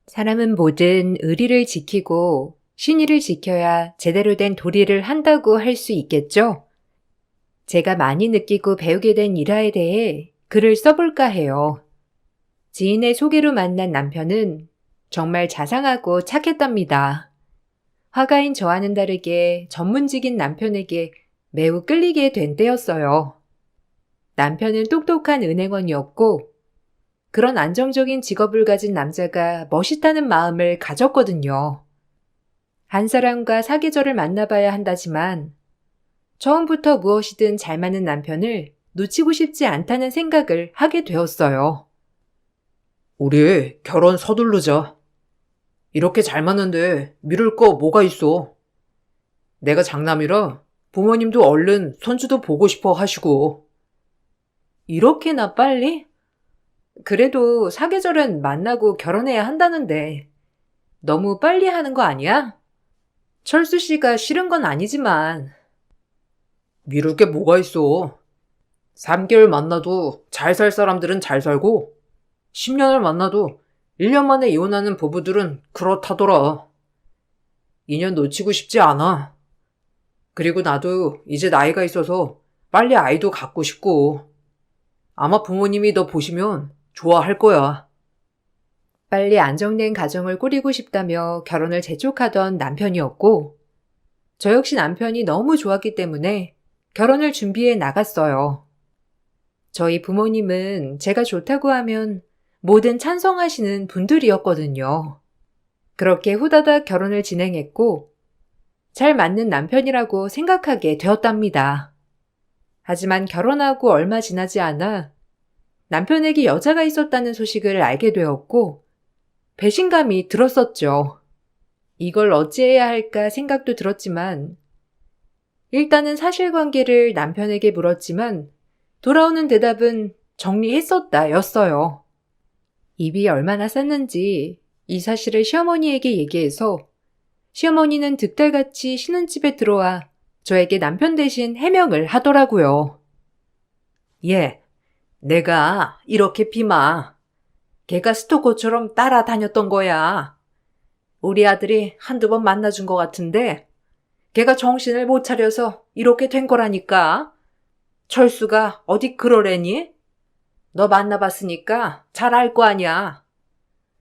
사람은 뭐든 의리를 지키고 신의를 지켜야 제대로 된 도리를 한다고 할 수 있겠죠? 제가 많이 느끼고 배우게 된 일화에 대해 글을 써볼까 해요. 지인의 소개로 만난 남편은 정말 자상하고 착했답니다. 화가인 저와는 다르게 전문직인 남편에게 매우 끌리게 된 때였어요. 남편은 똑똑한 은행원이었고 그런 안정적인 직업을 가진 남자가 멋있다는 마음을 가졌거든요. 한 사람과 사계절을 만나봐야 한다지만 처음부터 무엇이든 잘 맞는 남편을 놓치고 싶지 않다는 생각을 하게 되었어요. 우리 결혼 서두르자. 이렇게 잘 맞는데 미룰 거 뭐가 있어? 내가 장남이라 부모님도 얼른 손주도 보고 싶어 하시고. 이렇게나 빨리? 그래도 사계절은 만나고 결혼해야 한다는데 너무 빨리 하는 거 아니야? 철수 씨가 싫은 건 아니지만 미룰 게 뭐가 있어? 3개월 만나도 잘 살 사람들은 잘 살고 10년을 만나도 1년 만에 이혼하는 부부들은 그렇다더라. 인연 놓치고 싶지 않아. 그리고 나도 이제 나이가 있어서 빨리 아이도 갖고 싶고. 아마 부모님이 너 보시면 좋아할 거야. 빨리 안정된 가정을 꾸리고 싶다며 결혼을 재촉하던 남편이었고 저 역시 남편이 너무 좋았기 때문에 결혼을 준비해 나갔어요. 저희 부모님은 제가 좋다고 하면 뭐든 찬성하시는 분들이었거든요. 그렇게 후다닥 결혼을 진행했고 잘 맞는 남편이라고 생각하게 되었답니다. 하지만 결혼하고 얼마 지나지 않아 남편에게 여자가 있었다는 소식을 알게 되었고 배신감이 들었었죠. 이걸 어찌해야 할까 생각도 들었지만 일단은 사실관계를 남편에게 물었지만 돌아오는 대답은 정리했었다 였어요. 입이 얼마나 쌌는지 이 사실을 시어머니에게 얘기해서 시어머니는 득달같이 신혼집에 들어와 저에게 남편 대신 해명을 하더라고요. 예, 내가 이렇게 비마. 걔가 스토커처럼 따라다녔던 거야. 우리 아들이 한두 번 만나준 것 같은데 걔가 정신을 못 차려서 이렇게 된 거라니까. 철수가 어디 그러래니? 너 만나봤으니까 잘 알 거 아니야.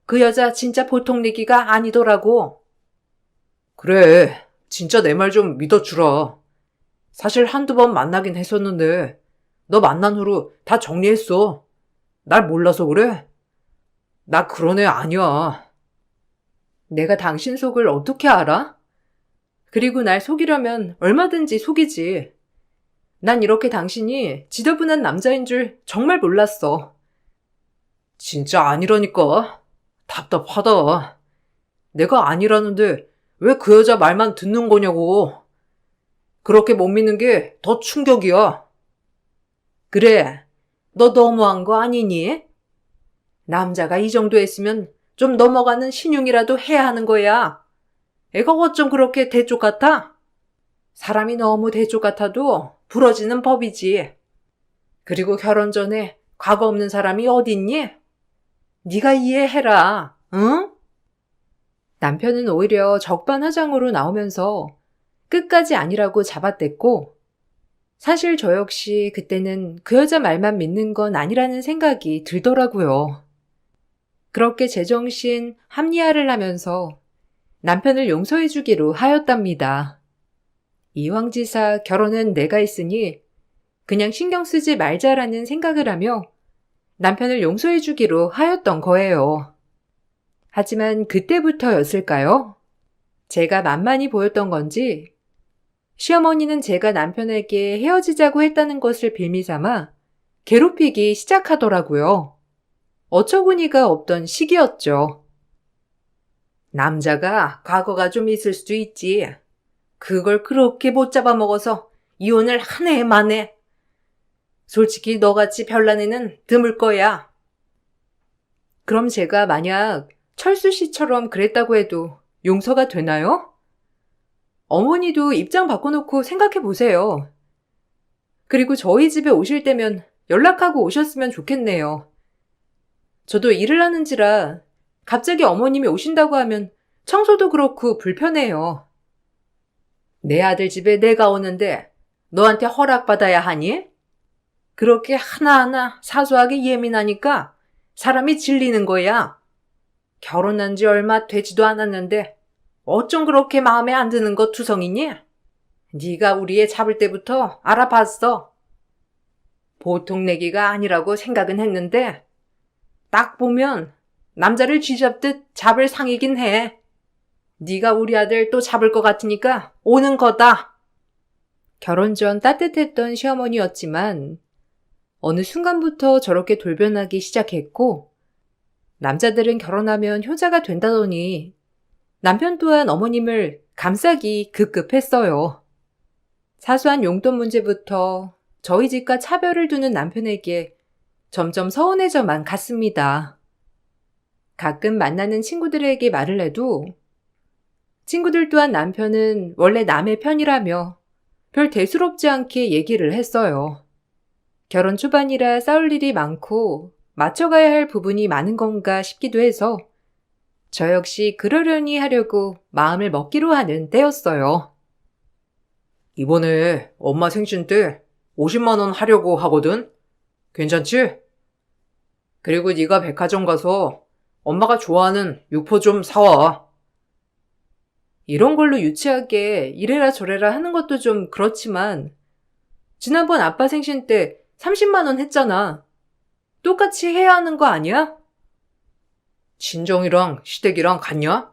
그 여자 진짜 보통 얘기가 아니더라고. 그래, 진짜 내 말 좀 믿어주라. 사실 한두 번 만나긴 했었는데 너 만난 후로 다 정리했어. 날 몰라서 그래? 나 그런 애 아니야. 내가 당신 속을 어떻게 알아? 그리고 날 속이려면 얼마든지 속이지. 난 이렇게 당신이 지저분한 남자인 줄 정말 몰랐어. 진짜 아니라니까. 답답하다. 내가 아니라는데 왜 그 여자 말만 듣는 거냐고. 그렇게 못 믿는 게 더 충격이야. 그래, 너 너무한 거 아니니? 남자가 이 정도 했으면 좀 넘어가는 신용이라도 해야 하는 거야. 애가 어쩜 그렇게 대쪽 같아? 사람이 너무 대쪽 같아도 부러지는 법이지. 그리고 결혼 전에 과거 없는 사람이 어딨니? 네가 이해해라, 응? 남편은 오히려 적반하장으로 나오면서 끝까지 아니라고 잡아댔고 사실 저 역시 그때는 그 여자 말만 믿는 건 아니라는 생각이 들더라고요. 그렇게 제정신 합리화를 하면서 남편을 용서해주기로 하였답니다. 이왕지사 결혼은 내가 했으니 그냥 신경 쓰지 말자라는 생각을 하며 남편을 용서해주기로 하였던 거예요. 하지만 그때부터였을까요? 제가 만만히 보였던 건지 시어머니는 제가 남편에게 헤어지자고 했다는 것을 빌미 삼아 괴롭히기 시작하더라고요. 어처구니가 없던 시기였죠. 남자가 과거가 좀 있을 수도 있지. 그걸 그렇게 못 잡아먹어서 이혼을 한 해 만에. 솔직히 너같이 별난 애는 드물 거야. 그럼 제가 만약 철수 씨처럼 그랬다고 해도 용서가 되나요? 어머니도 입장 바꿔놓고 생각해 보세요. 그리고 저희 집에 오실 때면 연락하고 오셨으면 좋겠네요. 저도 일을 하는지라 갑자기 어머님이 오신다고 하면 청소도 그렇고 불편해요. 내 아들 집에 내가 오는데 너한테 허락받아야 하니? 그렇게 하나하나 사소하게 예민하니까 사람이 질리는 거야. 결혼한 지 얼마 되지도 않았는데 어쩜 그렇게 마음에 안 드는 거 투성이니? 네가 우리 애 잡을 때부터 알아봤어. 보통 내기가 아니라고 생각은 했는데 딱 보면 남자를 쥐잡듯 잡을 상이긴 해. 네가 우리 아들 또 잡을 것 같으니까 오는 거다. 결혼 전 따뜻했던 시어머니였지만 어느 순간부터 저렇게 돌변하기 시작했고 남자들은 결혼하면 효자가 된다더니 남편 또한 어머님을 감싸기 급급했어요. 사소한 용돈 문제부터 저희 집과 차별을 두는 남편에게 점점 서운해져만 갔습니다. 가끔 만나는 친구들에게 말을 해도 친구들 또한 남편은 원래 남의 편이라며 별 대수롭지 않게 얘기를 했어요. 결혼 초반이라 싸울 일이 많고 맞춰가야 할 부분이 많은 건가 싶기도 해서 저 역시 그러려니 하려고 마음을 먹기로 하는 때였어요. 이번에 엄마 생신 때 50만 원 하려고 하거든? 괜찮지? 그리고 네가 백화점 가서 엄마가 좋아하는 육포 좀 사와. 이런 걸로 유치하게 이래라 저래라 하는 것도 좀 그렇지만 지난번 아빠 생신 때 30만 원 했잖아. 똑같이 해야 하는 거 아니야? 친정이랑 시댁이랑 같냐?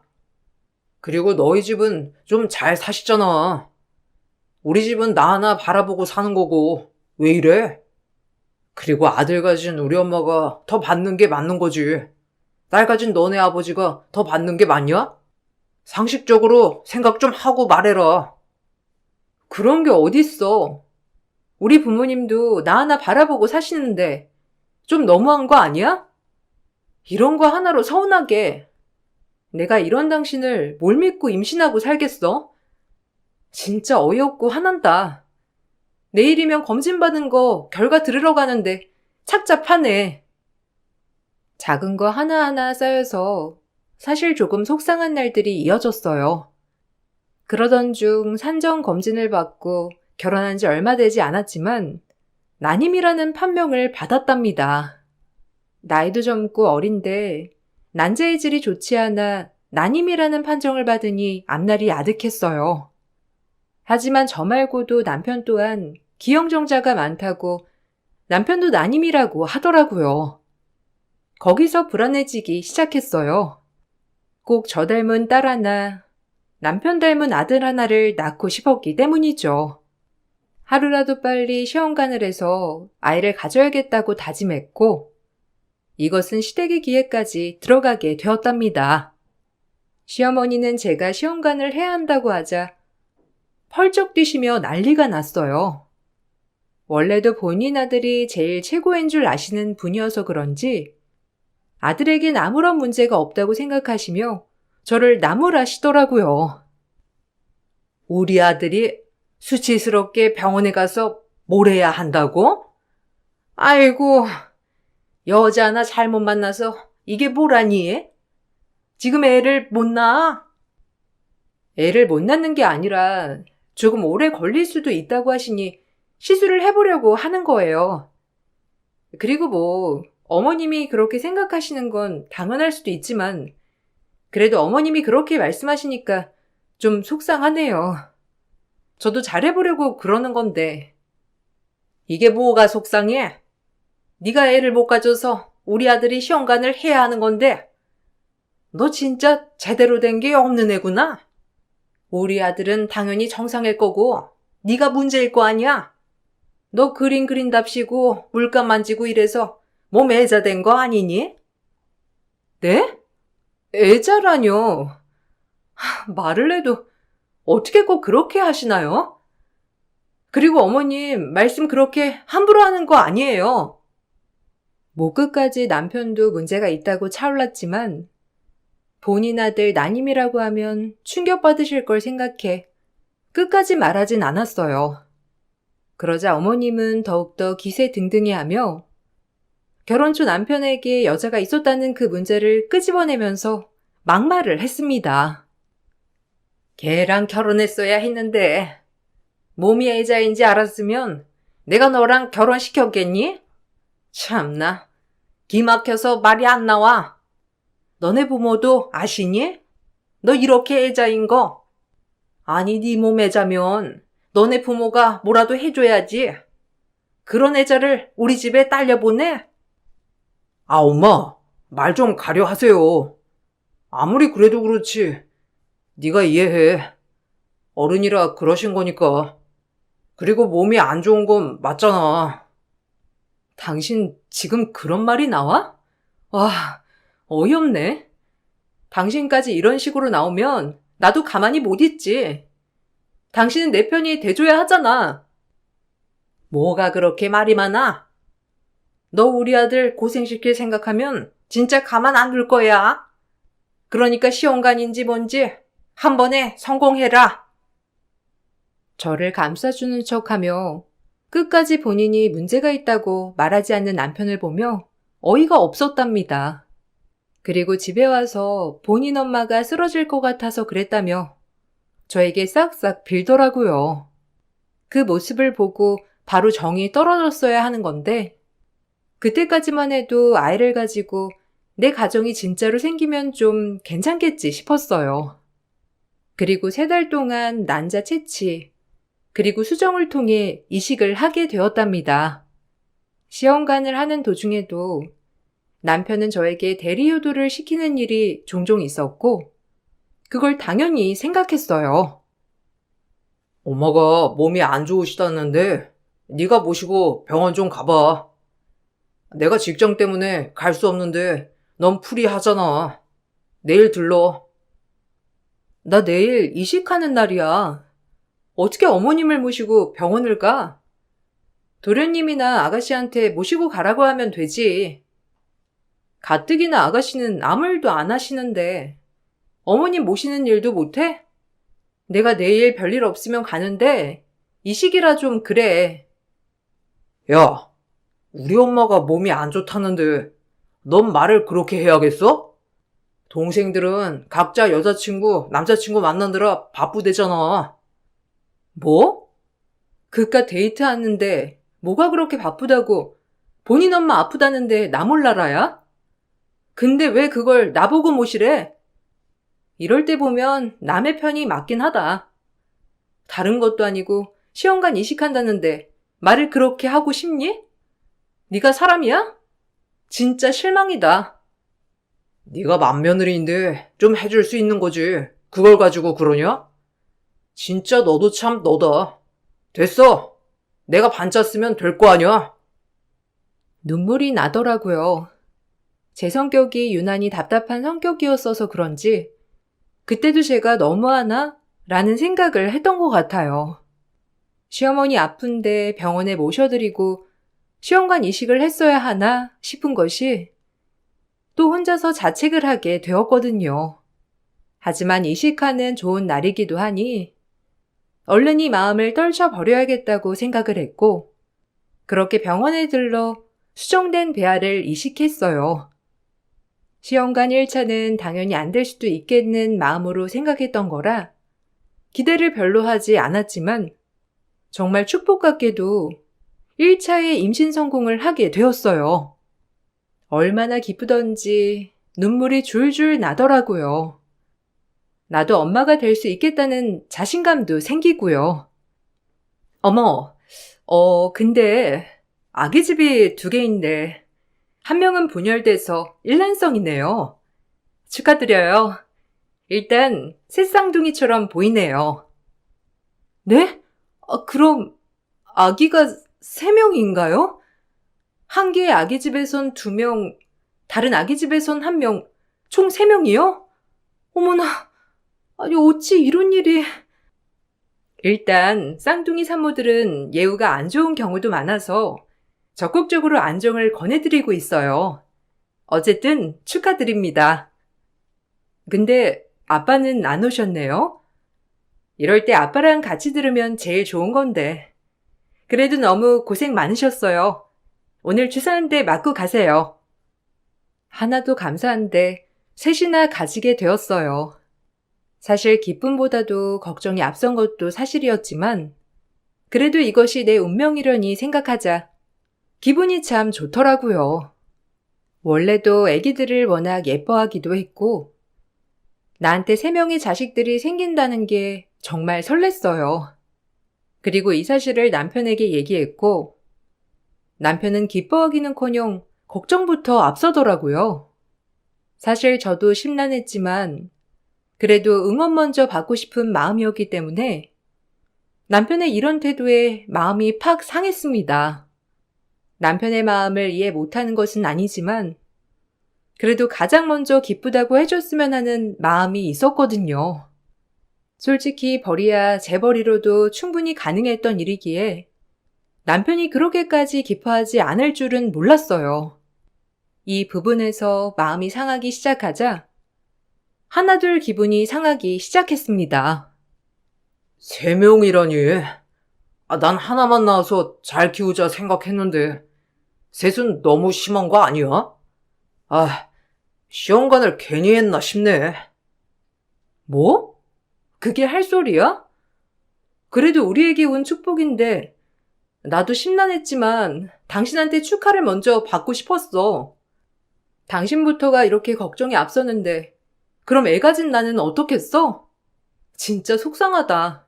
그리고 너희 집은 좀 잘 사시잖아. 우리 집은 나 하나 바라보고 사는 거고 왜 이래? 그리고 아들 가진 우리 엄마가 더 받는 게 맞는 거지. 딸 가진 너네 아버지가 더 받는 게 맞냐? 상식적으로 생각 좀 하고 말해라. 그런 게 어딨어. 우리 부모님도 나 하나 바라보고 사시는데 좀 너무한 거 아니야? 이런 거 하나로 서운하게. 내가 이런 당신을 뭘 믿고 임신하고 살겠어? 진짜 어이없고 화난다. 내일이면 검진받은 거 결과 들으러 가는데 착잡하네. 작은 거 하나하나 쌓여서 사실 조금 속상한 날들이 이어졌어요. 그러던 중 산정 검진을 받고 결혼한 지 얼마 되지 않았지만 난임이라는 판명을 받았답니다. 나이도 젊고 어린데 난자의 질이 좋지 않아 난임이라는 판정을 받으니 앞날이 아득했어요. 하지만 저 말고도 남편 또한 기형정자가 많다고 남편도 난임이라고 하더라고요. 거기서 불안해지기 시작했어요. 꼭 저 닮은 딸 하나, 남편 닮은 아들 하나를 낳고 싶었기 때문이죠. 하루라도 빨리 시험관을 해서 아이를 가져야겠다고 다짐했고 이것은 시댁의 기회까지 들어가게 되었답니다. 시어머니는 제가 시험관을 해야 한다고 하자 펄쩍 뛰시며 난리가 났어요. 원래도 본인 아들이 제일 최고인 줄 아시는 분이어서 그런지 아들에겐 아무런 문제가 없다고 생각하시며 저를 나무라시더라고요. 우리 아들이 수치스럽게 병원에 가서 뭘 해야 한다고? 아이고, 여자 하나 잘못 만나서 이게 뭐라니? 지금 애를 못 낳아? 애를 못 낳는 게 아니라 조금 오래 걸릴 수도 있다고 하시니 시술을 해보려고 하는 거예요. 그리고 뭐 어머님이 그렇게 생각하시는 건 당연할 수도 있지만 그래도 어머님이 그렇게 말씀하시니까 좀 속상하네요. 저도 잘해보려고 그러는 건데. 이게 뭐가 속상해? 네가 애를 못 가져서 우리 아들이 시험관을 해야 하는 건데 너 진짜 제대로 된 게 없는 애구나. 우리 아들은 당연히 정상일 거고 네가 문제일 거 아니야. 너 그림 그린답시고 물감 만지고 이래서 몸 애자 된 거 아니니? 네? 애자라뇨. 말을 해도 어떻게 꼭 그렇게 하시나요? 그리고 어머님 말씀 그렇게 함부로 하는 거 아니에요. 목 끝까지 남편도 문제가 있다고 차올랐지만 본인 아들 난임이라고 하면 충격받으실 걸 생각해 끝까지 말하진 않았어요. 그러자 어머님은 더욱더 기세등등해하며 결혼 초 남편에게 여자가 있었다는 그 문제를 끄집어내면서 막말을 했습니다. 걔랑 결혼했어야 했는데 몸이 애자인지 알았으면 내가 너랑 결혼시켰겠니? 참나, 기막혀서 말이 안 나와. 너네 부모도 아시니? 너 이렇게 애자인 거. 아니, 네 몸 애자면 너네 부모가 뭐라도 해줘야지. 그런 애자를 우리 집에 딸려보내? 아, 엄마, 말 좀 가려 하세요. 아무리 그래도 그렇지. 네가 이해해. 어른이라 그러신 거니까. 그리고 몸이 안 좋은 건 맞잖아. 당신 지금 그런 말이 나와? 와, 어이없네. 당신까지 이런 식으로 나오면 나도 가만히 못 있지. 당신은 내 편이 돼줘야 하잖아. 뭐가 그렇게 말이 많아? 너 우리 아들 고생시킬 생각하면 진짜 가만 안 둘 거야. 그러니까 시험관인지 뭔지 한 번에 성공해라. 저를 감싸주는 척하며 끝까지 본인이 문제가 있다고 말하지 않는 남편을 보며 어이가 없었답니다. 그리고 집에 와서 본인 엄마가 쓰러질 것 같아서 그랬다며 저에게 싹싹 빌더라고요. 그 모습을 보고 바로 정이 떨어졌어야 하는 건데 그때까지만 해도 아이를 가지고 내 가정이 진짜로 생기면 좀 괜찮겠지 싶었어요. 그리고 3달 동안 난자 채취, 그리고 수정을 통해 이식을 하게 되었답니다. 시험관을 하는 도중에도 남편은 저에게 대리효도를 시키는 일이 종종 있었고 그걸 당연히 생각했어요. 엄마가 몸이 안 좋으시다는데 네가 모시고 병원 좀 가봐. 내가 직장 때문에 갈 수 없는데 넌 프리하잖아. 내일 들러. 나 내일 이식하는 날이야. 어떻게 어머님을 모시고 병원을 가? 도련님이나 아가씨한테 모시고 가라고 하면 되지. 가뜩이나 아가씨는 아무 일도 안 하시는데 어머님 모시는 일도 못해? 내가 내일 별일 없으면 가는데 이식이라 좀 그래. 야, 우리 엄마가 몸이 안 좋다는데 넌 말을 그렇게 해야겠어? 동생들은 각자 여자친구, 남자친구 만나느라 바쁘대잖아. 뭐? 그깟 데이트하는데 뭐가 그렇게 바쁘다고 본인 엄마 아프다는데 나 몰라라야? 근데 왜 그걸 나보고 모시래? 이럴 때 보면 남의 편이 맞긴 하다. 다른 것도 아니고 시험관 이식한다는데 말을 그렇게 하고 싶니? 네가 사람이야? 진짜 실망이다. 네가 맏며느리인데 좀 해줄 수 있는 거지. 그걸 가지고 그러냐? 진짜 너도 참 너다. 됐어. 내가 반차 쓰면 될 거 아니야? 눈물이 나더라고요. 제 성격이 유난히 답답한 성격이었어서 그런지 그때도 제가 너무하나? 라는 생각을 했던 것 같아요. 시어머니 아픈데 병원에 모셔드리고 시험관 이식을 했어야 하나 싶은 것이 또 혼자서 자책을 하게 되었거든요. 하지만 이식하는 좋은 날이기도 하니 얼른 이 마음을 떨쳐버려야겠다고 생각을 했고 그렇게 병원에 들러 수정된 배아를 이식했어요. 시험관 1차는 당연히 안 될 수도 있겠는 마음으로 생각했던 거라 기대를 별로 하지 않았지만 정말 축복 같게도 1차에 임신 성공을 하게 되었어요. 얼마나 기쁘던지 눈물이 줄줄 나더라고요. 나도 엄마가 될 수 있겠다는 자신감도 생기고요. 어머, 근데 아기집이 2개인데 한 명은 분열돼서 일란성이네요. 축하드려요. 일단 새쌍둥이처럼 보이네요. 네? 그럼 아기가 3명인가요? 한 개의 아기집에선 2명, 다른 아기집에선 1명, 총 3명이요? 어머나, 아니 어찌 이런 일이... 일단 쌍둥이 산모들은 예후가 안 좋은 경우도 많아서 적극적으로 안정을 권해드리고 있어요. 어쨌든 축하드립니다. 근데 아빠는 안 오셨네요? 이럴 때 아빠랑 같이 들으면 제일 좋은 건데. 그래도 너무 고생 많으셨어요. 오늘 주사한데 맞고 가세요. 하나도 감사한데 셋이나 가지게 되었어요. 사실 기쁨보다도 걱정이 앞선 것도 사실이었지만 그래도 이것이 내 운명이려니 생각하자 기분이 참 좋더라고요. 원래도 아기들을 워낙 예뻐하기도 했고 나한테 3명의 자식들이 생긴다는 게 정말 설렜어요. 그리고 이 사실을 남편에게 얘기했고 남편은 기뻐하기는커녕 걱정부터 앞서더라고요. 사실 저도 심란했지만 그래도 응원 먼저 받고 싶은 마음이었기 때문에 남편의 이런 태도에 마음이 팍 상했습니다. 남편의 마음을 이해 못하는 것은 아니지만 그래도 가장 먼저 기쁘다고 해줬으면 하는 마음이 있었거든요. 솔직히 벌이야 재벌이로도 충분히 가능했던 일이기에 남편이 그렇게까지 기뻐하지 않을 줄은 몰랐어요. 이 부분에서 마음이 상하기 시작하자 하나둘 기분이 상하기 시작했습니다. 3명이라니. 난 하나만 낳아서 잘 키우자 생각했는데 셋은 너무 심한 거 아니야? 시험관을 괜히 했나 싶네. 뭐? 그게 할 소리야? 그래도 우리에게 온 축복인데 나도 심란했지만 당신한테 축하를 먼저 받고 싶었어. 당신부터가 이렇게 걱정이 앞서는데 그럼 애 가진 나는 어떻겠어? 진짜 속상하다.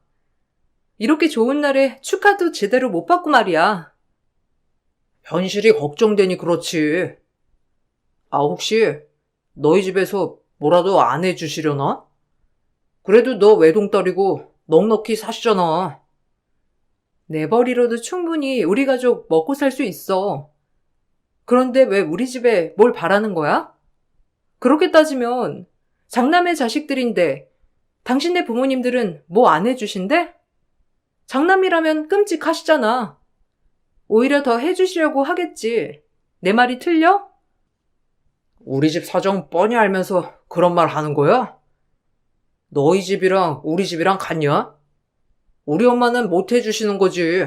이렇게 좋은 날에 축하도 제대로 못 받고 말이야. 현실이 걱정되니 그렇지. 혹시 너희 집에서 뭐라도 안 해주시려나? 그래도 너 외동딸이고 넉넉히 사시잖아. 내 벌이로도 충분히 우리 가족 먹고 살 수 있어. 그런데 왜 우리 집에 뭘 바라는 거야? 그렇게 따지면 장남의 자식들인데 당신네 부모님들은 뭐 안 해주신대? 장남이라면 끔찍하시잖아. 오히려 더 해주시려고 하겠지. 내 말이 틀려? 우리 집 사정 뻔히 알면서 그런 말 하는 거야? 너희 집이랑 우리 집이랑 같냐? 우리 엄마는 못 해주시는 거지.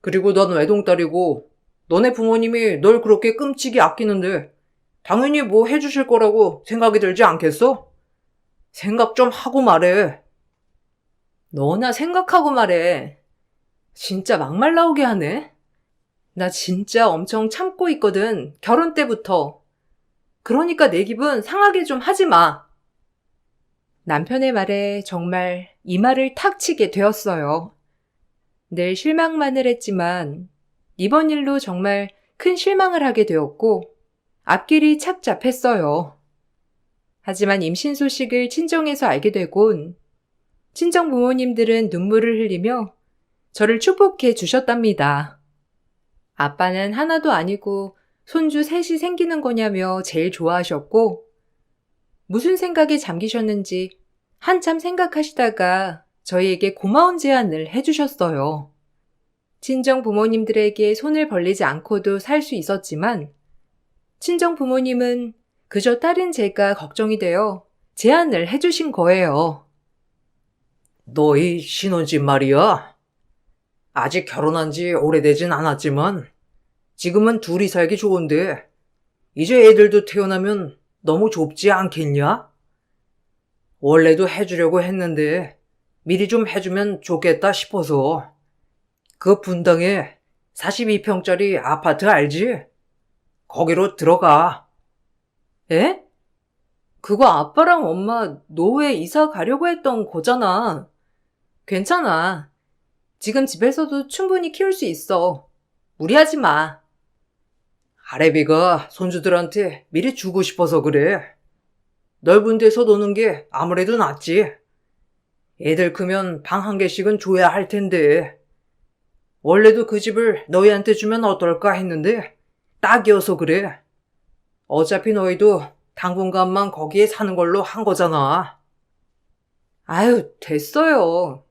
그리고 넌 외동딸이고 너네 부모님이 널 그렇게 끔찍이 아끼는데 당연히 뭐 해주실 거라고 생각이 들지 않겠어? 생각 좀 하고 말해. 너나 생각하고 말해. 진짜 막말 나오게 하네. 나 진짜 엄청 참고 있거든. 결혼 때부터. 그러니까 내 기분 상하게 좀 하지 마. 남편의 말에 정말 이마를 탁 치게 되었어요. 늘 실망만을 했지만 이번 일로 정말 큰 실망을 하게 되었고 앞길이 착잡했어요. 하지만 임신 소식을 친정에서 알게 되곤 친정 부모님들은 눈물을 흘리며 저를 축복해 주셨답니다. 아빠는 하나도 아니고 손주 셋이 생기는 거냐며 제일 좋아하셨고 무슨 생각에 잠기셨는지 한참 생각하시다가 저희에게 고마운 제안을 해주셨어요. 친정 부모님들에게 손을 벌리지 않고도 살 수 있었지만 친정 부모님은 그저 딸인 제가 걱정이 되어 제안을 해주신 거예요. 너희 신혼집 말이야. 아직 결혼한 지 오래되진 않았지만 지금은 둘이 살기 좋은데 이제 애들도 태어나면 너무 좁지 않겠냐? 원래도 해주려고 했는데 미리 좀 해주면 좋겠다 싶어서. 그 분당에 42평짜리 아파트 알지? 거기로 들어가. 에? 그거 아빠랑 엄마 노후에 이사 가려고 했던 거잖아. 괜찮아. 지금 집에서도 충분히 키울 수 있어. 무리하지 마. 아래비가 손주들한테 미리 주고 싶어서 그래. 넓은 데서 노는 게 아무래도 낫지. 애들 크면 방 1개씩은 줘야 할 텐데. 원래도 그 집을 너희한테 주면 어떨까 했는데 딱이어서 그래. 어차피 너희도 당분간만 거기에 사는 걸로 한 거잖아. 아유, 됐어요.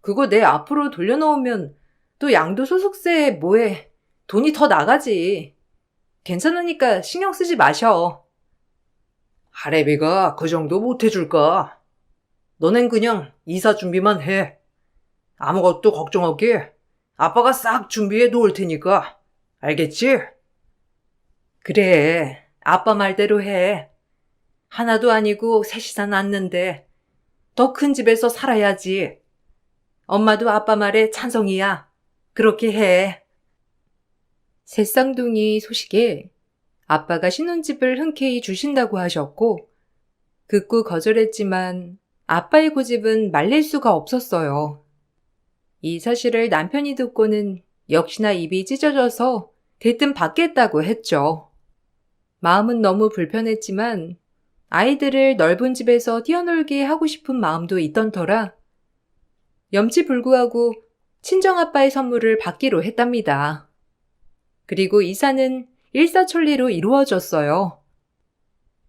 그거 내 앞으로 돌려놓으면 또 양도소득세 뭐해. 돈이 더 나가지. 괜찮으니까 신경 쓰지 마셔. 할애비가 그 정도 못 해줄까? 너넨 그냥 이사 준비만 해. 아무것도 걱정 없게 아빠가 싹 준비해 놓을 테니까 알겠지? 그래, 아빠 말대로 해. 하나도 아니고 셋이서 낳는데 더 큰 집에서 살아야지. 엄마도 아빠 말에 찬성이야. 그렇게 해. 새쌍둥이 소식에 아빠가 신혼집을 흔쾌히 주신다고 하셨고, 극구 거절했지만 아빠의 고집은 말릴 수가 없었어요. 이 사실을 남편이 듣고는 역시나 입이 찢어져서 대뜸 받겠다고 했죠. 마음은 너무 불편했지만 아이들을 넓은 집에서 뛰어놀게 하고 싶은 마음도 있던 터라 염치불구하고 친정아빠의 선물을 받기로 했답니다. 그리고 이사는 일사천리로 이루어졌어요.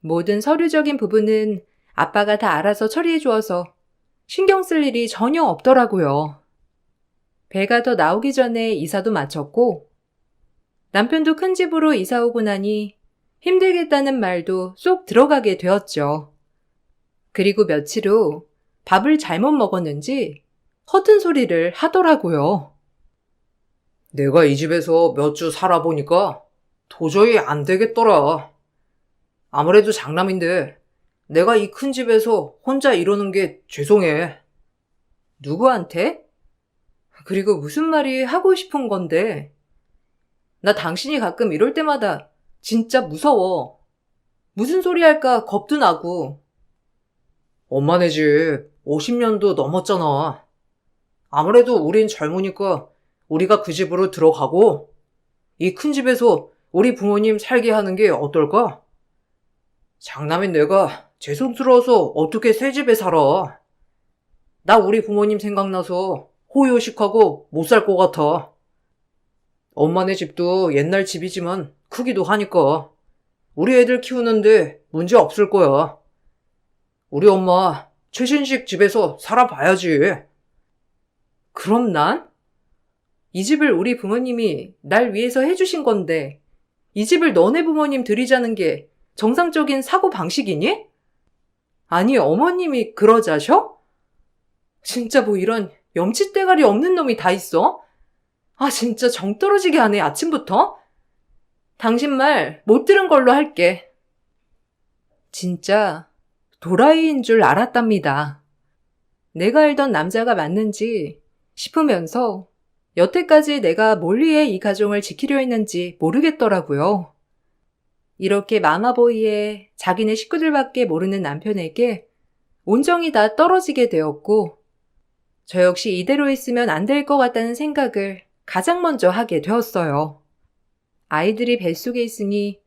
모든 서류적인 부분은 아빠가 다 알아서 처리해 주어서 신경 쓸 일이 전혀 없더라고요. 배가 더 나오기 전에 이사도 마쳤고, 남편도 큰 집으로 이사 오고 나니 힘들겠다는 말도 쏙 들어가게 되었죠. 그리고 며칠 후 밥을 잘못 먹었는지 허튼 소리를 하더라고요. 내가 이 집에서 몇 주 살아보니까 도저히 안 되겠더라. 아무래도 장남인데 내가 이 큰 집에서 혼자 이러는 게 죄송해. 누구한테? 그리고 무슨 말이 하고 싶은 건데? 나 당신이 가끔 이럴 때마다 진짜 무서워. 무슨 소리 할까 겁도 나고. 엄마네 집 50년도 넘었잖아. 아무래도 우린 젊으니까 우리가 그 집으로 들어가고 이 큰 집에서 우리 부모님 살게 하는 게 어떨까? 장남인 내가 죄송스러워서 어떻게 새 집에 살아. 나 우리 부모님 생각나서 호요식하고 못 살 것 같아. 엄마네 집도 옛날 집이지만 크기도 하니까 우리 애들 키우는데 문제 없을 거야. 우리 엄마 최신식 집에서 살아봐야지. 그럼 난? 이 집을 우리 부모님이 날 위해서 해주신 건데, 이 집을 너네 부모님 드리자는 게 정상적인 사고 방식이니? 아니, 어머님이 그러자셔? 진짜 뭐 이런 염치대가리 없는 놈이 다 있어? 아, 진짜 정 떨어지게 하네, 아침부터? 당신 말 못 들은 걸로 할게. 진짜 도라이인 줄 알았답니다. 내가 알던 남자가 맞는지 싶으면서 여태까지 내가 뭘 위해 이 가정을 지키려 했는지 모르겠더라고요. 이렇게 마마보이에 자기네 식구들밖에 모르는 남편에게 온정이 다 떨어지게 되었고, 저 역시 이대로 있으면 안 될 것 같다는 생각을 가장 먼저 하게 되었어요. 아이들이 뱃속에 있으니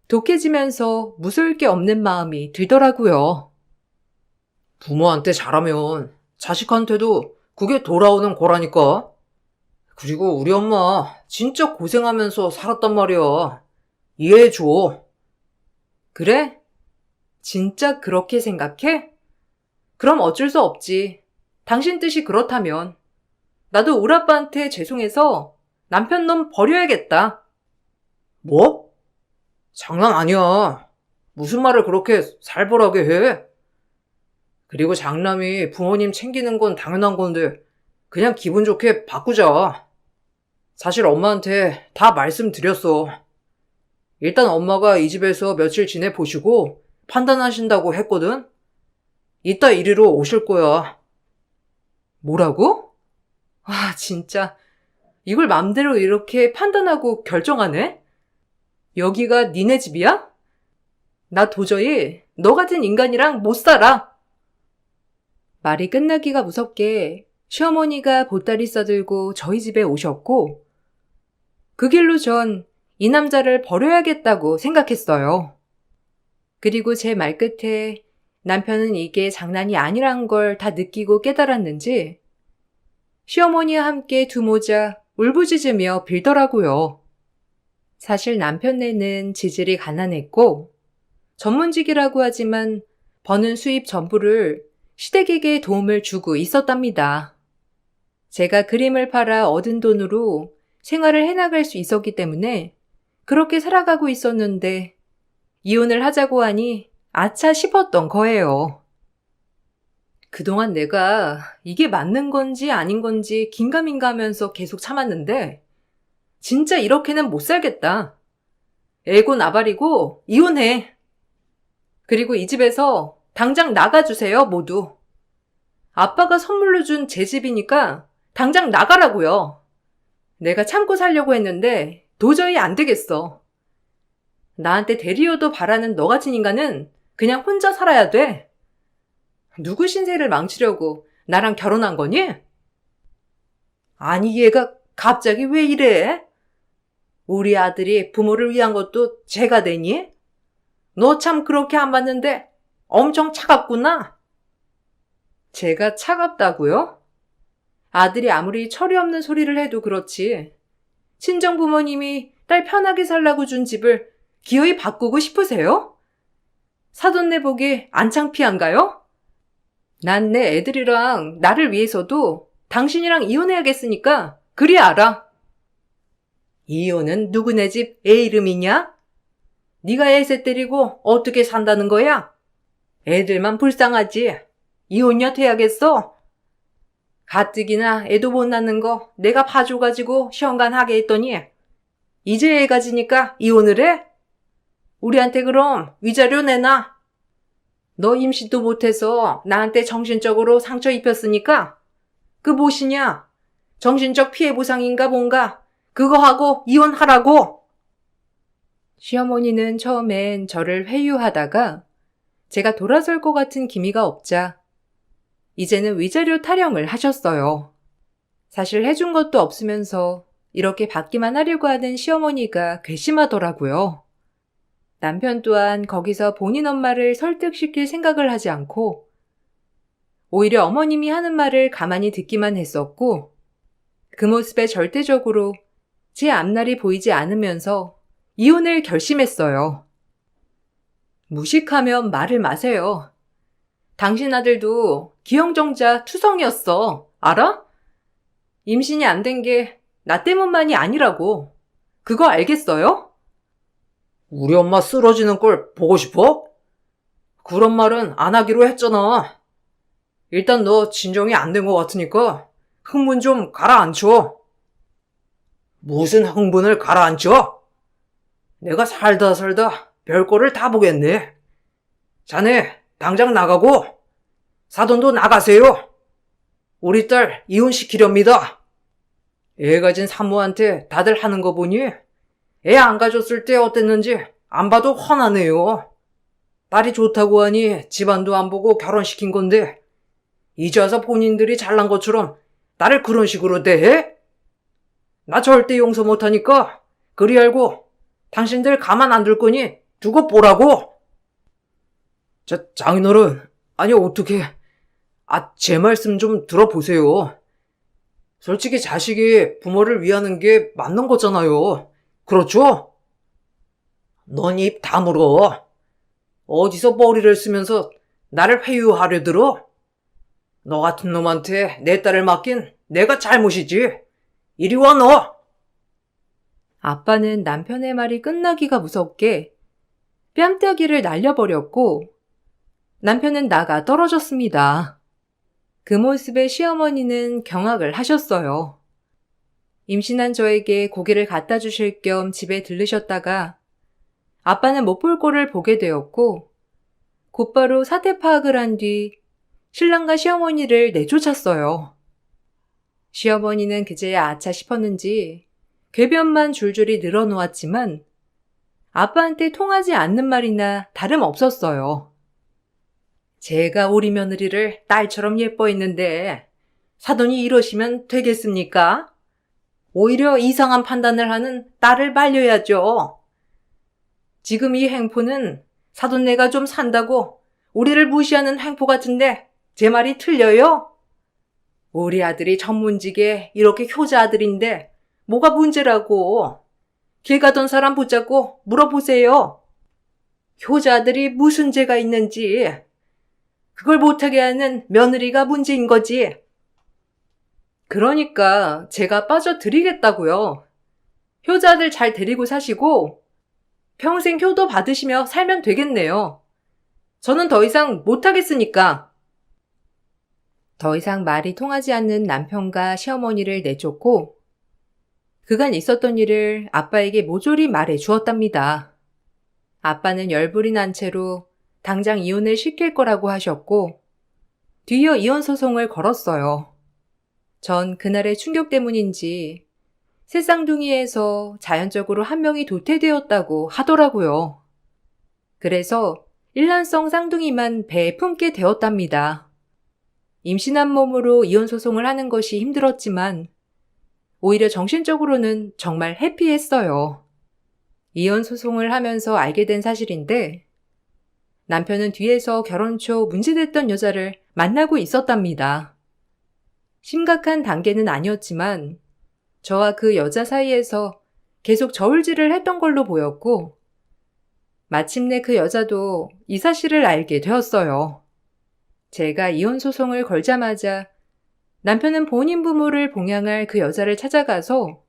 독해지면서 무서울 게 없는 마음이 들더라고요. 부모한테 잘하면 자식한테도 그게 돌아오는 거라니까. 그리고 우리 엄마 진짜 고생하면서 살았단 말이야. 이해해줘. 그래? 진짜 그렇게 생각해? 그럼 어쩔 수 없지. 당신 뜻이 그렇다면. 나도 우리 아빠한테 죄송해서 남편 놈 버려야겠다. 뭐? 장난 아니야. 무슨 말을 그렇게 살벌하게 해? 그리고 장남이 부모님 챙기는 건 당연한 건데 그냥 기분 좋게 바꾸자. 사실 엄마한테 다 말씀드렸어. 일단 엄마가 이 집에서 며칠 지내보시고 판단하신다고 했거든? 이따 이리로 오실 거야. 뭐라고? 아, 진짜. 이걸 맘대로 이렇게 판단하고 결정하네? 여기가 니네 집이야? 나 도저히 너 같은 인간이랑 못 살아. 말이 끝나기가 무섭게 시어머니가 보따리 싸들고 저희 집에 오셨고, 그 길로 전 이 남자를 버려야겠다고 생각했어요. 그리고 제 말끝에 남편은 이게 장난이 아니란 걸 다 느끼고 깨달았는지 시어머니와 함께 두 모자 울부짖으며 빌더라고요. 사실 남편네는 지질이 가난했고 전문직이라고 하지만 버는 수입 전부를 시댁에게 도움을 주고 있었답니다. 제가 그림을 팔아 얻은 돈으로 생활을 해나갈 수 있었기 때문에 그렇게 살아가고 있었는데 이혼을 하자고 하니 아차 싶었던 거예요. 그동안 내가 이게 맞는 건지 아닌 건지 긴가민가 하면서 계속 참았는데 진짜 이렇게는 못 살겠다. 애고 나발이고 이혼해. 그리고 이 집에서 당장 나가주세요, 모두. 아빠가 선물로 준 제 집이니까 당장 나가라고요. 내가 참고 살려고 했는데 도저히 안 되겠어. 나한테 대리어도 바라는 너 같은 인간은 그냥 혼자 살아야 돼. 누구 신세를 망치려고 나랑 결혼한 거니? 아니, 얘가 갑자기 왜 이래? 우리 아들이 부모를 위한 것도 죄가 되니? 너 참 그렇게 안 봤는데 엄청 차갑구나. 제가 차갑다고요? 아들이 아무리 철이 없는 소리를 해도 그렇지. 친정 부모님이 딸 편하게 살라고 준 집을 기어이 바꾸고 싶으세요? 사돈 내복이 안 창피한가요? 난 내 애들이랑 나를 위해서도 당신이랑 이혼해야겠으니까 그리 알아. 이혼은 누구네 집 애 이름이냐? 네가 애새 때리고 어떻게 산다는 거야? 애들만 불쌍하지. 이혼녀 돼야겠어? 가뜩이나 애도 못 낳는 거 내가 봐줘가지고 시험관하게 했더니 이제 애 가지니까 이혼을 해? 우리한테 그럼 위자료 내놔. 너 임신도 못해서 나한테 정신적으로 상처 입혔으니까 그 무엇이냐? 정신적 피해 보상인가 뭔가 그거 하고 이혼하라고. 시어머니는 처음엔 저를 회유하다가 제가 돌아설 것 같은 기미가 없자 이제는 위자료 타령을 하셨어요. 사실 해준 것도 없으면서 이렇게 받기만 하려고 하는 시어머니가 괘씸하더라고요. 남편 또한 거기서 본인 엄마를 설득시킬 생각을 하지 않고 오히려 어머님이 하는 말을 가만히 듣기만 했었고 그 모습에 절대적으로 제 앞날이 보이지 않으면서 이혼을 결심했어요. 무식하면 말을 마세요. 당신 아들도 기형정자 투성이었어. 알아? 임신이 안 된 게 나 때문만이 아니라고. 그거 알겠어요? 우리 엄마 쓰러지는 걸 보고 싶어? 그런 말은 안 하기로 했잖아. 일단 너 진정이 안 된 것 같으니까 흥분 좀 가라앉혀. 무슨 흥분을 가라앉혀? 내가 살다 별거를 다 보겠네. 자네 당장 나가고 사돈도 나가세요. 우리 딸 이혼시키렵니다. 애 가진 산모한테 다들 하는 거 보니 애 안 가졌을 때 어땠는지 안 봐도 훤하네요. 딸이 좋다고 하니 집안도 안 보고 결혼시킨 건데 이제 와서 본인들이 잘난 것처럼 나를 그런 식으로 대해? 나 절대 용서 못하니까 그리 알고 당신들 가만 안 둘 거니 두고 보라고. 장인어른, 아니 어떻게 제 말씀 좀 들어보세요. 솔직히 자식이 부모를 위하는 게 맞는 거잖아요. 그렇죠? 넌 입 다물어. 어디서 머리를 쓰면서 나를 회유하려 들어? 너 같은 놈한테 내 딸을 맡긴 내가 잘못이지. 이리 와 너. 아빠는 남편의 말이 끝나기가 무섭게 뺨때기를 날려버렸고 남편은 나가 떨어졌습니다. 그 모습에 시어머니는 경악을 하셨어요. 임신한 저에게 고기를 갖다 주실 겸 집에 들르셨다가 아빠는 못 볼 꼴을 보게 되었고 곧바로 사태 파악을 한 뒤 신랑과 시어머니를 내쫓았어요. 시어머니는 그제야 아차 싶었는지 궤변만 줄줄이 늘어놓았지만 아빠한테 통하지 않는 말이나 다름없었어요. 제가 우리 며느리를 딸처럼 예뻐했는데 사돈이 이러시면 되겠습니까? 오히려 이상한 판단을 하는 딸을 말려야죠. 지금 이 행포는 사돈네가 좀 산다고 우리를 무시하는 행포 같은데 제 말이 틀려요? 우리 아들이 전문직에 이렇게 효자 아들인데 뭐가 문제라고. 길 가던 사람 붙잡고 물어보세요. 효자 아들이 무슨 죄가 있는지. 그걸 못하게 하는 며느리가 문제인 거지. 그러니까 제가 빠져드리겠다고요. 효자들 잘 데리고 사시고 평생 효도 받으시며 살면 되겠네요. 저는 더 이상 못하겠으니까. 더 이상 말이 통하지 않는 남편과 시어머니를 내쫓고 그간 있었던 일을 아빠에게 모조리 말해 주었답니다. 아빠는 열불이 난 채로 당장 이혼을 시킬 거라고 하셨고, 뒤이어 이혼 소송을 걸었어요. 전 그날의 충격 때문인지 새 쌍둥이에서 자연적으로 한 명이 도태되었다고 하더라고요. 그래서 일란성 쌍둥이만 배에 품게 되었답니다. 임신한 몸으로 이혼 소송을 하는 것이 힘들었지만 오히려 정신적으로는 정말 해피했어요. 이혼 소송을 하면서 알게 된 사실인데 남편은 뒤에서 결혼 초 문제됐던 여자를 만나고 있었답니다. 심각한 단계는 아니었지만 저와 그 여자 사이에서 계속 저울질을 했던 걸로 보였고 마침내 그 여자도 이 사실을 알게 되었어요. 제가 이혼 소송을 걸자마자 남편은 본인 부모를 봉양할 그 여자를 찾아가서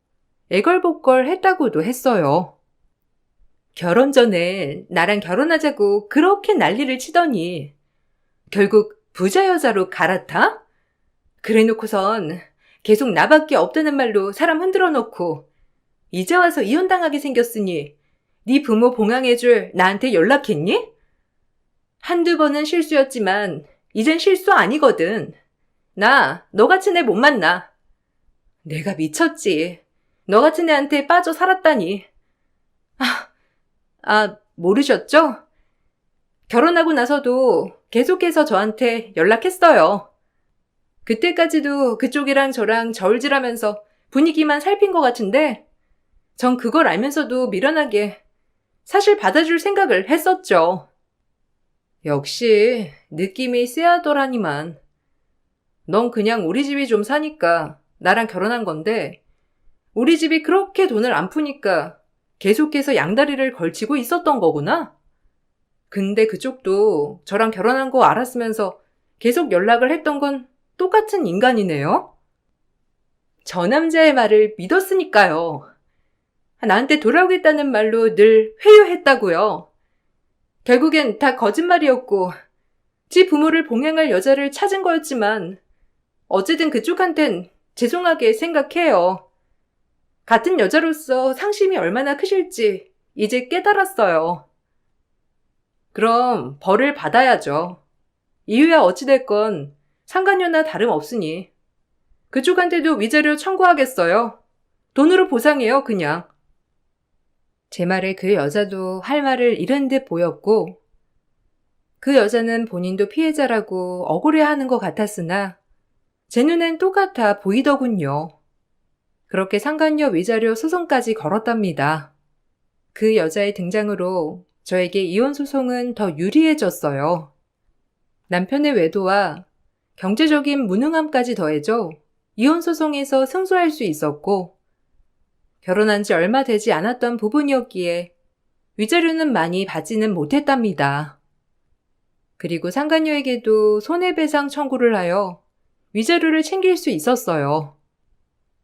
애걸복걸 했다고도 했어요. 결혼 전에 나랑 결혼하자고 그렇게 난리를 치더니 결국 부자 여자로 갈아타? 그래놓고선 계속 나밖에 없다는 말로 사람 흔들어 놓고 이제 와서 이혼당하게 생겼으니 네 부모 봉양해줄 나한테 연락했니? 한두 번은 실수였지만 이젠 실수 아니거든. 나 너 같은 애 못 만나. 내가 미쳤지. 너 같은 애한테 빠져 살았다니. 모르셨죠? 결혼하고 나서도 계속해서 저한테 연락했어요. 그때까지도 그쪽이랑 저랑 저울질하면서 분위기만 살핀 것 같은데 전 그걸 알면서도 미련하게 사실 받아줄 생각을 했었죠. 역시 느낌이 쎄하더라니만. 넌 그냥 우리 집이 좀 사니까 나랑 결혼한 건데 우리 집이 그렇게 돈을 안 푸니까 계속해서 양다리를 걸치고 있었던 거구나? 근데 그쪽도 저랑 결혼한 거 알았으면서 계속 연락을 했던 건 똑같은 인간이네요? 저 남자의 말을 믿었으니까요. 나한테 돌아오겠다는 말로 늘 회유했다고요. 결국엔 다 거짓말이었고 지 부모를 봉양할 여자를 찾은 거였지만 어쨌든 그쪽한텐 죄송하게 생각해요. 같은 여자로서 상심이 얼마나 크실지 이제 깨달았어요. 그럼 벌을 받아야죠. 이유야 어찌됐건 상간녀나 다름없으니. 그쪽한테도 위자료 청구하겠어요. 돈으로 보상해요, 그냥. 제 말에 그 여자도 할 말을 잃은 듯 보였고 그 여자는 본인도 피해자라고 억울해하는 것 같았으나 제 눈엔 똑같아 보이더군요. 그렇게 상간녀 위자료 소송까지 걸었답니다. 그 여자의 등장으로 저에게 이혼 소송은 더 유리해졌어요. 남편의 외도와 경제적인 무능함까지 더해져 이혼 소송에서 승소할 수 있었고 결혼한 지 얼마 되지 않았던 부분이었기에 위자료는 많이 받지는 못했답니다. 그리고 상간녀에게도 손해배상 청구를 하여 위자료를 챙길 수 있었어요.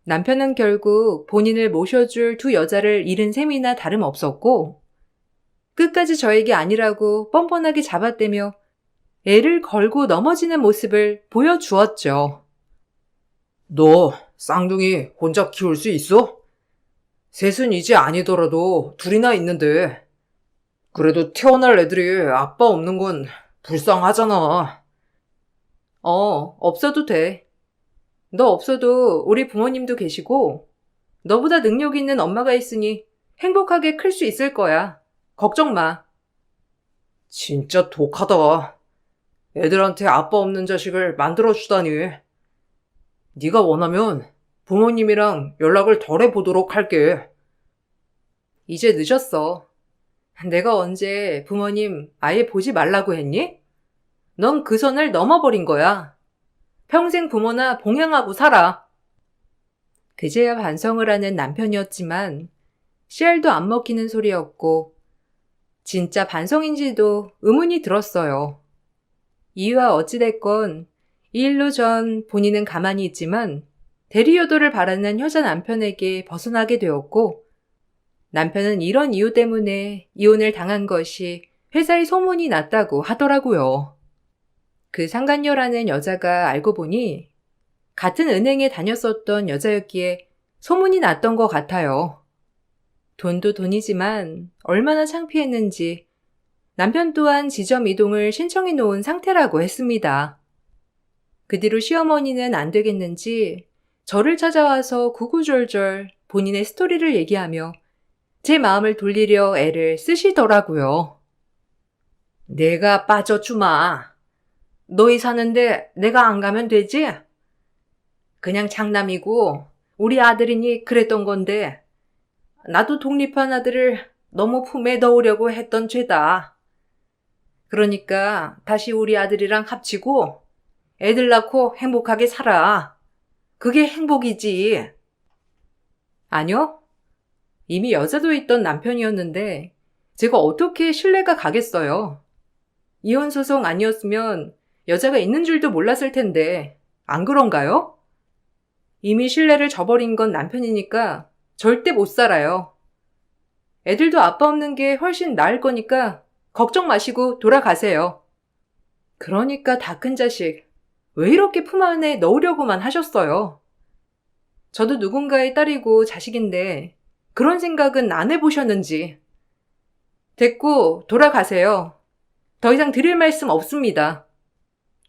남편은 결국 본인을 모셔줄 두 여자를 잃은 셈이나 다름없었고 끝까지 저에게 아니라고 뻔뻔하게 잡아떼며 애를 걸고 넘어지는 모습을 보여주었죠. 너 쌍둥이 혼자 키울 수 있어? 셋은 이제 아니더라도 둘이나 있는데 그래도 태어날 애들이 아빠 없는 건 불쌍하잖아. 없어도 돼. 너 없어도 우리 부모님도 계시고 너보다 능력 있는 엄마가 있으니 행복하게 클 수 있을 거야. 걱정 마. 진짜 독하다. 애들한테 아빠 없는 자식을 만들어주다니. 네가 원하면 부모님이랑 연락을 덜 해보도록 할게. 이제 늦었어. 내가 언제 부모님 아예 보지 말라고 했니? 넌 그 선을 넘어버린 거야. 평생 부모나 봉양하고 살아. 그제야 반성을 하는 남편이었지만 씨알도 안 먹히는 소리였고 진짜 반성인지도 의문이 들었어요. 이유와 어찌됐건 이 일로 전 본인은 가만히 있지만 대리효도를 바라는 효자 남편에게 벗어나게 되었고 남편은 이런 이유 때문에 이혼을 당한 것이 회사에 소문이 났다고 하더라고요. 그 상간녀라는 여자가 알고 보니 같은 은행에 다녔었던 여자였기에 소문이 났던 것 같아요. 돈도 돈이지만 얼마나 창피했는지 남편 또한 지점 이동을 신청해 놓은 상태라고 했습니다. 그 뒤로 시어머니는 안 되겠는지 저를 찾아와서 구구절절 본인의 스토리를 얘기하며 제 마음을 돌리려 애를 쓰시더라고요. 내가 빠져주마. 너희 사는데 내가 안 가면 되지? 그냥 장남이고 우리 아들이니 그랬던 건데 나도 독립한 아들을 너무 품에 넣으려고 했던 죄다. 그러니까 다시 우리 아들이랑 합치고 애들 낳고 행복하게 살아. 그게 행복이지. 아니요. 이미 여자도 있던 남편이었는데 제가 어떻게 신뢰가 가겠어요. 이혼소송 아니었으면 여자가 있는 줄도 몰랐을 텐데 안 그런가요? 이미 신뢰를 저버린 건 남편이니까 절대 못 살아요. 애들도 아빠 없는 게 훨씬 나을 거니까 걱정 마시고 돌아가세요. 그러니까 다 큰 자식, 왜 이렇게 품 안에 넣으려고만 하셨어요? 저도 누군가의 딸이고 자식인데 그런 생각은 안 해보셨는지. 됐고 돌아가세요. 더 이상 드릴 말씀 없습니다.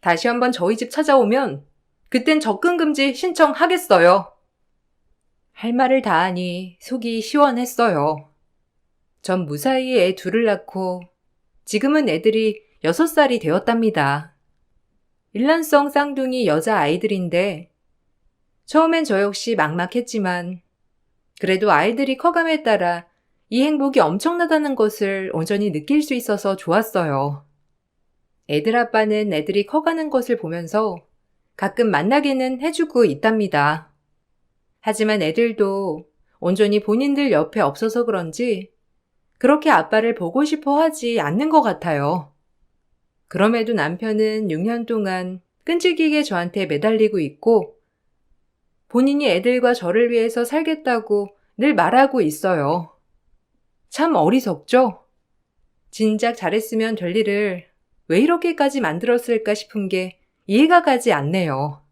다시 한번 저희 집 찾아오면 그땐 접근금지 신청하겠어요. 할 말을 다 하니 속이 시원했어요. 전 무사히 애 둘을 낳고 지금은 애들이 6살이 되었답니다. 일란성 쌍둥이 여자 아이들인데 처음엔 저 역시 막막했지만 그래도 아이들이 커감에 따라 이 행복이 엄청나다는 것을 온전히 느낄 수 있어서 좋았어요. 애들 아빠는 애들이 커가는 것을 보면서 가끔 만나기는 해주고 있답니다. 하지만 애들도 온전히 본인들 옆에 없어서 그런지 그렇게 아빠를 보고 싶어 하지 않는 것 같아요. 그럼에도 남편은 6년 동안 끈질기게 저한테 매달리고 있고 본인이 애들과 저를 위해서 살겠다고 늘 말하고 있어요. 참 어리석죠? 진작 잘했으면 될 일을 왜 이렇게까지 만들었을까 싶은 게 이해가 가지 않네요.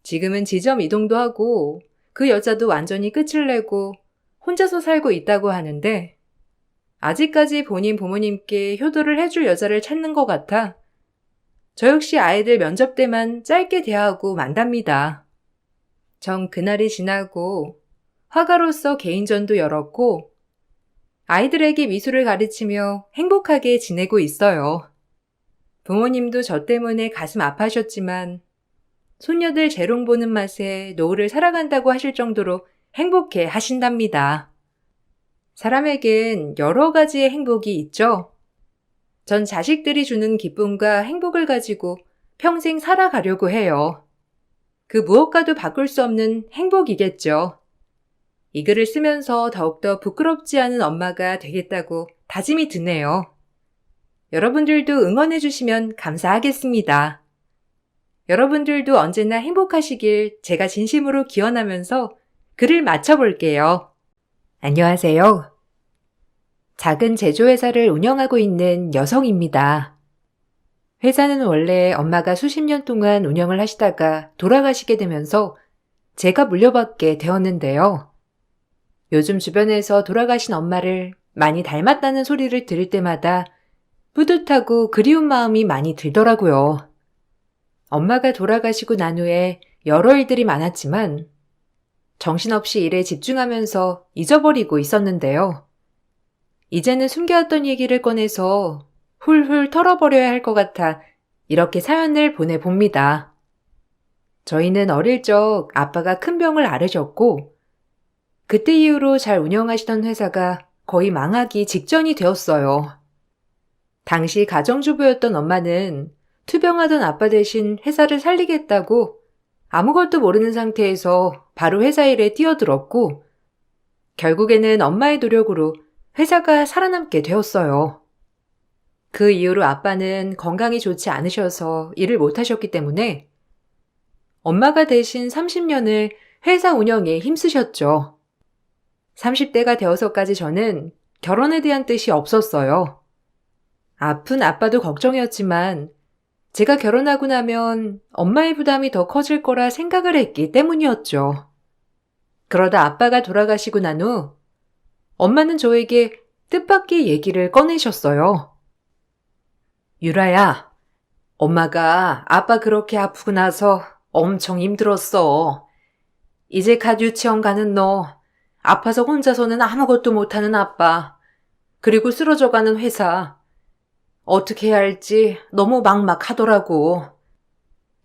지금은 지점 이동도 하고 그 여자도 완전히 끝을 내고 혼자서 살고 있다고 하는데 아직까지 본인 부모님께 효도를 해줄 여자를 찾는 것 같아 저 역시 아이들 면접 때만 짧게 대하고 만답니다. 전 그날이 지나고 화가로서 개인전도 열었고 아이들에게 미술을 가르치며 행복하게 지내고 있어요. 부모님도 저 때문에 가슴 아파하셨지만 손녀들 재롱 보는 맛에 노후를 살아간다고 하실 정도로 행복해 하신답니다. 사람에겐 여러 가지의 행복이 있죠. 전 자식들이 주는 기쁨과 행복을 가지고 평생 살아가려고 해요. 그 무엇과도 바꿀 수 없는 행복이겠죠. 이 글을 쓰면서 더욱더 부끄럽지 않은 엄마가 되겠다고 다짐이 드네요. 여러분들도 응원해 주시면 감사하겠습니다. 여러분들도 언제나 행복하시길 제가 진심으로 기원하면서 글을 마쳐볼게요. 안녕하세요. 작은 제조회사를 운영하고 있는 여성입니다. 회사는 원래 엄마가 수십 년 동안 운영을 하시다가 돌아가시게 되면서 제가 물려받게 되었는데요. 요즘 주변에서 돌아가신 엄마를 많이 닮았다는 소리를 들을 때마다 뿌듯하고 그리운 마음이 많이 들더라고요. 엄마가 돌아가시고 난 후에 여러 일들이 많았지만 정신없이 일에 집중하면서 잊어버리고 있었는데요. 이제는 숨겨왔던 얘기를 꺼내서 훌훌 털어버려야 할 것 같아 이렇게 사연을 보내봅니다. 저희는 어릴 적 아빠가 큰 병을 앓으셨고 그때 이후로 잘 운영하시던 회사가 거의 망하기 직전이 되었어요. 당시 가정주부였던 엄마는 투병하던 아빠 대신 회사를 살리겠다고 아무것도 모르는 상태에서 바로 회사 일에 뛰어들었고 결국에는 엄마의 노력으로 회사가 살아남게 되었어요. 그 이후로 아빠는 건강이 좋지 않으셔서 일을 못하셨기 때문에 엄마가 대신 30년을 회사 운영에 힘쓰셨죠. 30대가 되어서까지 저는 결혼에 대한 뜻이 없었어요. 아픈 아빠도 걱정이었지만 제가 결혼하고 나면 엄마의 부담이 더 커질 거라 생각을 했기 때문이었죠. 그러다 아빠가 돌아가시고 난 후 엄마는 저에게 뜻밖의 얘기를 꺼내셨어요. 유라야, 엄마가 아빠 그렇게 아프고 나서 엄청 힘들었어. 이제 갓 유치원 가는 너, 아파서 혼자서는 아무것도 못하는 아빠, 그리고 쓰러져가는 회사. 어떻게 해야 할지 너무 막막하더라고.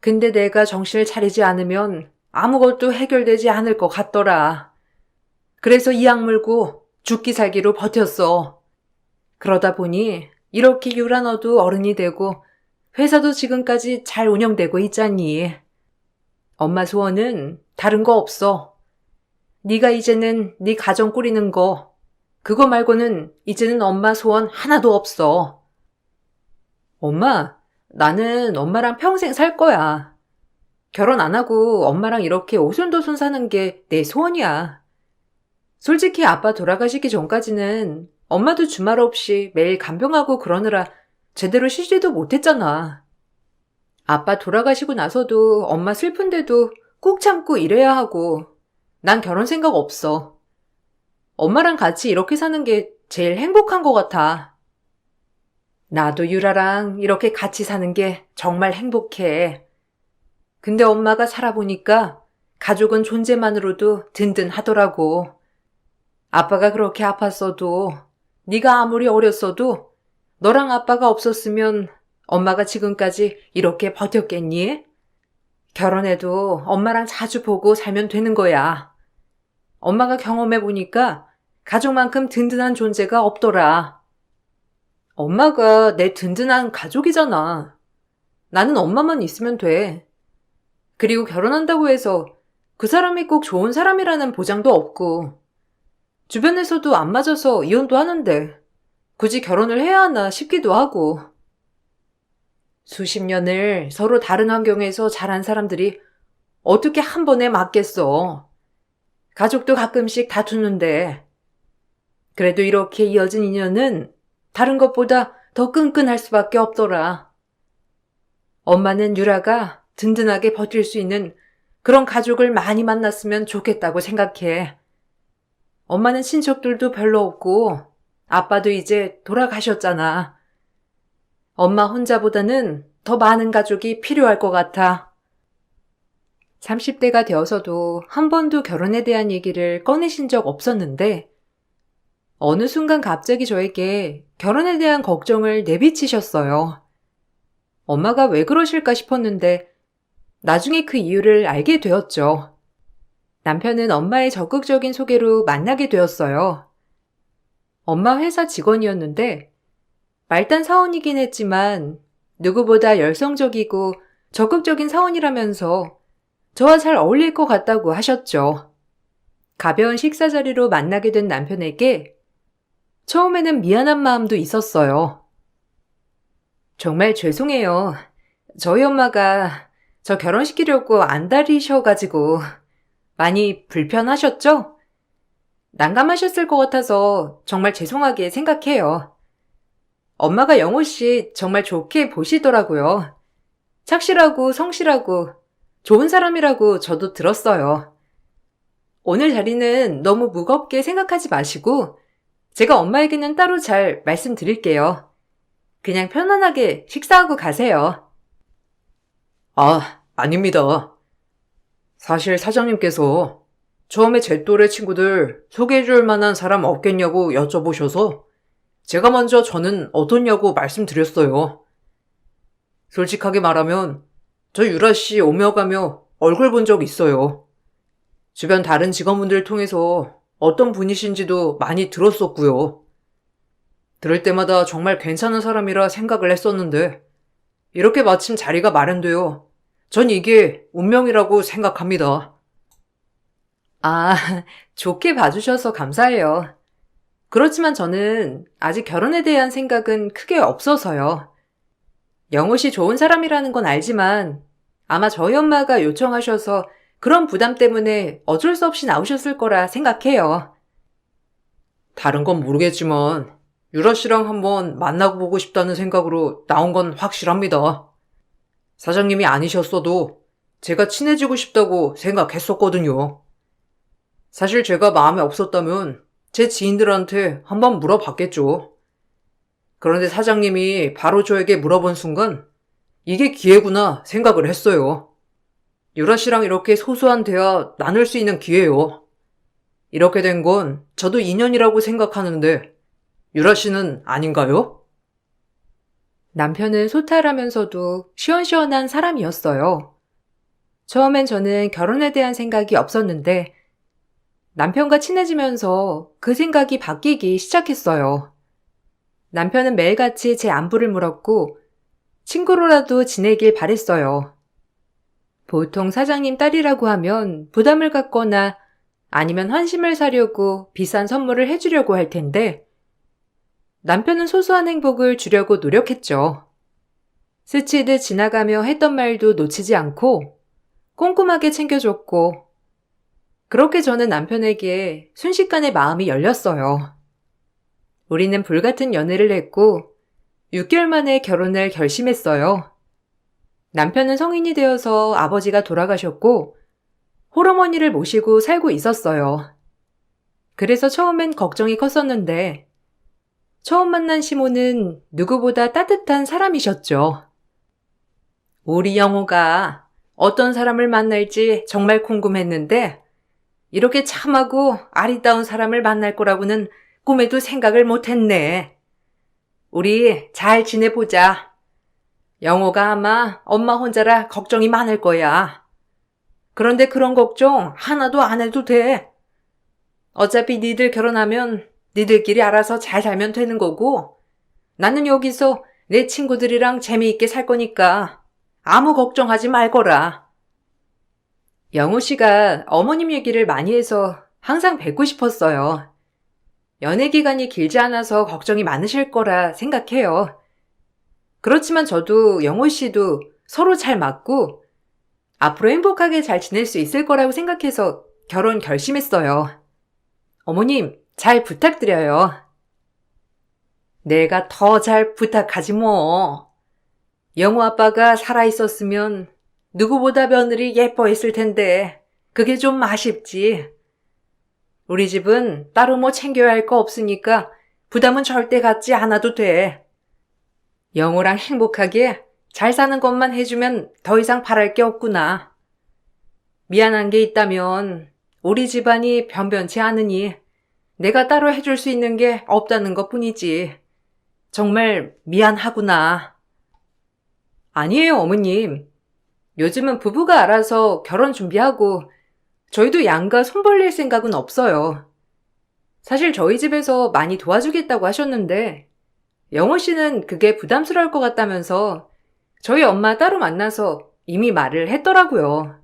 근데 내가 정신을 차리지 않으면 아무것도 해결되지 않을 것 같더라. 그래서 이 악물고 죽기 살기로 버텼어. 그러다 보니 이렇게 유라 너도 어른이 되고 회사도 지금까지 잘 운영되고 있잖니. 엄마 소원은 다른 거 없어. 네가 이제는 네 가정 꾸리는 거, 그거 말고는 이제는 엄마 소원 하나도 없어. 엄마, 나는 엄마랑 평생 살 거야. 결혼 안 하고 엄마랑 이렇게 오손도손 사는 게 내 소원이야. 솔직히 아빠 돌아가시기 전까지는 엄마도 주말 없이 매일 간병하고 그러느라 제대로 쉬지도 못했잖아. 아빠 돌아가시고 나서도 엄마 슬픈데도 꾹 참고 일해야 하고 난 결혼 생각 없어. 엄마랑 같이 이렇게 사는 게 제일 행복한 것 같아. 나도 유라랑 이렇게 같이 사는 게 정말 행복해. 근데 엄마가 살아보니까 가족은 존재만으로도 든든하더라고. 아빠가 그렇게 아팠어도 네가 아무리 어렸어도 너랑 아빠가 없었으면 엄마가 지금까지 이렇게 버텼겠니? 결혼해도 엄마랑 자주 보고 살면 되는 거야. 엄마가 경험해보니까 가족만큼 든든한 존재가 없더라. 엄마가 내 든든한 가족이잖아. 나는 엄마만 있으면 돼. 그리고 결혼한다고 해서 그 사람이 꼭 좋은 사람이라는 보장도 없고, 주변에서도 안 맞아서 이혼도 하는데 굳이 결혼을 해야 하나 싶기도 하고. 수십 년을 서로 다른 환경에서 자란 사람들이 어떻게 한 번에 맞겠어. 가족도 가끔씩 다투는데. 그래도 이렇게 이어진 인연은 다른 것보다 더 끈끈할 수밖에 없더라. 엄마는 유라가 든든하게 버틸 수 있는 그런 가족을 많이 만났으면 좋겠다고 생각해. 엄마는 친척들도 별로 없고 아빠도 이제 돌아가셨잖아. 엄마 혼자보다는 더 많은 가족이 필요할 것 같아. 30대가 되어서도 한 번도 결혼에 대한 얘기를 꺼내신 적 없었는데 어느 순간 갑자기 저에게 결혼에 대한 걱정을 내비치셨어요. 엄마가 왜 그러실까 싶었는데 나중에 그 이유를 알게 되었죠. 남편은 엄마의 적극적인 소개로 만나게 되었어요. 엄마 회사 직원이었는데 말단 사원이긴 했지만 누구보다 열성적이고 적극적인 사원이라면서 저와 잘 어울릴 것 같다고 하셨죠. 가벼운 식사 자리로 만나게 된 남편에게 처음에는 미안한 마음도 있었어요. 정말 죄송해요. 저희 엄마가 저 결혼시키려고 안달이셔가지고 많이 불편하셨죠? 난감하셨을 것 같아서 정말 죄송하게 생각해요. 엄마가 영호 씨 정말 좋게 보시더라고요. 착실하고 성실하고 좋은 사람이라고 저도 들었어요. 오늘 자리는 너무 무겁게 생각하지 마시고 제가 엄마에게는 따로 잘 말씀드릴게요. 그냥 편안하게 식사하고 가세요. 아닙니다. 사실 사장님께서 처음에 제 또래 친구들 소개해줄 만한 사람 없겠냐고 여쭤보셔서 제가 먼저 저는 어떻냐고 말씀드렸어요. 솔직하게 말하면 저 유라 씨 오며 가며 얼굴 본 적 있어요. 주변 다른 직원분들 통해서 어떤 분이신지도 많이 들었었고요. 들을 때마다 정말 괜찮은 사람이라 생각을 했었는데 이렇게 마침 자리가 마련되어 전 이게 운명이라고 생각합니다. 좋게 봐주셔서 감사해요. 그렇지만 저는 아직 결혼에 대한 생각은 크게 없어서요. 영호 씨 좋은 사람이라는 건 알지만 아마 저희 엄마가 요청하셔서 그런 부담 때문에 어쩔 수 없이 나오셨을 거라 생각해요. 다른 건 모르겠지만 유라 씨랑 한번 만나고 보고 싶다는 생각으로 나온 건 확실합니다. 사장님이 아니셨어도 제가 친해지고 싶다고 생각했었거든요. 사실 제가 마음에 없었다면 제 지인들한테 한번 물어봤겠죠. 그런데 사장님이 바로 저에게 물어본 순간 이게 기회구나 생각을 했어요. 유라 씨랑 이렇게 소소한 대화 나눌 수 있는 기회요. 이렇게 된 건 저도 인연이라고 생각하는데 유라 씨는 아닌가요? 남편은 소탈하면서도 시원시원한 사람이었어요. 처음엔 저는 결혼에 대한 생각이 없었는데 남편과 친해지면서 그 생각이 바뀌기 시작했어요. 남편은 매일같이 제 안부를 물었고 친구로라도 지내길 바랬어요. 보통 사장님 딸이라고 하면 부담을 갖거나 아니면 환심을 사려고 비싼 선물을 해주려고 할 텐데 남편은 소소한 행복을 주려고 노력했죠. 스치듯 지나가며 했던 말도 놓치지 않고 꼼꼼하게 챙겨줬고 그렇게 저는 남편에게 순식간에 마음이 열렸어요. 우리는 불같은 연애를 했고 6개월 만에 결혼을 결심했어요. 남편은 성인이 되어서 아버지가 돌아가셨고 홀어머니를 모시고 살고 있었어요. 그래서 처음엔 걱정이 컸었는데 처음 만난 시모는 누구보다 따뜻한 사람이셨죠. 우리 영호가 어떤 사람을 만날지 정말 궁금했는데 이렇게 참하고 아리따운 사람을 만날 거라고는 꿈에도 생각을 못했네. 우리 잘 지내보자. 영호가 아마 엄마 혼자라 걱정이 많을 거야. 그런데 그런 걱정 하나도 안 해도 돼. 어차피 니들 결혼하면 니들끼리 알아서 잘 살면 되는 거고 나는 여기서 내 친구들이랑 재미있게 살 거니까 아무 걱정하지 말거라. 영호 씨가 어머님 얘기를 많이 해서 항상 뵙고 싶었어요. 연애 기간이 길지 않아서 걱정이 많으실 거라 생각해요. 그렇지만 저도 영호 씨도 서로 잘 맞고 앞으로 행복하게 잘 지낼 수 있을 거라고 생각해서 결혼 결심했어요. 어머님, 잘 부탁드려요. 내가 더 잘 부탁하지 뭐. 영호 아빠가 살아있었으면 누구보다 며느리 예뻐했을 텐데 그게 좀 아쉽지. 우리 집은 따로 뭐 챙겨야 할 거 없으니까 부담은 절대 갖지 않아도 돼. 영호랑 행복하게 잘 사는 것만 해주면 더 이상 바랄 게 없구나. 미안한 게 있다면 우리 집안이 변변치 않으니 내가 따로 해줄 수 있는 게 없다는 것 뿐이지. 정말 미안하구나. 아니에요, 어머님. 요즘은 부부가 알아서 결혼 준비하고 저희도 양가 손 벌릴 생각은 없어요. 사실 저희 집에서 많이 도와주겠다고 하셨는데 영호 씨는 그게 부담스러울 것 같다면서 저희 엄마 따로 만나서 이미 말을 했더라고요.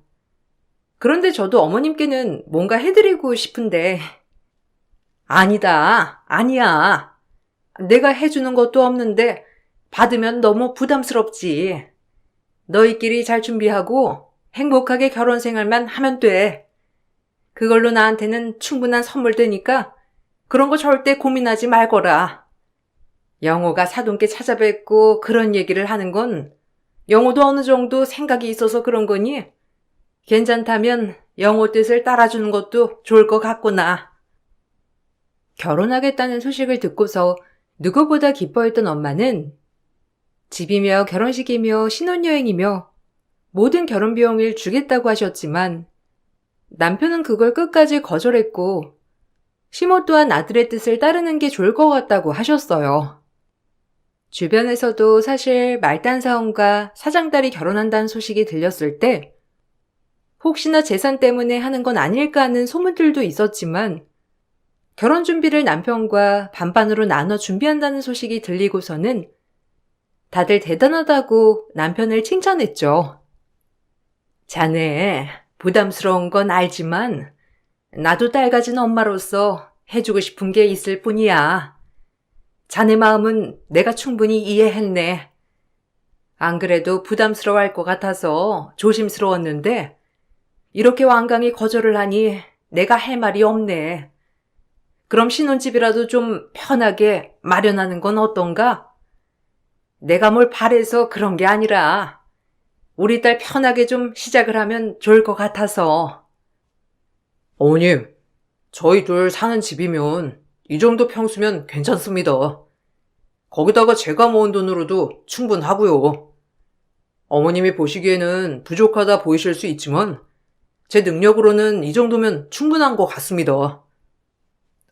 그런데 저도 어머님께는 뭔가 해드리고 싶은데 아니다. 아니야. 내가 해주는 것도 없는데 받으면 너무 부담스럽지. 너희끼리 잘 준비하고 행복하게 결혼 생활만 하면 돼. 그걸로 나한테는 충분한 선물 되니까 그런 거 절대 고민하지 말거라. 영호가 사돈께 찾아뵙고 그런 얘기를 하는 건 영호도 어느 정도 생각이 있어서 그런 거니 괜찮다면 영호 뜻을 따라주는 것도 좋을 것 같구나. 결혼하겠다는 소식을 듣고서 누구보다 기뻐했던 엄마는 집이며 결혼식이며 신혼여행이며 모든 결혼 비용을 주겠다고 하셨지만 남편은 그걸 끝까지 거절했고 시모 또한 아들의 뜻을 따르는 게 좋을 것 같다고 하셨어요. 주변에서도 사실 말단 사원과 사장딸이 결혼한다는 소식이 들렸을 때 혹시나 재산 때문에 하는 건 아닐까 하는 소문들도 있었지만 결혼 준비를 남편과 반반으로 나눠 준비한다는 소식이 들리고서는 다들 대단하다고 남편을 칭찬했죠. 자네, 부담스러운 건 알지만 나도 딸 가진 엄마로서 해주고 싶은 게 있을 뿐이야. 자네 마음은 내가 충분히 이해했네. 안 그래도 부담스러워할 것 같아서 조심스러웠는데 이렇게 완강히 거절을 하니 내가 할 말이 없네. 그럼 신혼집이라도 좀 편하게 마련하는 건 어떤가? 내가 뭘 바래서 그런 게 아니라 우리 딸 편하게 좀 시작을 하면 좋을 것 같아서. 어머님, 저희 둘 사는 집이면 이 정도 평수면 괜찮습니다. 거기다가 제가 모은 돈으로도 충분하고요. 어머님이 보시기에는 부족하다 보이실 수 있지만 제 능력으로는 이 정도면 충분한 것 같습니다.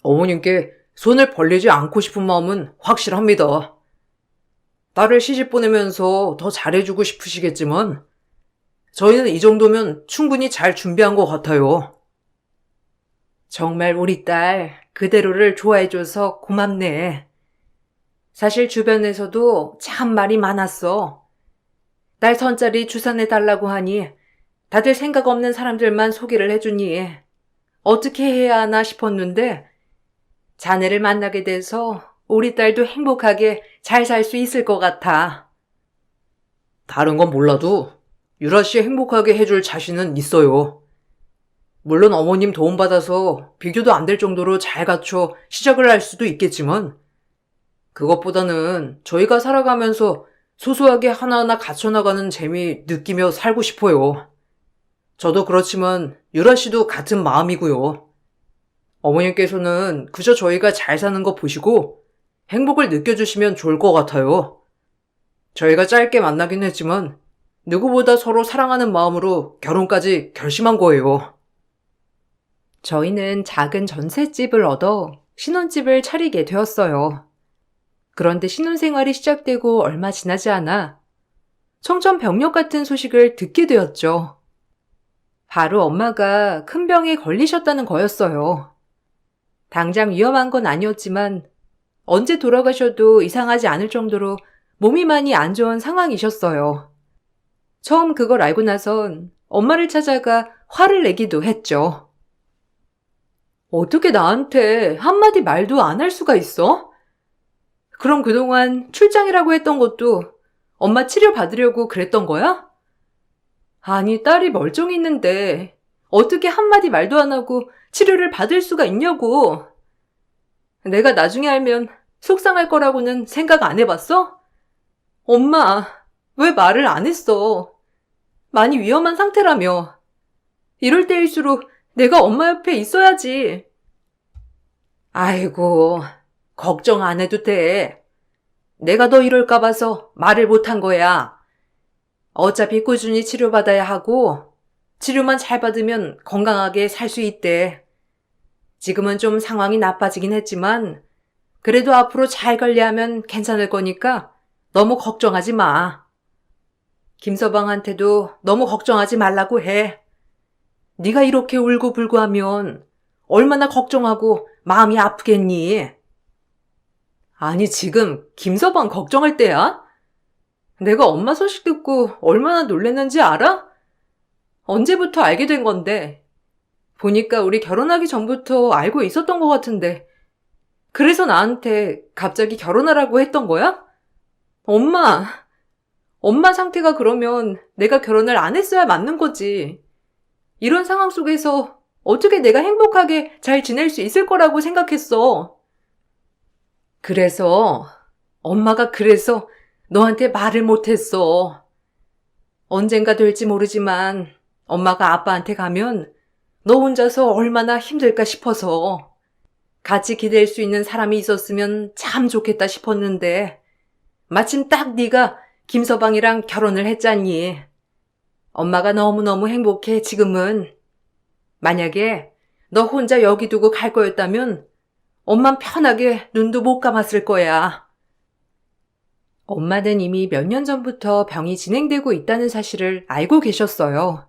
어머님께 손을 벌리지 않고 싶은 마음은 확실합니다. 딸을 시집 보내면서 더 잘해주고 싶으시겠지만 저희는 이 정도면 충분히 잘 준비한 것 같아요. 정말 우리 딸 그대로를 좋아해줘서 고맙네. 사실 주변에서도 참 말이 많았어. 딸 선자리 주산해달라고 하니 다들 생각 없는 사람들만 소개를 해주니 어떻게 해야 하나 싶었는데 자네를 만나게 돼서 우리 딸도 행복하게 잘 살 수 있을 것 같아. 다른 건 몰라도 유라 씨 행복하게 해줄 자신은 있어요. 물론 어머님 도움받아서 비교도 안 될 정도로 잘 갖춰 시작을 할 수도 있겠지만 그것보다는 저희가 살아가면서 소소하게 하나하나 갖춰나가는 재미 느끼며 살고 싶어요. 저도 그렇지만 유라 씨도 같은 마음이고요. 어머님께서는 그저 저희가 잘 사는 거 보시고 행복을 느껴주시면 좋을 것 같아요. 저희가 짧게 만나긴 했지만 누구보다 서로 사랑하는 마음으로 결혼까지 결심한 거예요. 저희는 작은 전셋집을 얻어 신혼집을 차리게 되었어요. 그런데 신혼생활이 시작되고 얼마 지나지 않아 청천벽력 같은 소식을 듣게 되었죠. 바로 엄마가 큰 병에 걸리셨다는 거였어요. 당장 위험한 건 아니었지만 언제 돌아가셔도 이상하지 않을 정도로 몸이 많이 안 좋은 상황이셨어요. 처음 그걸 알고 나선 엄마를 찾아가 화를 내기도 했죠. 어떻게 나한테 한마디 말도 안 할 수가 있어? 그럼 그동안 출장이라고 했던 것도 엄마 치료 받으려고 그랬던 거야? 아니, 딸이 멀쩡히 있는데 어떻게 한마디 말도 안 하고 치료를 받을 수가 있냐고. 내가 나중에 알면 속상할 거라고는 생각 안 해봤어? 엄마, 왜 말을 안 했어? 많이 위험한 상태라며. 이럴 때일수록 내가 엄마 옆에 있어야지. 아이고, 걱정 안 해도 돼. 내가 너 이럴까 봐서 말을 못한 거야. 어차피 꾸준히 치료받아야 하고 치료만 잘 받으면 건강하게 살 수 있대. 지금은 좀 상황이 나빠지긴 했지만 그래도 앞으로 잘 관리하면 괜찮을 거니까 너무 걱정하지 마. 김서방한테도 너무 걱정하지 말라고 해. 네가 이렇게 울고불고 하면 얼마나 걱정하고 마음이 아프겠니? 아니, 지금 김서방 걱정할 때야? 내가 엄마 소식 듣고 얼마나 놀랬는지 알아? 언제부터 알게 된 건데. 보니까 우리 결혼하기 전부터 알고 있었던 것 같은데. 그래서 나한테 갑자기 결혼하라고 했던 거야? 엄마 상태가 그러면 내가 결혼을 안 했어야 맞는 거지. 이런 상황 속에서 어떻게 내가 행복하게 잘 지낼 수 있을 거라고 생각했어. 엄마가 그래서 너한테 말을 못했어. 언젠가 될지 모르지만 엄마가 아빠한테 가면 너 혼자서 얼마나 힘들까 싶어서 같이 기댈 수 있는 사람이 있었으면 참 좋겠다 싶었는데 마침 딱 네가 김서방이랑 결혼을 했잖니. 엄마가 너무너무 행복해 지금은. 만약에 너 혼자 여기 두고 갈 거였다면 엄만 편하게 눈도 못 감았을 거야. 엄마는 이미 몇 년 전부터 병이 진행되고 있다는 사실을 알고 계셨어요.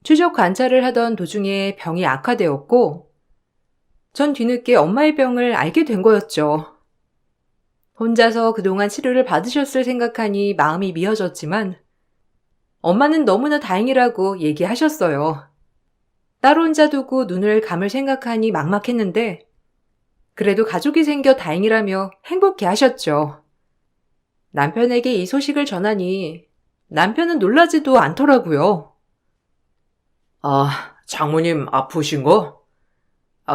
추적 관찰을 하던 도중에 병이 악화되었고 전 뒤늦게 엄마의 병을 알게 된 거였죠. 혼자서 그동안 치료를 받으셨을 생각하니 마음이 미어졌지만 엄마는 너무나 다행이라고 얘기하셨어요. 딸 혼자 두고 눈을 감을 생각하니 막막했는데 그래도 가족이 생겨 다행이라며 행복해 하셨죠. 남편에게 이 소식을 전하니 남편은 놀라지도 않더라고요. 아, 장모님 아프신 거?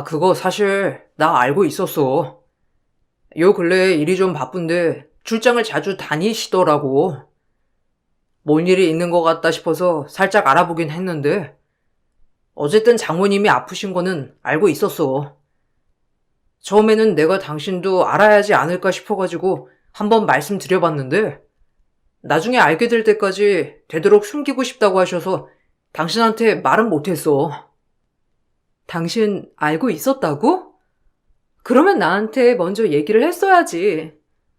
그거 사실 나 알고 있었어. 요 근래에 일이 좀 바쁜데 출장을 자주 다니시더라고. 뭔 일이 있는 것 같다 싶어서 살짝 알아보긴 했는데 어쨌든 장모님이 아프신 거는 알고 있었어. 처음에는 내가 당신도 알아야지 않을까 싶어가지고 한번 말씀드려봤는데 나중에 알게 될 때까지 되도록 숨기고 싶다고 하셔서 당신한테 말은 못했어. 당신 알고 있었다고? 그러면 나한테 먼저 얘기를 했어야지.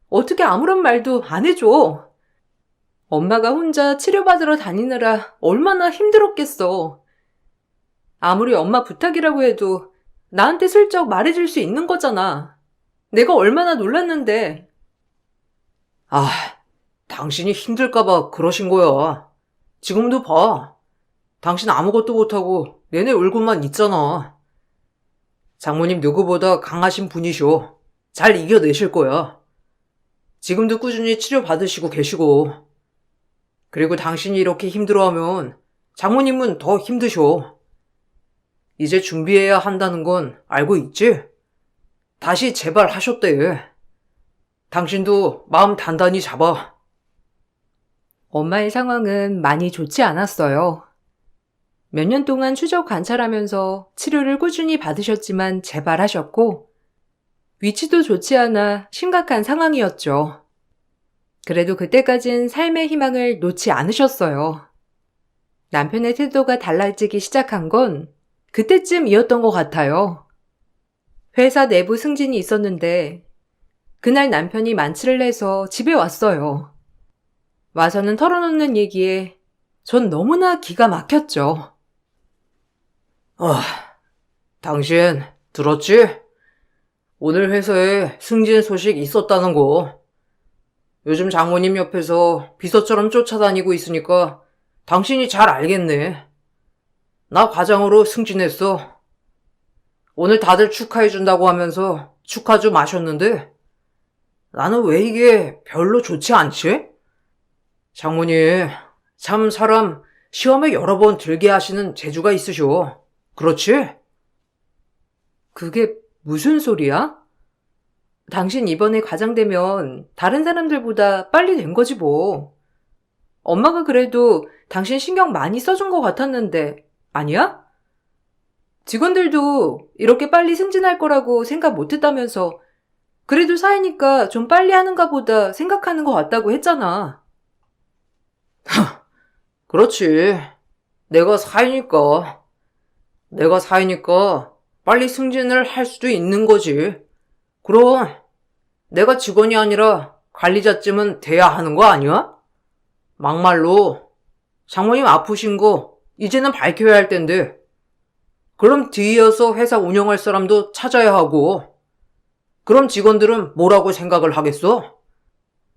어떻게 아무런 말도 안 해줘. 엄마가 혼자 치료받으러 다니느라 얼마나 힘들었겠어. 아무리 엄마 부탁이라고 해도 나한테 슬쩍 말해줄 수 있는 거잖아. 내가 얼마나 놀랐는데. 아, 당신이 힘들까봐 그러신 거야. 지금도 봐. 당신 아무것도 못하고 내내 울고만 있잖아. 장모님 누구보다 강하신 분이셔. 잘 이겨내실 거야. 지금도 꾸준히 치료받으시고 계시고. 그리고 당신이 이렇게 힘들어하면 장모님은 더 힘드셔. 이제 준비해야 한다는 건 알고 있지? 다시 재발하셨대. 당신도 마음 단단히 잡아. 엄마의 상황은 많이 좋지 않았어요. 몇 년 동안 추적 관찰하면서 치료를 꾸준히 받으셨지만 재발하셨고, 위치도 좋지 않아 심각한 상황이었죠. 그래도 그때까진 삶의 희망을 놓지 않으셨어요. 남편의 태도가 달라지기 시작한 건 그때쯤이었던 것 같아요. 회사 내부 승진이 있었는데, 그날 남편이 만취를 해서 집에 왔어요. 와서는 털어놓는 얘기에 전 너무나 기가 막혔죠. 당신 들었지? 오늘 회사에 승진 소식 있었다는 거. 요즘 장모님 옆에서 비서처럼 쫓아다니고 있으니까 당신이 잘 알겠네. 나 과장으로 승진했어. 오늘 다들 축하해준다고 하면서 축하 좀 마셨는데 나는 왜 이게 별로 좋지 않지? 장모님, 참 사람 시험에 여러 번 들게 하시는 재주가 있으셔. 그렇지? 그게 무슨 소리야? 당신 이번에 과장되면 다른 사람들보다 빨리 된 거지 뭐. 엄마가 그래도 당신 신경 많이 써준 것 같았는데, 아니야? 직원들도 이렇게 빨리 승진할 거라고 생각 못 했다면서, 그래도 사이니까 좀 빨리 하는가 보다 생각하는 것 같다고 했잖아. 그렇지. 내가 사이니까 빨리 승진을 할 수도 있는 거지. 그럼 내가 직원이 아니라 관리자쯤은 돼야 하는 거 아니야? 막말로 장모님 아프신 거 이제는 밝혀야 할 텐데 그럼 뒤이어서 회사 운영할 사람도 찾아야 하고 그럼 직원들은 뭐라고 생각을 하겠어?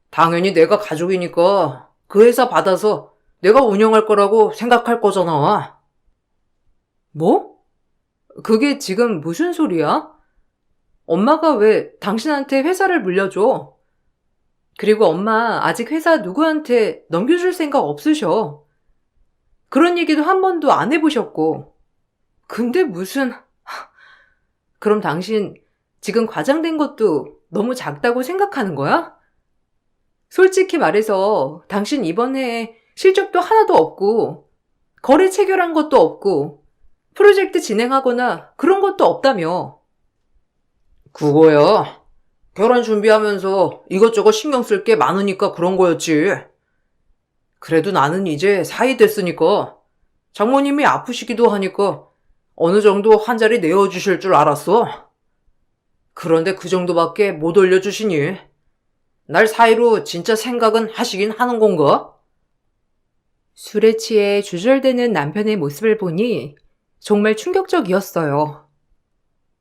당연히 내가 가족이니까 그 회사 받아서 내가 운영할 거라고 생각할 거잖아. 뭐? 그게 지금 무슨 소리야? 엄마가 왜 당신한테 회사를 물려줘? 그리고 엄마 아직 회사 누구한테 넘겨줄 생각 없으셔. 그런 얘기도 한 번도 안 해보셨고. 근데 무슨... 그럼 당신 지금 과장된 것도 너무 작다고 생각하는 거야? 솔직히 말해서 당신 이번 해에 실적도 하나도 없고 거래 체결한 것도 없고 프로젝트 진행하거나 그런 것도 없다며. 그거야. 결혼 준비하면서 이것저것 신경 쓸 게 많으니까 그런 거였지. 그래도 나는 이제 사이 됐으니까 장모님이 아프시기도 하니까 어느 정도 한 자리 내어주실 줄 알았어. 그런데 그 정도밖에 못 올려주시니 날 사이로 진짜 생각은 하시긴 하는 건가? 술에 취해 주절대는 남편의 모습을 보니 정말 충격적이었어요.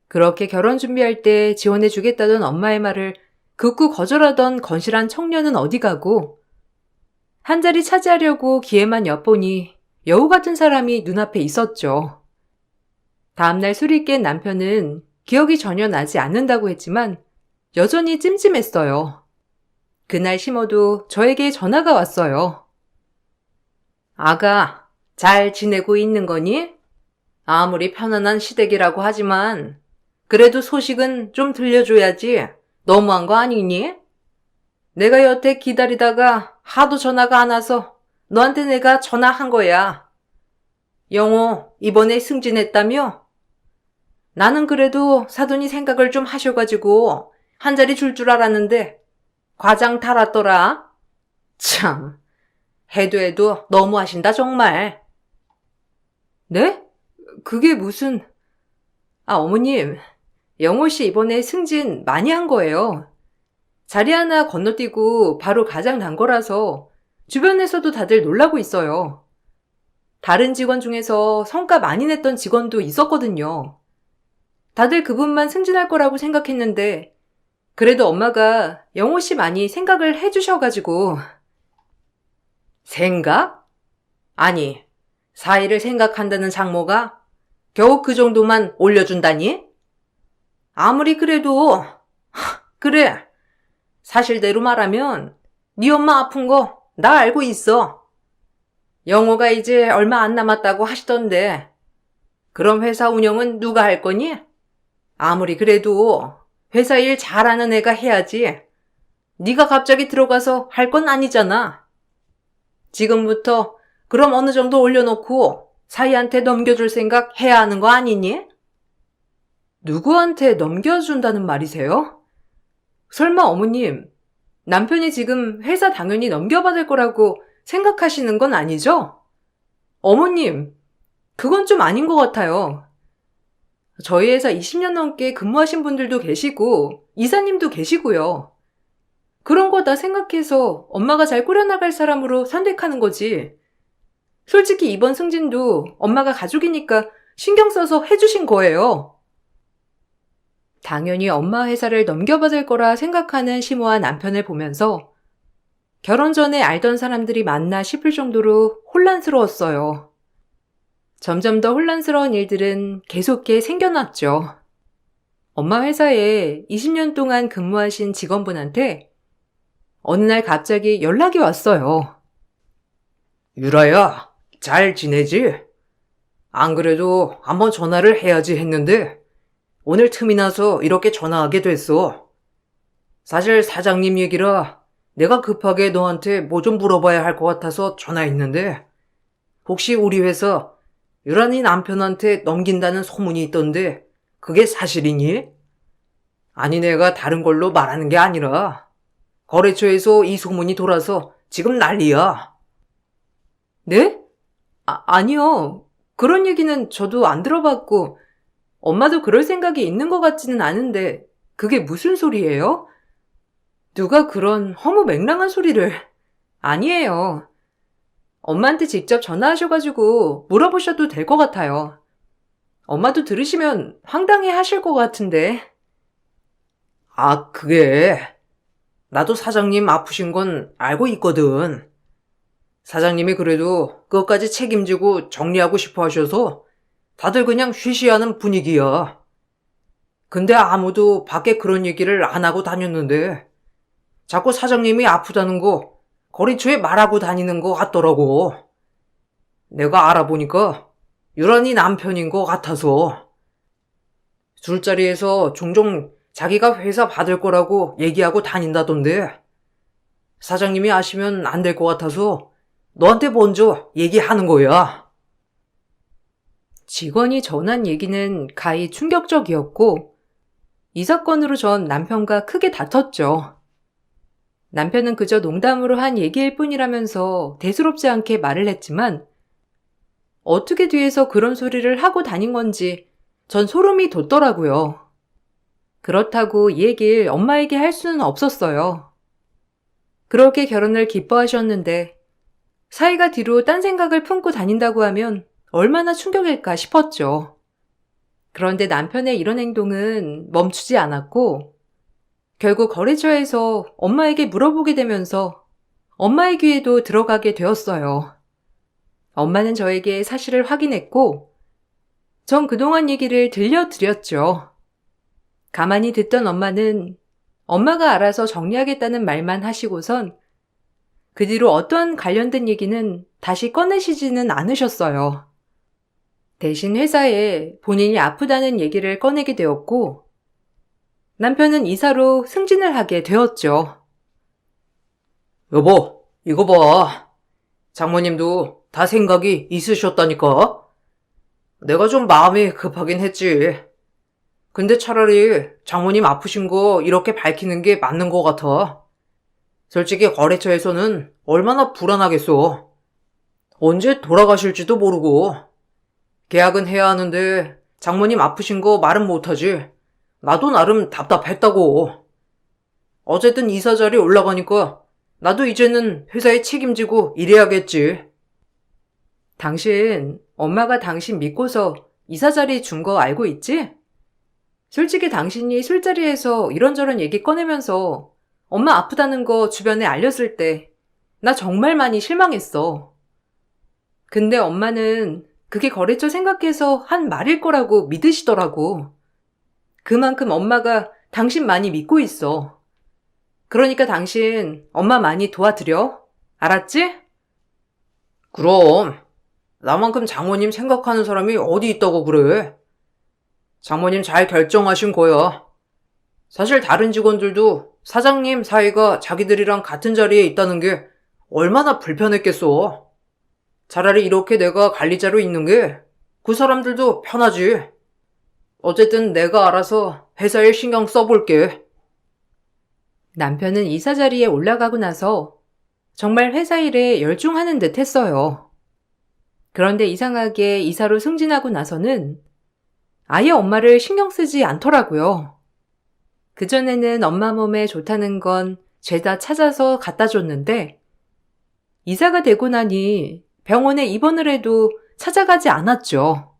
그렇게 결혼 준비할 때 지원해주겠다던 엄마의 말을 극구 거절하던 건실한 청년은 어디 가고 한 자리 차지하려고 기회만 엿보니 여우 같은 사람이 눈앞에 있었죠. 다음날 술이 깬 남편은 기억이 전혀 나지 않는다고 했지만 여전히 찜찜했어요. 그날 심어도 저에게 전화가 왔어요. 아가, 잘 지내고 있는 거니? 아무리 편안한 시댁이라고 하지만 그래도 소식은 좀 들려줘야지. 너무한 거 아니니? 내가 여태 기다리다가 하도 전화가 안 와서 너한테 내가 전화한 거야. 영호, 이번에 승진했다며? 나는 그래도 사돈이 생각을 좀 하셔가지고 한 자리 줄 알았는데 과장 달았더라. 참, 해도 너무하신다 정말. 네? 그게 무슨... 어머님, 영호 씨 이번에 승진 많이 한 거예요. 자리 하나 건너뛰고 바로 가장 난 거라서 주변에서도 다들 놀라고 있어요. 다른 직원 중에서 성과 많이 냈던 직원도 있었거든요. 다들 그분만 승진할 거라고 생각했는데 그래도 엄마가 영호 씨 많이 생각을 해주셔가지고. 생각? 아니, 사이를 생각한다는 장모가 겨우 그 정도만 올려준다니? 아무리 그래도, 그래. 사실대로 말하면 네 엄마 아픈 거 나 알고 있어. 영호가 이제 얼마 안 남았다고 하시던데 그럼 회사 운영은 누가 할 거니? 아무리 그래도 회사 일 잘하는 애가 해야지. 네가 갑자기 들어가서 할 건 아니잖아. 지금부터 그럼 어느 정도 올려놓고 사이한테 넘겨줄 생각 해야 하는 거 아니니? 누구한테 넘겨준다는 말이세요? 설마 어머님, 남편이 지금 회사 당연히 넘겨받을 거라고 생각하시는 건 아니죠? 어머님, 그건 좀 아닌 것 같아요. 저희 회사 20년 넘게 근무하신 분들도 계시고 이사님도 계시고요. 그런 거 다 생각해서 엄마가 잘 꾸려나갈 사람으로 선택하는 거지. 솔직히 이번 승진도 엄마가 가족이니까 신경 써서 해주신 거예요. 당연히 엄마 회사를 넘겨받을 거라 생각하는 시모와 남편을 보면서 결혼 전에 알던 사람들이 맞나 싶을 정도로 혼란스러웠어요. 점점 더 혼란스러운 일들은 계속해 생겨났죠. 엄마 회사에 20년 동안 근무하신 직원분한테 어느 날 갑자기 연락이 왔어요. 유라야, 잘 지내지? 안 그래도 한번 전화를 해야지 했는데 오늘 틈이 나서 이렇게 전화하게 됐어. 사실 사장님 얘기라 내가 급하게 너한테 뭐 좀 물어봐야 할 것 같아서 전화했는데 혹시 우리 회사 유란이 남편한테 넘긴다는 소문이 있던데 그게 사실이니? 아니 내가 다른 걸로 말하는 게 아니라 거래처에서 이 소문이 돌아서 지금 난리야. 네? 아니요. 그런 얘기는 저도 안 들어봤고 엄마도 그럴 생각이 있는 것 같지는 않은데 그게 무슨 소리예요? 누가 그런 허무맹랑한 소리를... 아니에요. 엄마한테 직접 전화하셔가지고 물어보셔도 될 것 같아요. 엄마도 들으시면 황당해 하실 것 같은데. 아, 그게 나도 사장님 아프신 건 알고 있거든. 사장님이 그래도 그것까지 책임지고 정리하고 싶어 하셔서 다들 그냥 쉬쉬하는 분위기야. 근데 아무도 밖에 그런 얘기를 안 하고 다녔는데 자꾸 사장님이 아프다는 거 거래처에 말하고 다니는 것 같더라고. 내가 알아보니까 유란이 남편인 것 같아서. 술자리에서 종종 자기가 회사 받을 거라고 얘기하고 다닌다던데 사장님이 아시면 안 될 것 같아서 너한테 먼저 얘기하는 거야. 직원이 전한 얘기는 가히 충격적이었고 이 사건으로 전 남편과 크게 다퉜죠. 남편은 그저 농담으로 한 얘기일 뿐이라면서 대수롭지 않게 말을 했지만 어떻게 뒤에서 그런 소리를 하고 다닌 건지 전 소름이 돋더라고요. 그렇다고 이 얘기를 엄마에게 할 수는 없었어요. 그렇게 결혼을 기뻐하셨는데 사이가 뒤로 딴 생각을 품고 다닌다고 하면 얼마나 충격일까 싶었죠. 그런데 남편의 이런 행동은 멈추지 않았고 결국 거래처에서 엄마에게 물어보게 되면서 엄마의 귀에도 들어가게 되었어요. 엄마는 저에게 사실을 확인했고 전 그동안 얘기를 들려드렸죠. 가만히 듣던 엄마는 엄마가 알아서 정리하겠다는 말만 하시고선 그 뒤로 어떠한 관련된 얘기는 다시 꺼내시지는 않으셨어요. 대신 회사에 본인이 아프다는 얘기를 꺼내게 되었고 남편은 이사로 승진을 하게 되었죠. 여보, 이거 봐. 장모님도 다 생각이 있으셨다니까. 내가 좀 마음이 급하긴 했지. 근데 차라리 장모님 아프신 거 이렇게 밝히는 게 맞는 것 같아. 솔직히 거래처에서는 얼마나 불안하겠어. 언제 돌아가실지도 모르고. 계약은 해야 하는데 장모님 아프신 거 말은 못하지. 나도 나름 답답했다고. 어쨌든 이사 자리 올라가니까 나도 이제는 회사에 책임지고 일해야겠지. 당신, 엄마가 당신 믿고서 이사 자리 준 거 알고 있지? 솔직히 당신이 술자리에서 이런저런 얘기 꺼내면서 엄마 아프다는 거 주변에 알렸을 때 나 정말 많이 실망했어. 근데 엄마는 그게 거래처 생각해서 한 말일 거라고 믿으시더라고. 그만큼 엄마가 당신 많이 믿고 있어. 그러니까 당신 엄마 많이 도와드려. 알았지? 그럼 나만큼 장모님 생각하는 사람이 어디 있다고 그래. 장모님 잘 결정하신 거야. 사실 다른 직원들도 사장님 사이가 자기들이랑 같은 자리에 있다는 게 얼마나 불편했겠어. 차라리 이렇게 내가 관리자로 있는 게 그 사람들도 편하지. 어쨌든 내가 알아서 회사에 신경 써볼게. 남편은 이사 자리에 올라가고 나서 정말 회사 일에 열중하는 듯 했어요. 그런데 이상하게 이사로 승진하고 나서는 아예 엄마를 신경 쓰지 않더라고요. 그전에는 엄마 몸에 좋다는 건 죄다 찾아서 갖다 줬는데 이사가 되고 나니 병원에 입원을 해도 찾아가지 않았죠.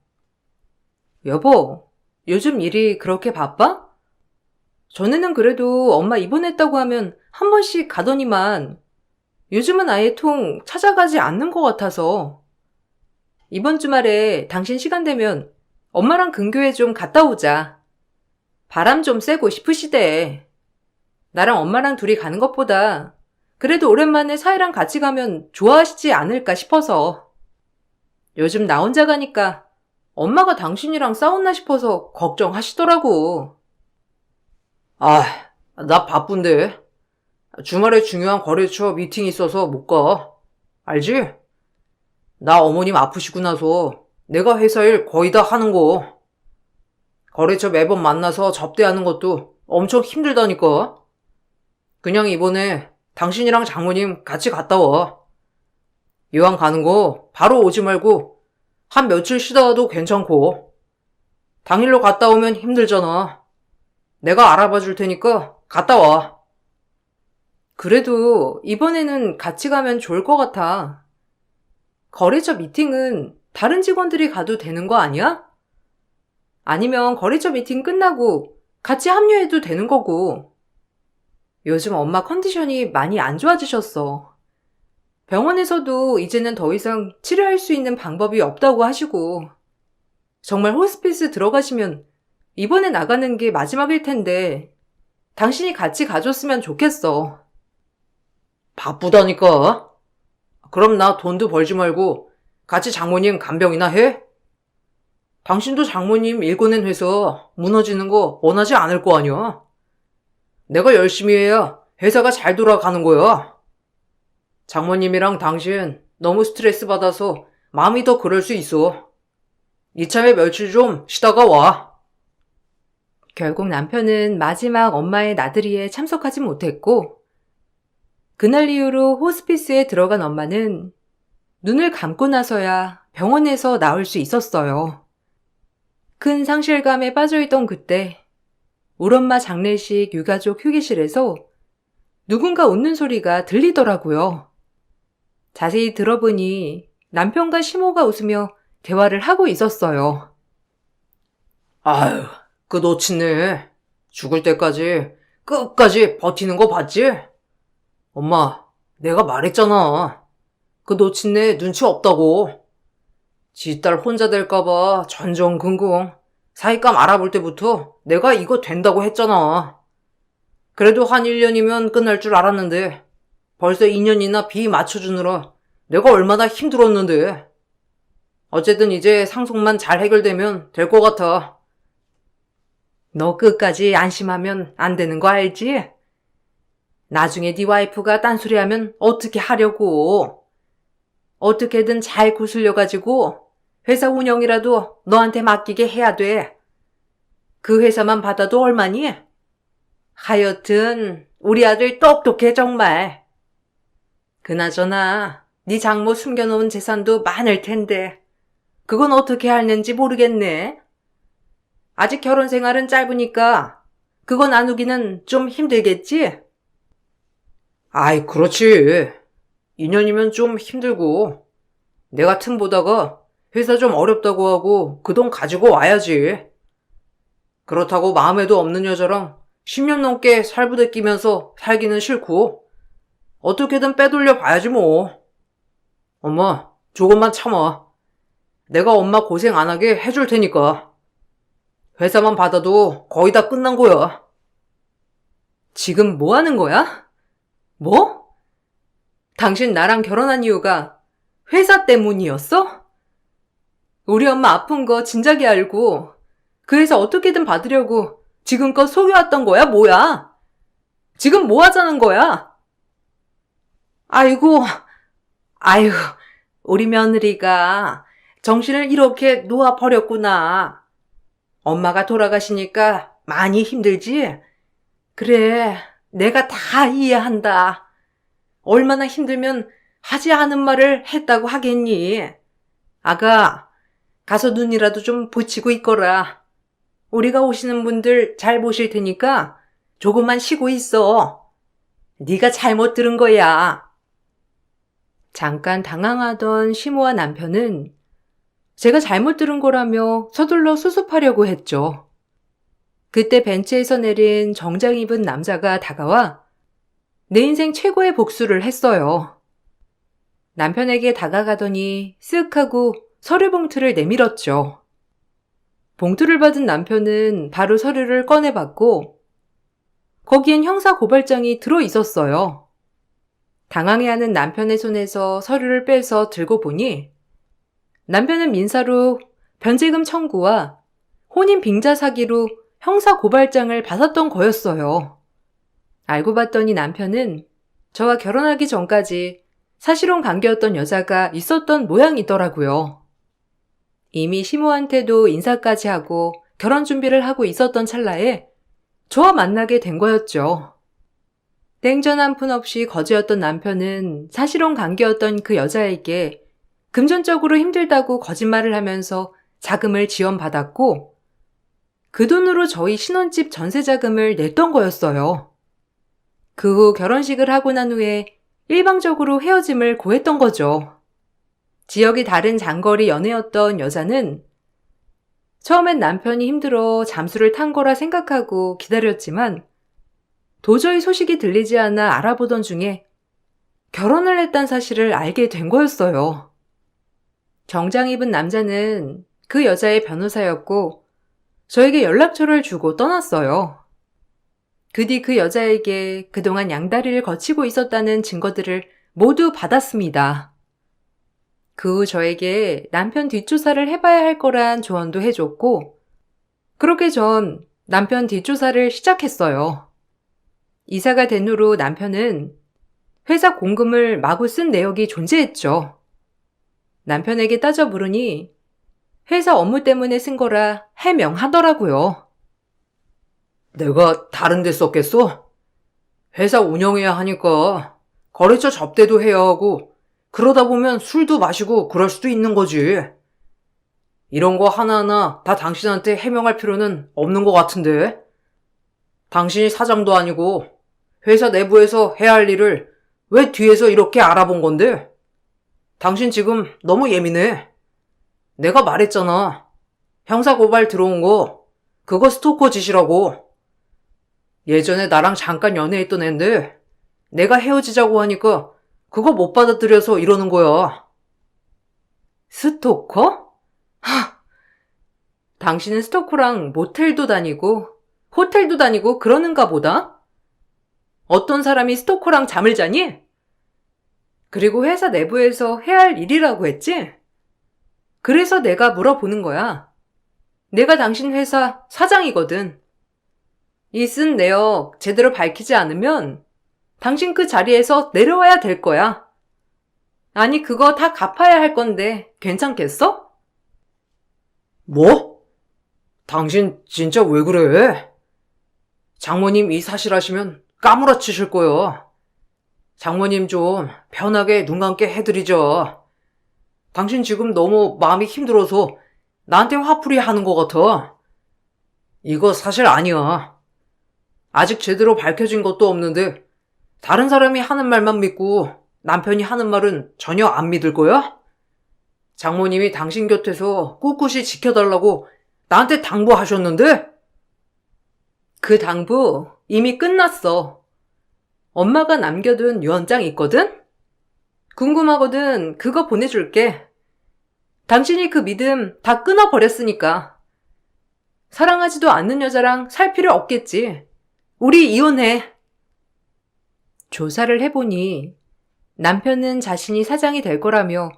여보, 요즘 일이 그렇게 바빠? 전에는 그래도 엄마 입원했다고 하면 한 번씩 가더니만 요즘은 아예 통 찾아가지 않는 것 같아서 이번 주말에 당신 시간 되면 엄마랑 근교에 좀 갔다 오자. 바람 좀 쐬고 싶으시대. 나랑 엄마랑 둘이 가는 것보다 그래도 오랜만에 사이랑 같이 가면 좋아하시지 않을까 싶어서. 요즘 나 혼자 가니까 엄마가 당신이랑 싸웠나 싶어서 걱정하시더라고. 아, 나 바쁜데. 주말에 중요한 거래처 미팅 있어서 못 가. 알지? 나 어머님 아프시고 나서 내가 회사 일 거의 다 하는 거. 거래처 매번 만나서 접대하는 것도 엄청 힘들다니까. 그냥 이번에 당신이랑 장모님 같이 갔다 와. 이왕 가는 거 바로 오지 말고 한 며칠 쉬다 와도 괜찮고. 당일로 갔다 오면 힘들잖아. 내가 알아봐 줄 테니까 갔다 와. 그래도 이번에는 같이 가면 좋을 것 같아. 거래처 미팅은 다른 직원들이 가도 되는 거 아니야? 아니면 거래처 미팅 끝나고 같이 합류해도 되는 거고. 요즘 엄마 컨디션이 많이 안 좋아지셨어. 병원에서도 이제는 더 이상 치료할 수 있는 방법이 없다고 하시고. 정말 호스피스 들어가시면 이번에 나가는 게 마지막일 텐데 당신이 같이 가줬으면 좋겠어. 바쁘다니까. 그럼 나 돈도 벌지 말고 같이 장모님 간병이나 해? 당신도 장모님 일궈낸 회사 무너지는 거 원하지 않을 거 아니야? 내가 열심히 해야 회사가 잘 돌아가는 거야. 장모님이랑 당신 너무 스트레스 받아서 마음이 더 그럴 수 있어. 이참에 며칠 좀 쉬다가 와. 결국 남편은 마지막 엄마의 나들이에 참석하지 못했고 그날 이후로 호스피스에 들어간 엄마는 눈을 감고 나서야 병원에서 나올 수 있었어요. 큰 상실감에 빠져있던 그때 우리 엄마 장례식 유가족 휴게실에서 누군가 웃는 소리가 들리더라고요. 자세히 들어보니 남편과 시모가 웃으며 대화를 하고 있었어요. 아유, 그 놓친네. 죽을 때까지 끝까지 버티는 거 봤지? 엄마, 내가 말했잖아. 그 놓친네 눈치 없다고. 지 딸 혼자 될까봐 전전긍긍. 사익감 알아볼 때부터 내가 이거 된다고 했잖아. 그래도 한 1년이면 끝날 줄 알았는데 벌써 2년이나 비 맞춰주느라 내가 얼마나 힘들었는데. 어쨌든 이제 상속만 잘 해결되면 될 것 같아. 너 끝까지 안심하면 안 되는 거 알지? 나중에 네 와이프가 딴소리하면 어떻게 하려고. 어떻게든 잘 구슬려가지고 회사 운영이라도 너한테 맡기게 해야 돼. 그 회사만 받아도 얼마니? 하여튼 우리 아들 똑똑해 정말. 그나저나 네 장모 숨겨놓은 재산도 많을 텐데 그건 어떻게 할는지 모르겠네. 아직 결혼 생활은 짧으니까 그거 나누기는 좀 힘들겠지? 아이, 그렇지. 2년이면 좀 힘들고. 내가 틈 보다가 회사 좀 어렵다고 하고 그 돈 가지고 와야지. 그렇다고 마음에도 없는 여자랑 10년 넘게 살부대 끼면서 살기는 싫고 어떻게든 빼돌려 봐야지 뭐. 엄마, 조금만 참아. 내가 엄마 고생 안 하게 해줄 테니까. 회사만 받아도 거의 다 끝난 거야. 지금 뭐 하는 거야? 뭐? 당신 나랑 결혼한 이유가 회사 때문이었어? 우리 엄마 아픈 거 진작에 알고 그 회사 어떻게든 받으려고 지금껏 속여왔던 거야, 뭐야? 지금 뭐 하자는 거야? 아이고, 아유, 우리 며느리가 정신을 이렇게 놓아버렸구나. 엄마가 돌아가시니까 많이 힘들지? 그래, 내가 다 이해한다. 얼마나 힘들면 하지 않은 말을 했다고 하겠니? 아가, 가서 눈이라도 좀 붙이고 있거라. 우리가 오시는 분들 잘 보실 테니까 조금만 쉬고 있어. 네가 잘못 들은 거야. 잠깐 당황하던 시모와 남편은 제가 잘못 들은 거라며 서둘러 수습하려고 했죠. 그때 벤치에서 내린 정장 입은 남자가 다가와 내 인생 최고의 복수를 했어요. 남편에게 다가가더니 쓱 하고 서류 봉투를 내밀었죠. 봉투를 받은 남편은 바로 서류를 꺼내봤고 거기엔 형사 고발장이 들어 있었어요. 당황해하는 남편의 손에서 서류를 빼서 들고 보니 남편은 민사로 변제금 청구와 혼인 빙자 사기로 형사 고발장을 받았던 거였어요. 알고 봤더니 남편은 저와 결혼하기 전까지 사실혼 관계였던 여자가 있었던 모양이더라고요. 이미 시모한테도 인사까지 하고 결혼 준비를 하고 있었던 찰나에 저와 만나게 된 거였죠. 냉전 한 푼 없이 거지였던 남편은 사실혼 관계였던 그 여자에게 금전적으로 힘들다고 거짓말을 하면서 자금을 지원받았고 그 돈으로 저희 신혼집 전세자금을 냈던 거였어요. 그 후 결혼식을 하고 난 후에 일방적으로 헤어짐을 고했던 거죠. 지역이 다른 장거리 연애였던 여자는 처음엔 남편이 힘들어 잠수를 탄 거라 생각하고 기다렸지만 도저히 소식이 들리지 않아 알아보던 중에 결혼을 했다는 사실을 알게 된 거였어요. 정장 입은 남자는 그 여자의 변호사였고 저에게 연락처를 주고 떠났어요. 그 뒤 그 여자에게 그동안 양다리를 거치고 있었다는 증거들을 모두 받았습니다. 그 후 저에게 남편 뒷조사를 해봐야 할 거란 조언도 해줬고 그렇게 전 남편 뒷조사를 시작했어요. 이사가 된 후로 남편은 회사 공금을 마구 쓴 내역이 존재했죠. 남편에게 따져 물으니 회사 업무 때문에 쓴 거라 해명하더라고요. 내가 다른 데 썼겠어? 회사 운영해야 하니까 거래처 접대도 해야 하고 그러다 보면 술도 마시고 그럴 수도 있는 거지. 이런 거 하나하나 다 당신한테 해명할 필요는 없는 것 같은데. 당신이 사장도 아니고 회사 내부에서 해야 할 일을 왜 뒤에서 이렇게 알아본 건데? 당신 지금 너무 예민해. 내가 말했잖아. 형사고발 들어온 거 그거 스토커 짓이라고. 예전에 나랑 잠깐 연애했던 앤데 내가 헤어지자고 하니까 그거 못 받아들여서 이러는 거야. 스토커? 하! 당신은 스토커랑 모텔도 다니고 호텔도 다니고 그러는가 보다? 어떤 사람이 스토커랑 잠을 자니? 그리고 회사 내부에서 해야 할 일이라고 했지? 그래서 내가 물어보는 거야. 내가 당신 회사 사장이거든. 이 쓴 내역 제대로 밝히지 않으면 당신 그 자리에서 내려와야 될 거야. 아니 그거 다 갚아야 할 건데 괜찮겠어? 뭐? 당신 진짜 왜 그래? 장모님 이 사실 아시면 까무라치실 거요. 장모님 좀 편하게 눈 감게 해드리죠. 당신 지금 너무 마음이 힘들어서 나한테 화풀이 하는 것 같아. 이거 사실 아니야. 아직 제대로 밝혀진 것도 없는데 다른 사람이 하는 말만 믿고 남편이 하는 말은 전혀 안 믿을 거야? 장모님이 당신 곁에서 꿋꿋이 지켜달라고 나한테 당부하셨는데? 그 당부 이미 끝났어. 엄마가 남겨둔 유언장 있거든? 궁금하거든. 그거 보내줄게. 당신이 그 믿음 다 끊어버렸으니까. 사랑하지도 않는 여자랑 살 필요 없겠지. 우리 이혼해. 조사를 해보니 남편은 자신이 사장이 될 거라며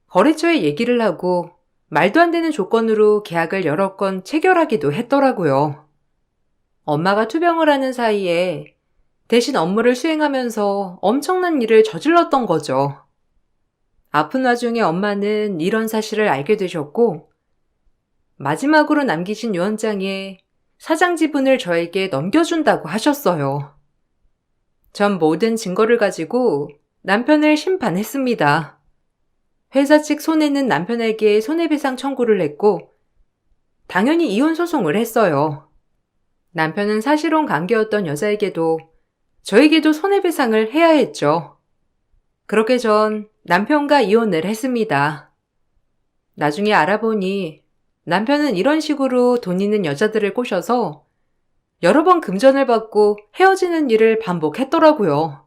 거래처에 얘기를 하고 말도 안 되는 조건으로 계약을 여러 건 체결하기도 했더라고요. 엄마가 투병을 하는 사이에 대신 업무를 수행하면서 엄청난 일을 저질렀던 거죠. 아픈 와중에 엄마는 이런 사실을 알게 되셨고 마지막으로 남기신 유언장에 사장 지분을 저에게 넘겨준다고 하셨어요. 전 모든 증거를 가지고 남편을 심판했습니다. 회사 측 손해는 남편에게 손해배상 청구를 했고 당연히 이혼 소송을 했어요. 남편은 사실혼 관계였던 여자에게도 저에게도 손해배상을 해야 했죠. 그렇게 전 남편과 이혼을 했습니다. 나중에 알아보니 남편은 이런 식으로 돈 있는 여자들을 꼬셔서 여러 번 금전을 받고 헤어지는 일을 반복했더라고요.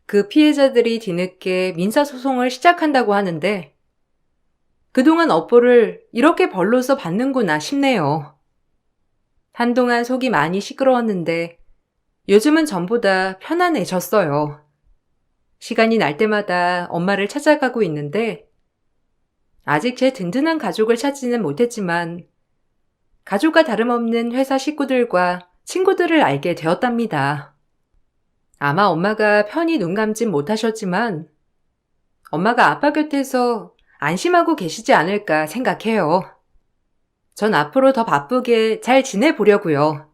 그 피해자들이 뒤늦게 민사소송을 시작한다고 하는데 그동안 업보를 이렇게 벌로서 받는구나 싶네요. 한동안 속이 많이 시끄러웠는데 요즘은 전보다 편안해졌어요. 시간이 날 때마다 엄마를 찾아가고 있는데 아직 제 든든한 가족을 찾지는 못했지만 가족과 다름없는 회사 식구들과 친구들을 알게 되었답니다. 아마 엄마가 편히 눈 감진 못하셨지만 엄마가 아빠 곁에서 안심하고 계시지 않을까 생각해요. 전 앞으로 더 바쁘게 잘 지내보려고요.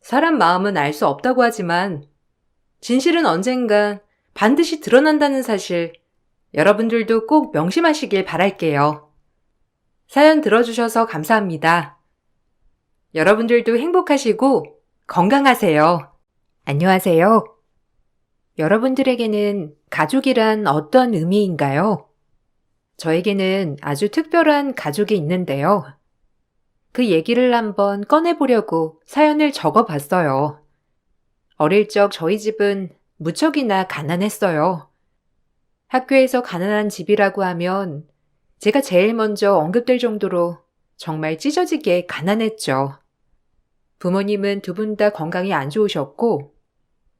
사람 마음은 알 수 없다고 하지만 진실은 언젠간 반드시 드러난다는 사실 여러분들도 꼭 명심하시길 바랄게요. 사연 들어주셔서 감사합니다. 여러분들도 행복하시고 건강하세요. 안녕하세요. 여러분들에게는 가족이란 어떤 의미인가요? 저에게는 아주 특별한 가족이 있는데요. 그 얘기를 한번 꺼내보려고 사연을 적어봤어요. 어릴 적 저희 집은 무척이나 가난했어요. 학교에서 가난한 집이라고 하면 제가 제일 먼저 언급될 정도로 정말 찢어지게 가난했죠. 부모님은 두 분 다 건강이 안 좋으셨고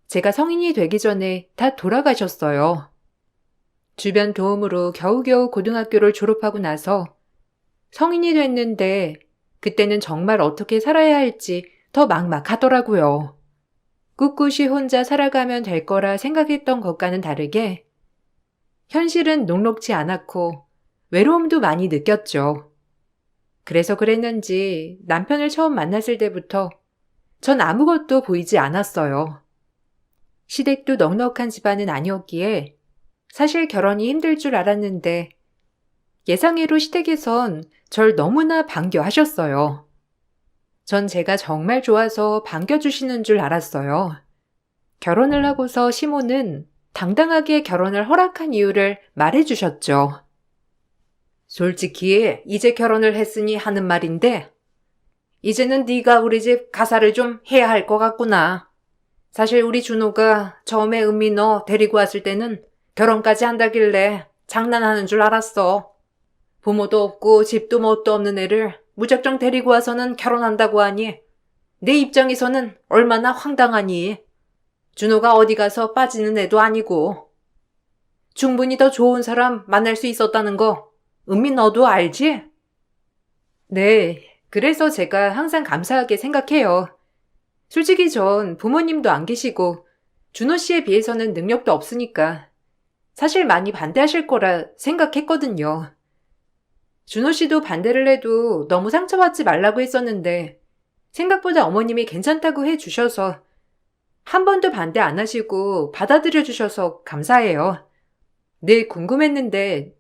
제가 성인이 되기 전에 다 돌아가셨어요. 주변 도움으로 겨우겨우 고등학교를 졸업하고 나서 성인이 됐는데 그때는 정말 어떻게 살아야 할지 더 막막하더라고요. 꿋꿋이 혼자 살아가면 될 거라 생각했던 것과는 다르게 현실은 녹록지 않았고 외로움도 많이 느꼈죠. 그래서 그랬는지 남편을 처음 만났을 때부터 전 아무것도 보이지 않았어요. 시댁도 넉넉한 집안은 아니었기에 사실 결혼이 힘들 줄 알았는데 예상외로 시댁에선 절 너무나 반겨하셨어요. 전 제가 정말 좋아서 반겨주시는 줄 알았어요. 결혼을 하고서 시모는 당당하게 결혼을 허락한 이유를 말해주셨죠. 솔직히 이제 결혼을 했으니 하는 말인데 이제는 네가 우리 집 가사를 좀 해야 할 것 같구나. 사실 우리 준호가 처음에 은미 너 데리고 왔을 때는 결혼까지 한다길래 장난하는 줄 알았어. 부모도 없고 집도 뭣도 없는 애를 무작정 데리고 와서는 결혼한다고 하니 내 입장에서는 얼마나 황당하니. 준호가 어디 가서 빠지는 애도 아니고. 충분히 더 좋은 사람 만날 수 있었다는 거 은미 너도 알지? 네, 그래서 제가 항상 감사하게 생각해요. 솔직히 전 부모님도 안 계시고 준호 씨에 비해서는 능력도 없으니까 사실 많이 반대하실 거라 생각했거든요. 준호 씨도 반대를 해도 너무 상처받지 말라고 했었는데 생각보다 어머님이 괜찮다고 해주셔서 한 번도 반대 안 하시고 받아들여 주셔서 감사해요. 늘 궁금했는데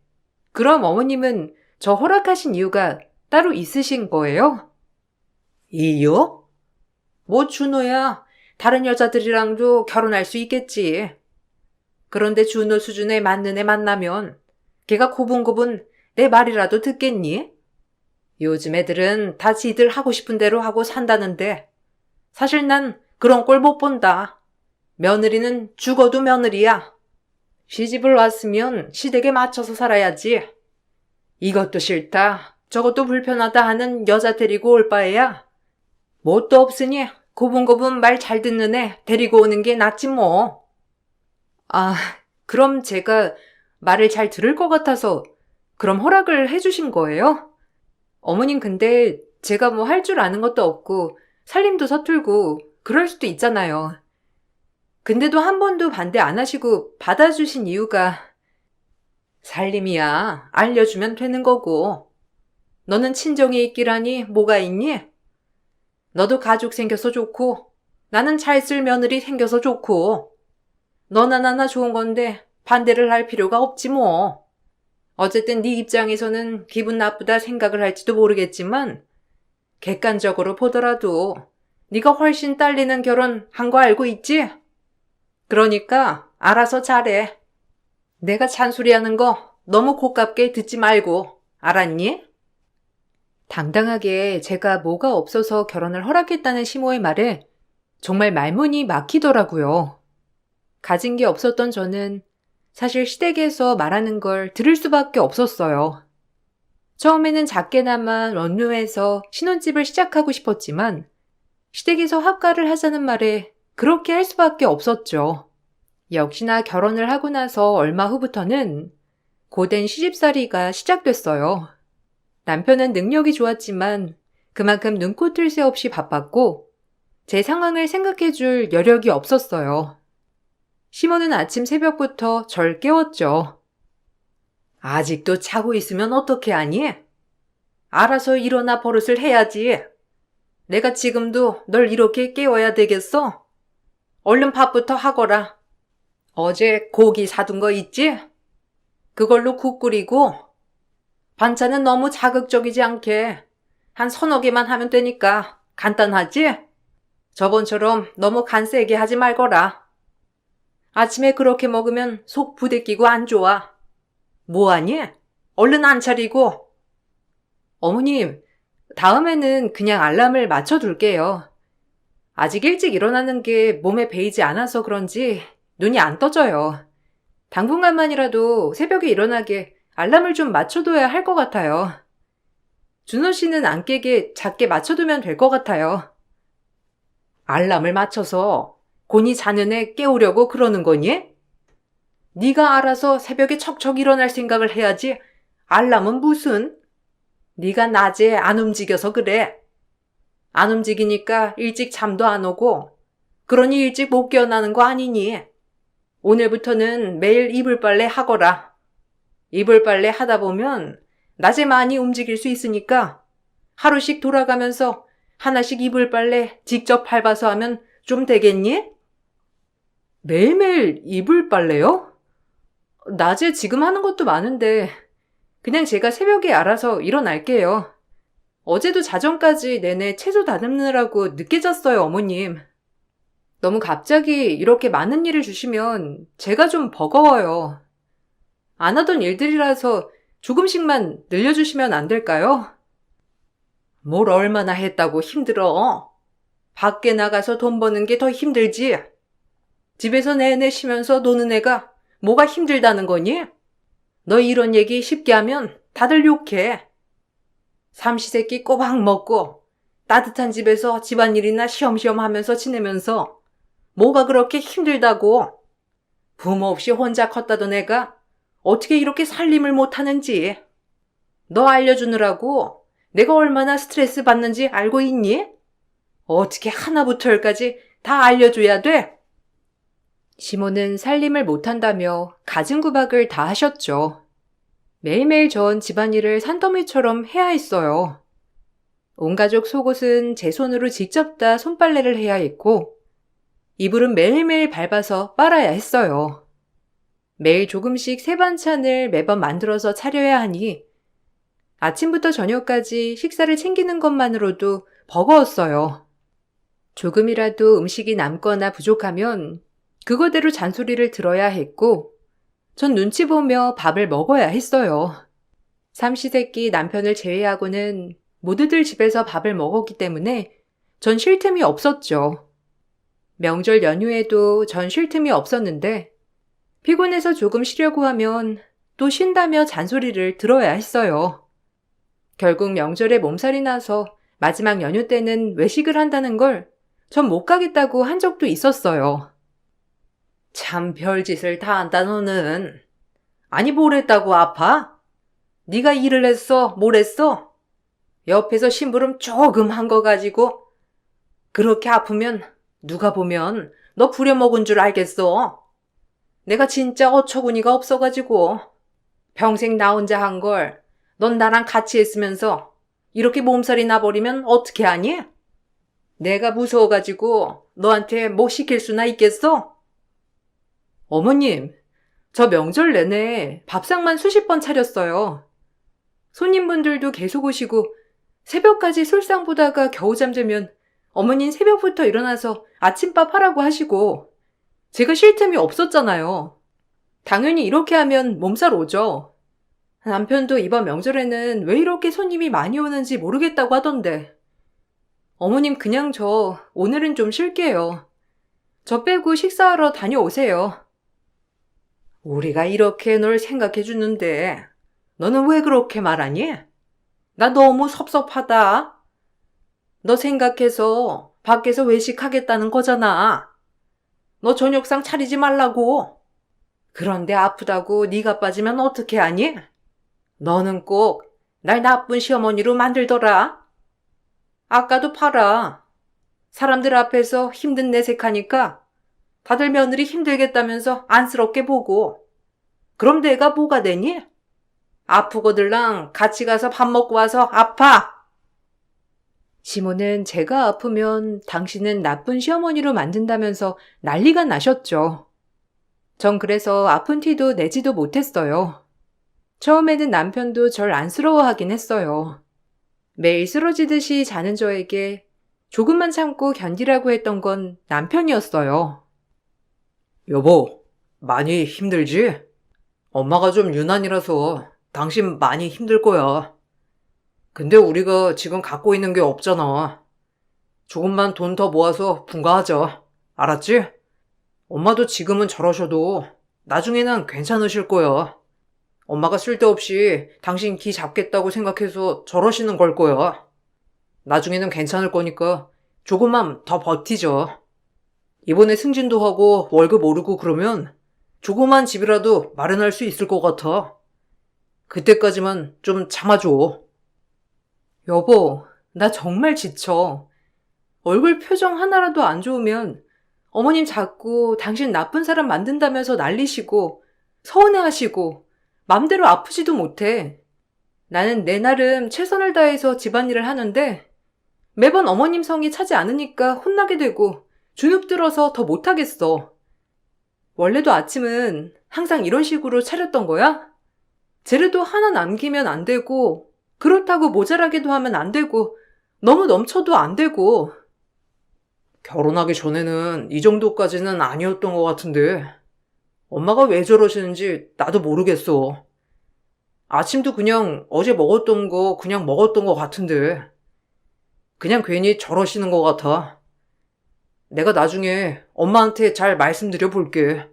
그럼 어머님은 저 허락하신 이유가 따로 있으신 거예요? 이유? 뭐 준호야, 다른 여자들이랑도 결혼할 수 있겠지. 그런데 준호 수준에 맞는 애 만나면 걔가 고분고분 내 말이라도 듣겠니? 요즘 애들은 다 지들 하고 싶은 대로 하고 산다는데 사실 난 그런 꼴 못 본다. 며느리는 죽어도 며느리야. 시집을 왔으면 시댁에 맞춰서 살아야지. 이것도 싫다, 저것도 불편하다 하는 여자 데리고 올 바에야 뭣도 없으니 고분고분 말 잘 듣는 애 데리고 오는 게 낫지 뭐. 아, 그럼 제가 말을 잘 들을 것 같아서 그럼 허락을 해주신 거예요? 어머님 근데 제가 뭐 할 줄 아는 것도 없고 살림도 서툴고 그럴 수도 있잖아요. 근데도 한 번도 반대 안 하시고 받아주신 이유가 살림이야, 알려주면 되는 거고. 너는 친정에 있기라니 뭐가 있니? 너도 가족 생겨서 좋고 나는 잘 쓸 며느리 생겨서 좋고 너나 나나 좋은 건데 반대를 할 필요가 없지 뭐. 어쨌든 네 입장에서는 기분 나쁘다 생각을 할지도 모르겠지만 객관적으로 보더라도 네가 훨씬 딸리는 결혼 한 거 알고 있지? 그러니까 알아서 잘해. 내가 잔소리하는 거 너무 고깝게 듣지 말고, 알았니? 당당하게 제가 뭐가 없어서 결혼을 허락했다는 시모의 말에 정말 말문이 막히더라고요. 가진 게 없었던 저는 사실 시댁에서 말하는 걸 들을 수밖에 없었어요. 처음에는 작게나마 원룸에서 신혼집을 시작하고 싶었지만 시댁에서 합가를 하자는 말에 그렇게 할 수밖에 없었죠. 역시나 결혼을 하고 나서 얼마 후부터는 고된 시집살이가 시작됐어요. 남편은 능력이 좋았지만 그만큼 눈코 뜰 새 없이 바빴고 제 상황을 생각해줄 여력이 없었어요. 시모는 아침 새벽부터 절 깨웠죠. 아직도 자고 있으면 어떻게 하니? 알아서 일어나 버릇을 해야지. 내가 지금도 널 이렇게 깨워야 되겠어? 얼른 밥부터 하거라. 어제 고기 사둔 거 있지? 그걸로 국 끓이고 반찬은 너무 자극적이지 않게 한 서너 개만 하면 되니까 간단하지? 저번처럼 너무 간 세게 하지 말거라. 아침에 그렇게 먹으면 속 부대끼고 안 좋아. 뭐하니? 얼른 안 차리고. 어머님, 다음에는 그냥 알람을 맞춰둘게요. 아직 일찍 일어나는 게 몸에 배이지 않아서 그런지 눈이 안 떠져요. 당분간만이라도 새벽에 일어나게 알람을 좀 맞춰둬야 할 것 같아요. 준호 씨는 안 깨게 작게 맞춰두면 될 것 같아요. 알람을 맞춰서 곤히 자는 애 깨우려고 그러는 거니? 네가 알아서 새벽에 척척 일어날 생각을 해야지. 알람은 무슨? 네가 낮에 안 움직여서 그래. 안 움직이니까 일찍 잠도 안 오고 그러니 일찍 못 깨어나는 거 아니니? 오늘부터는 매일 이불 빨래 하거라. 이불 빨래 하다 보면 낮에 많이 움직일 수 있으니까 하루씩 돌아가면서 하나씩 이불 빨래 직접 밟아서 하면 좀 되겠니? 매일매일 이불 빨래요? 낮에 지금 하는 것도 많은데 그냥 제가 새벽에 알아서 일어날게요. 어제도 자정까지 내내 채소 다듬느라고 늦게 잤어요, 어머님. 너무 갑자기 이렇게 많은 일을 주시면 제가 좀 버거워요. 안 하던 일들이라서 조금씩만 늘려주시면 안 될까요? 뭘 얼마나 했다고 힘들어? 밖에 나가서 돈 버는 게 더 힘들지? 집에서 내내 쉬면서 노는 애가 뭐가 힘들다는 거니? 너 이런 얘기 쉽게 하면 다들 욕해. 삼시세끼 꼬박 먹고 따뜻한 집에서 집안일이나 쉬엄쉬엄 하면서 지내면서 뭐가 그렇게 힘들다고? 부모 없이 혼자 컸다던 애가 어떻게 이렇게 살림을 못하는지. 너 알려주느라고 내가 얼마나 스트레스 받는지 알고 있니? 어떻게 하나부터 열까지 다 알려줘야 돼? 시모는 살림을 못한다며 가진 구박을 다 하셨죠. 매일매일 전 집안일을 산더미처럼 해야 했어요. 온 가족 속옷은 제 손으로 직접 다 손빨래를 해야 했고, 이불은 매일매일 밟아서 빨아야 했어요. 매일 조금씩 새 반찬을 매번 만들어서 차려야 하니 아침부터 저녁까지 식사를 챙기는 것만으로도 버거웠어요. 조금이라도 음식이 남거나 부족하면 그거대로 잔소리를 들어야 했고, 전 눈치 보며 밥을 먹어야 했어요. 삼시세끼 남편을 제외하고는 모두들 집에서 밥을 먹었기 때문에 전 쉴 틈이 없었죠. 명절 연휴에도 전 쉴 틈이 없었는데 피곤해서 조금 쉬려고 하면 또 쉰다며 잔소리를 들어야 했어요. 결국 명절에 몸살이 나서 마지막 연휴 때는 외식을 한다는 걸 전 못 가겠다고 한 적도 있었어요. 참 별짓을 다 한다 너는. 아니 뭘 했다고 아파? 네가 일을 했어? 뭘 했어? 옆에서 심부름 조금 한 거 가지고 그렇게 아프면 누가 보면 너 부려먹은 줄 알겠어. 내가 진짜 어처구니가 없어가지고 평생 나 혼자 한 걸 넌 나랑 같이 했으면서 이렇게 몸살이 나버리면 어떻게 하니? 내가 무서워가지고 너한테 뭐 시킬 수나 있겠어? 어머님, 저 명절 내내 밥상만 수십 번 차렸어요. 손님분들도 계속 오시고 새벽까지 술상 보다가 겨우 잠들면 어머님 새벽부터 일어나서 아침밥 하라고 하시고 제가 쉴 틈이 없었잖아요. 당연히 이렇게 하면 몸살 오죠. 남편도 이번 명절에는 왜 이렇게 손님이 많이 오는지 모르겠다고 하던데. 어머님 그냥 저 오늘은 좀 쉴게요. 저 빼고 식사하러 다녀오세요. 우리가 이렇게 널 생각해 주는데 너는 왜 그렇게 말하니? 나 너무 섭섭하다. 너 생각해서 밖에서 외식하겠다는 거잖아. 너 저녁상 차리지 말라고. 그런데 아프다고 네가 빠지면 어떻게 하니? 너는 꼭 날 나쁜 시어머니로 만들더라. 아까도 봐라. 사람들 앞에서 힘든 내색하니까 다들 며느리 힘들겠다면서 안쓰럽게 보고. 그럼 내가 뭐가 되니? 아프고들랑 같이 가서 밥 먹고 와서 아파. 시모는 제가 아프면 당신은 나쁜 시어머니로 만든다면서 난리가 나셨죠. 전 그래서 아픈 티도 내지도 못했어요. 처음에는 남편도 절 안쓰러워하긴 했어요. 매일 쓰러지듯이 자는 저에게 조금만 참고 견디라고 했던 건 남편이었어요. 여보, 많이 힘들지? 엄마가 좀 유난이라서 당신 많이 힘들 거야. 근데 우리가 지금 갖고 있는 게 없잖아. 조금만 돈 더 모아서 분가하자. 알았지? 엄마도 지금은 저러셔도 나중에는 괜찮으실 거야. 엄마가 쓸데없이 당신 기 잡겠다고 생각해서 저러시는 걸 거야. 나중에는 괜찮을 거니까 조금만 더 버티자. 이번에 승진도 하고 월급 오르고 그러면 조그만 집이라도 마련할 수 있을 것 같아. 그때까지만 좀 참아줘. 여보, 나 정말 지쳐. 얼굴 표정 하나라도 안 좋으면 어머님 자꾸 당신 나쁜 사람 만든다면서 난리시고 서운해하시고 맘대로 아프지도 못해. 나는 내 나름 최선을 다해서 집안일을 하는데 매번 어머님 성이 차지 않으니까 혼나게 되고 주눅 들어서 더 못하겠어. 원래도 아침은 항상 이런 식으로 차렸던 거야? 재료도 하나 남기면 안 되고 그렇다고 모자라게도 하면 안 되고 너무 넘쳐도 안 되고. 결혼하기 전에는 이 정도까지는 아니었던 것 같은데 엄마가 왜 저러시는지 나도 모르겠어. 아침도 그냥 어제 먹었던 거 그냥 먹었던 것 같은데 그냥 괜히 저러시는 것 같아. 내가 나중에 엄마한테 잘 말씀드려 볼게.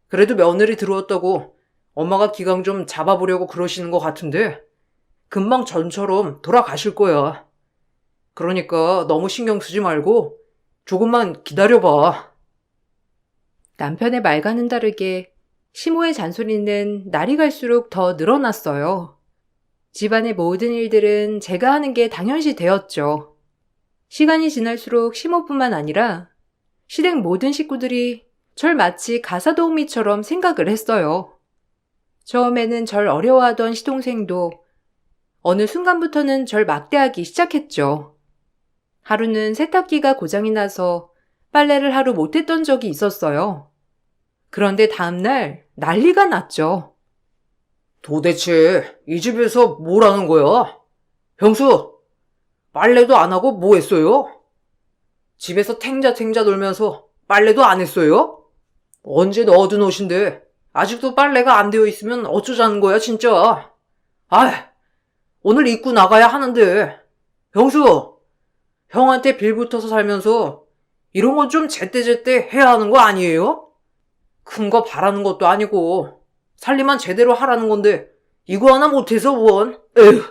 그래도 며느리 들어왔다고 엄마가 기강 좀 잡아보려고 그러시는 것 같은데 금방 전처럼 돌아가실 거야. 그러니까 너무 신경 쓰지 말고 조금만 기다려봐. 남편의 말과는 다르게 시모의 잔소리는 날이 갈수록 더 늘어났어요. 집안의 모든 일들은 제가 하는 게 당연시 되었죠. 시간이 지날수록 시모뿐만 아니라 시댁 모든 식구들이 절 마치 가사도우미처럼 생각을 했어요. 처음에는 절 어려워하던 시동생도 어느 순간부터는 절 막대하기 시작했죠. 하루는 세탁기가 고장이 나서 빨래를 하루 못했던 적이 있었어요. 그런데 다음날 난리가 났죠. 도대체 이 집에서 뭘 하는 거야? 형수, 빨래도 안 하고 뭐 했어요? 집에서 탱자탱자 놀면서 빨래도 안 했어요? 언제 넣어둔 옷인데 아직도 빨래가 안 되어 있으면 어쩌자는 거야 진짜. 아, 오늘 입고 나가야 하는데. 형수, 형한테 빌붙어서 살면서 이런 건 좀 제때제때 해야 하는 거 아니에요? 큰 거 바라는 것도 아니고 살림만 제대로 하라는 건데 이거 하나 못해서 원. 에휴.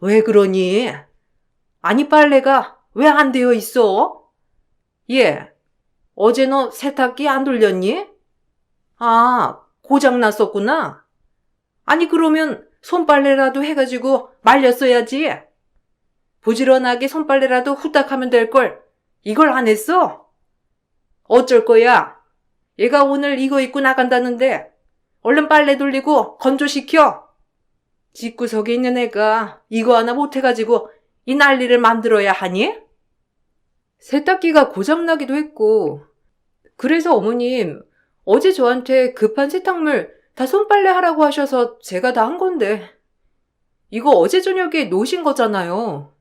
왜 그러니? 아니 빨래가 왜 안 되어 있어? 예, 어제 너 세탁기 안 돌렸니? 아, 고장 났었구나. 아니 그러면 손빨래라도 해가지고 말렸어야지. 부지런하게 손빨래라도 후딱 하면 될걸. 이걸 안 했어? 어쩔 거야? 얘가 오늘 이거 입고 나간다는데 얼른 빨래 돌리고 건조시켜. 집구석에 있는 애가 이거 하나 못해가지고 이 난리를 만들어야 하니? 세탁기가 고장나기도 했고, 그래서 어머님, 어제 저한테 급한 세탁물 다 손빨래 하라고 하셔서 제가 다 한 건데, 이거 어제 저녁에 놓으신 거잖아요.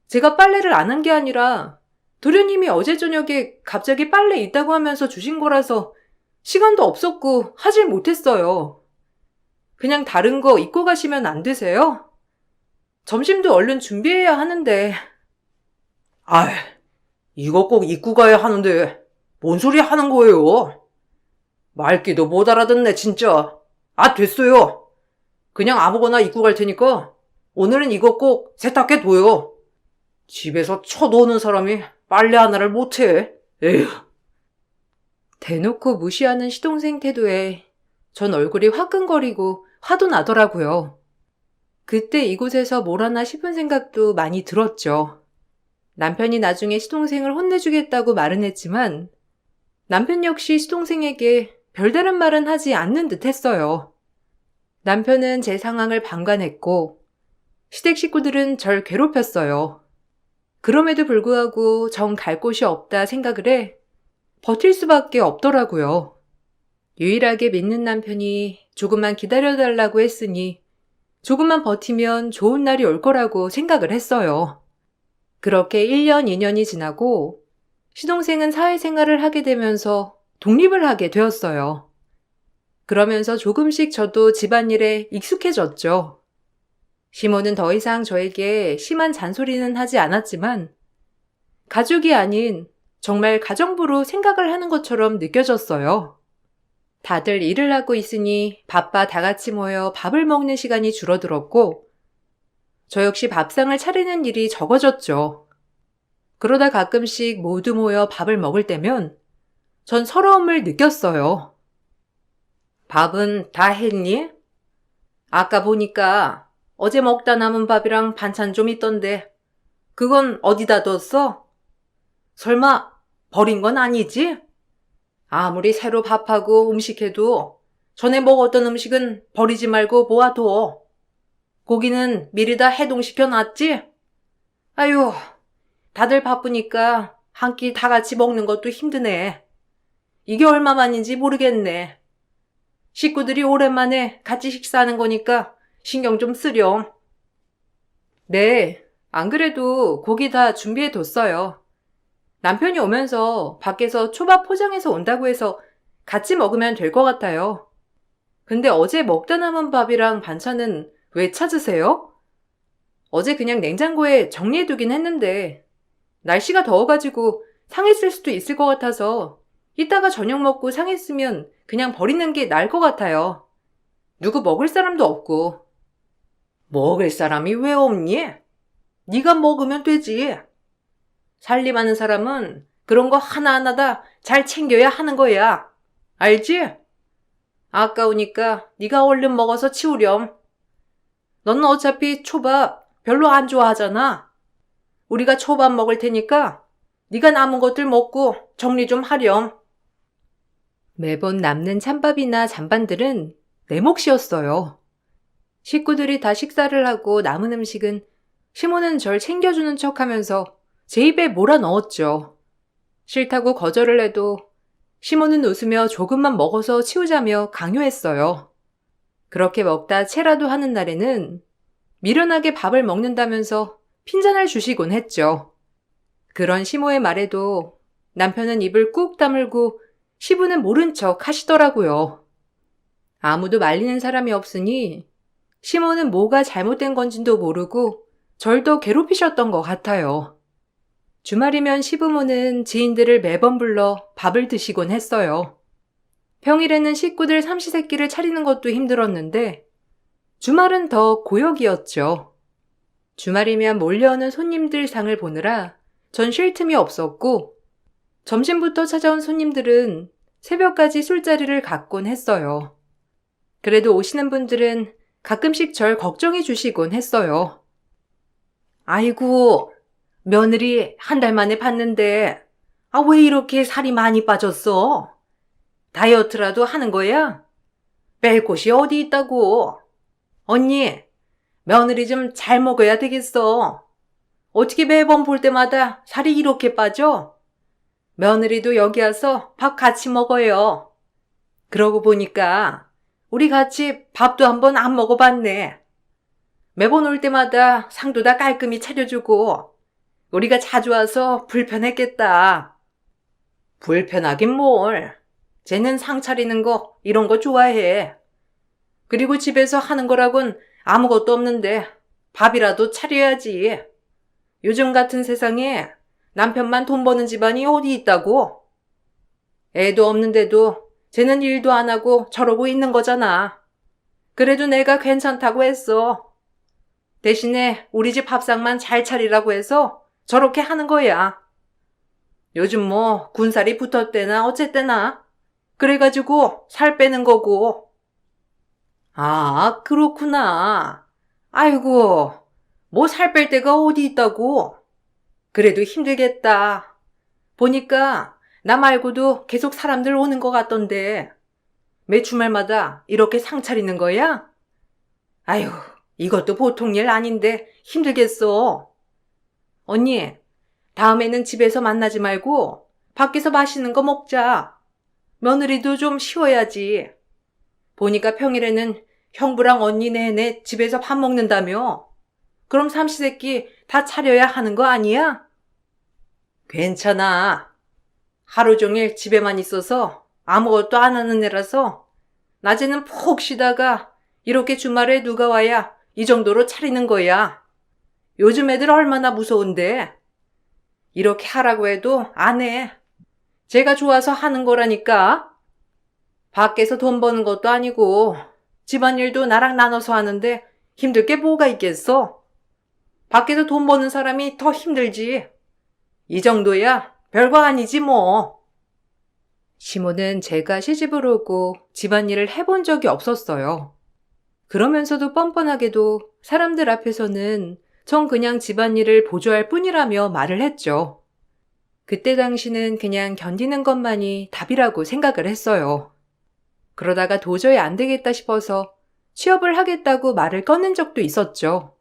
제가 빨래를 안 한 게 아니라 도련님이 어제 저녁에 갑자기 빨래 있다고 하면서 주신 거라서 시간도 없었고 하질 못했어요. 그냥 다른 거 입고 가시면 안 되세요? 점심도 얼른 준비해야 하는데. 아이, 이거 꼭 입고 가야 하는데 뭔 소리 하는 거예요? 말귀도 못 알아듣네 진짜. 아, 됐어요. 그냥 아무거나 입고 갈 테니까 오늘은 이거 꼭 세탁해 둬요. 집에서 쳐놓는 사람이 빨래 하나를 못해. 에휴. 대놓고 무시하는 시동생 태도에 전 얼굴이 화끈거리고 화도 나더라고요. 그때 이곳에서 뭘 하나 싶은 생각도 많이 들었죠. 남편이 나중에 시동생을 혼내주겠다고 말은 했지만 남편 역시 시동생에게 별다른 말은 하지 않는 듯 했어요. 남편은 제 상황을 방관했고 시댁 식구들은 절 괴롭혔어요. 그럼에도 불구하고 정 갈 곳이 없다 생각을 해 버틸 수밖에 없더라고요. 유일하게 믿는 남편이 조금만 기다려달라고 했으니 조금만 버티면 좋은 날이 올 거라고 생각을 했어요. 그렇게 1년, 2년이 지나고 시동생은 사회생활을 하게 되면서 독립을 하게 되었어요. 그러면서 조금씩 저도 집안일에 익숙해졌죠. 시모는 더 이상 저에게 심한 잔소리는 하지 않았지만 가족이 아닌 정말 가정부로 생각을 하는 것처럼 느껴졌어요. 다들 일을 하고 있으니 바빠 다 같이 모여 밥을 먹는 시간이 줄어들었고 저 역시 밥상을 차리는 일이 적어졌죠. 그러다 가끔씩 모두 모여 밥을 먹을 때면 전 서러움을 느꼈어요. 밥은 다 했니? 아까 보니까 어제 먹다 남은 밥이랑 반찬 좀 있던데 그건 어디다 뒀어? 설마 버린 건 아니지? 아무리 새로 밥하고 음식해도 전에 먹었던 음식은 버리지 말고 모아둬. 고기는 미리 다 해동시켜 놨지? 아유, 다들 바쁘니까 한 끼 다 같이 먹는 것도 힘드네. 이게 얼마만인지 모르겠네. 식구들이 오랜만에 같이 식사하는 거니까 신경 좀 쓰렴. 네, 안 그래도 고기 다 준비해 뒀어요. 남편이 오면서 밖에서 초밥 포장해서 온다고 해서 같이 먹으면 될 것 같아요. 근데 어제 먹다 남은 밥이랑 반찬은 왜 찾으세요? 어제 그냥 냉장고에 정리해두긴 했는데 날씨가 더워가지고 상했을 수도 있을 것 같아서 이따가 저녁 먹고 상했으면 그냥 버리는 게 나을 것 같아요. 누구 먹을 사람도 없고. 먹을 사람이 왜 없니? 네가 먹으면 되지. 살림하는 사람은 그런 거 하나하나 다 잘 챙겨야 하는 거야. 알지? 아까우니까 네가 얼른 먹어서 치우렴. 너는 어차피 초밥 별로 안 좋아하잖아. 우리가 초밥 먹을 테니까 네가 남은 것들 먹고 정리 좀 하렴. 매번 남는 찬밥이나 잔반들은 내 몫이었어요. 식구들이 다 식사를 하고 남은 음식은 시모는 절 챙겨주는 척하면서 제 입에 몰아넣었죠. 싫다고 거절을 해도 시모는 웃으며 조금만 먹어서 치우자며 강요했어요. 그렇게 먹다 체라도 하는 날에는 미련하게 밥을 먹는다면서 핀잔을 주시곤 했죠. 그런 시모의 말에도 남편은 입을 꾹 다물고 시부는 모른 척 하시더라고요. 아무도 말리는 사람이 없으니 시모는 뭐가 잘못된 건지도 모르고 절 더 괴롭히셨던 것 같아요. 주말이면 시부모는 지인들을 매번 불러 밥을 드시곤 했어요. 평일에는 식구들 삼시세끼를 차리는 것도 힘들었는데 주말은 더 고역이었죠. 주말이면 몰려오는 손님들 상을 보느라 전 쉴 틈이 없었고 점심부터 찾아온 손님들은 새벽까지 술자리를 갖곤 했어요. 그래도 오시는 분들은 가끔씩 절 걱정해 주시곤 했어요. 아이고, 며느리 한 달 만에 봤는데, 왜 이렇게 살이 많이 빠졌어? 다이어트라도 하는 거야? 뺄 곳이 어디 있다고? 언니, 며느리 좀 잘 먹어야 되겠어. 어떻게 매번 볼 때마다 살이 이렇게 빠져? 며느리도 여기 와서 밥 같이 먹어요. 그러고 보니까 우리 같이 밥도 한번 안 먹어봤네. 매번 올 때마다 상도 다 깔끔히 차려주고 우리가 자주 와서 불편했겠다. 불편하긴 뭘. 쟤는 상 차리는 거 이런 거 좋아해. 그리고 집에서 하는 거라곤 아무것도 없는데 밥이라도 차려야지. 요즘 같은 세상에 남편만 돈 버는 집안이 어디 있다고? 애도 없는데도 쟤는 일도 안 하고 저러고 있는 거잖아. 그래도 내가 괜찮다고 했어. 대신에 우리 집 밥상만 잘 차리라고 해서 저렇게 하는 거야. 요즘 뭐 군살이 붙었대나 어쨌대나 그래가지고 살 빼는 거고. 아, 그렇구나. 아이고, 뭐 살 뺄 데가 어디 있다고. 그래도 힘들겠다. 보니까 나 말고도 계속 사람들 오는 것 같던데. 매 주말마다 이렇게 상 차리는 거야? 아휴, 이것도 보통 일 아닌데 힘들겠어. 언니, 다음에는 집에서 만나지 말고 밖에서 맛있는 거 먹자. 며느리도 좀 쉬어야지. 보니까 평일에는 형부랑 언니 내내 집에서 밥 먹는다며. 그럼 삼시세끼 다 차려야 하는 거 아니야? 괜찮아. 하루 종일 집에만 있어서 아무것도 안 하는 애라서 낮에는 푹 쉬다가 이렇게 주말에 누가 와야 이 정도로 차리는 거야. 요즘 애들 얼마나 무서운데. 이렇게 하라고 해도 안 해. 제가 좋아서 하는 거라니까. 밖에서 돈 버는 것도 아니고 집안일도 나랑 나눠서 하는데 힘들 게 뭐가 있겠어. 밖에서 돈 버는 사람이 더 힘들지. 이 정도야 별거 아니지 뭐. 시모는 제가 시집을 오고 집안일을 해본 적이 없었어요. 그러면서도 뻔뻔하게도 사람들 앞에서는 전 그냥 집안일을 보조할 뿐이라며 말을 했죠. 그때 당시는 그냥 견디는 것만이 답이라고 생각을 했어요. 그러다가 도저히 안 되겠다 싶어서 취업을 하겠다고 말을 꺼낸 적도 있었죠.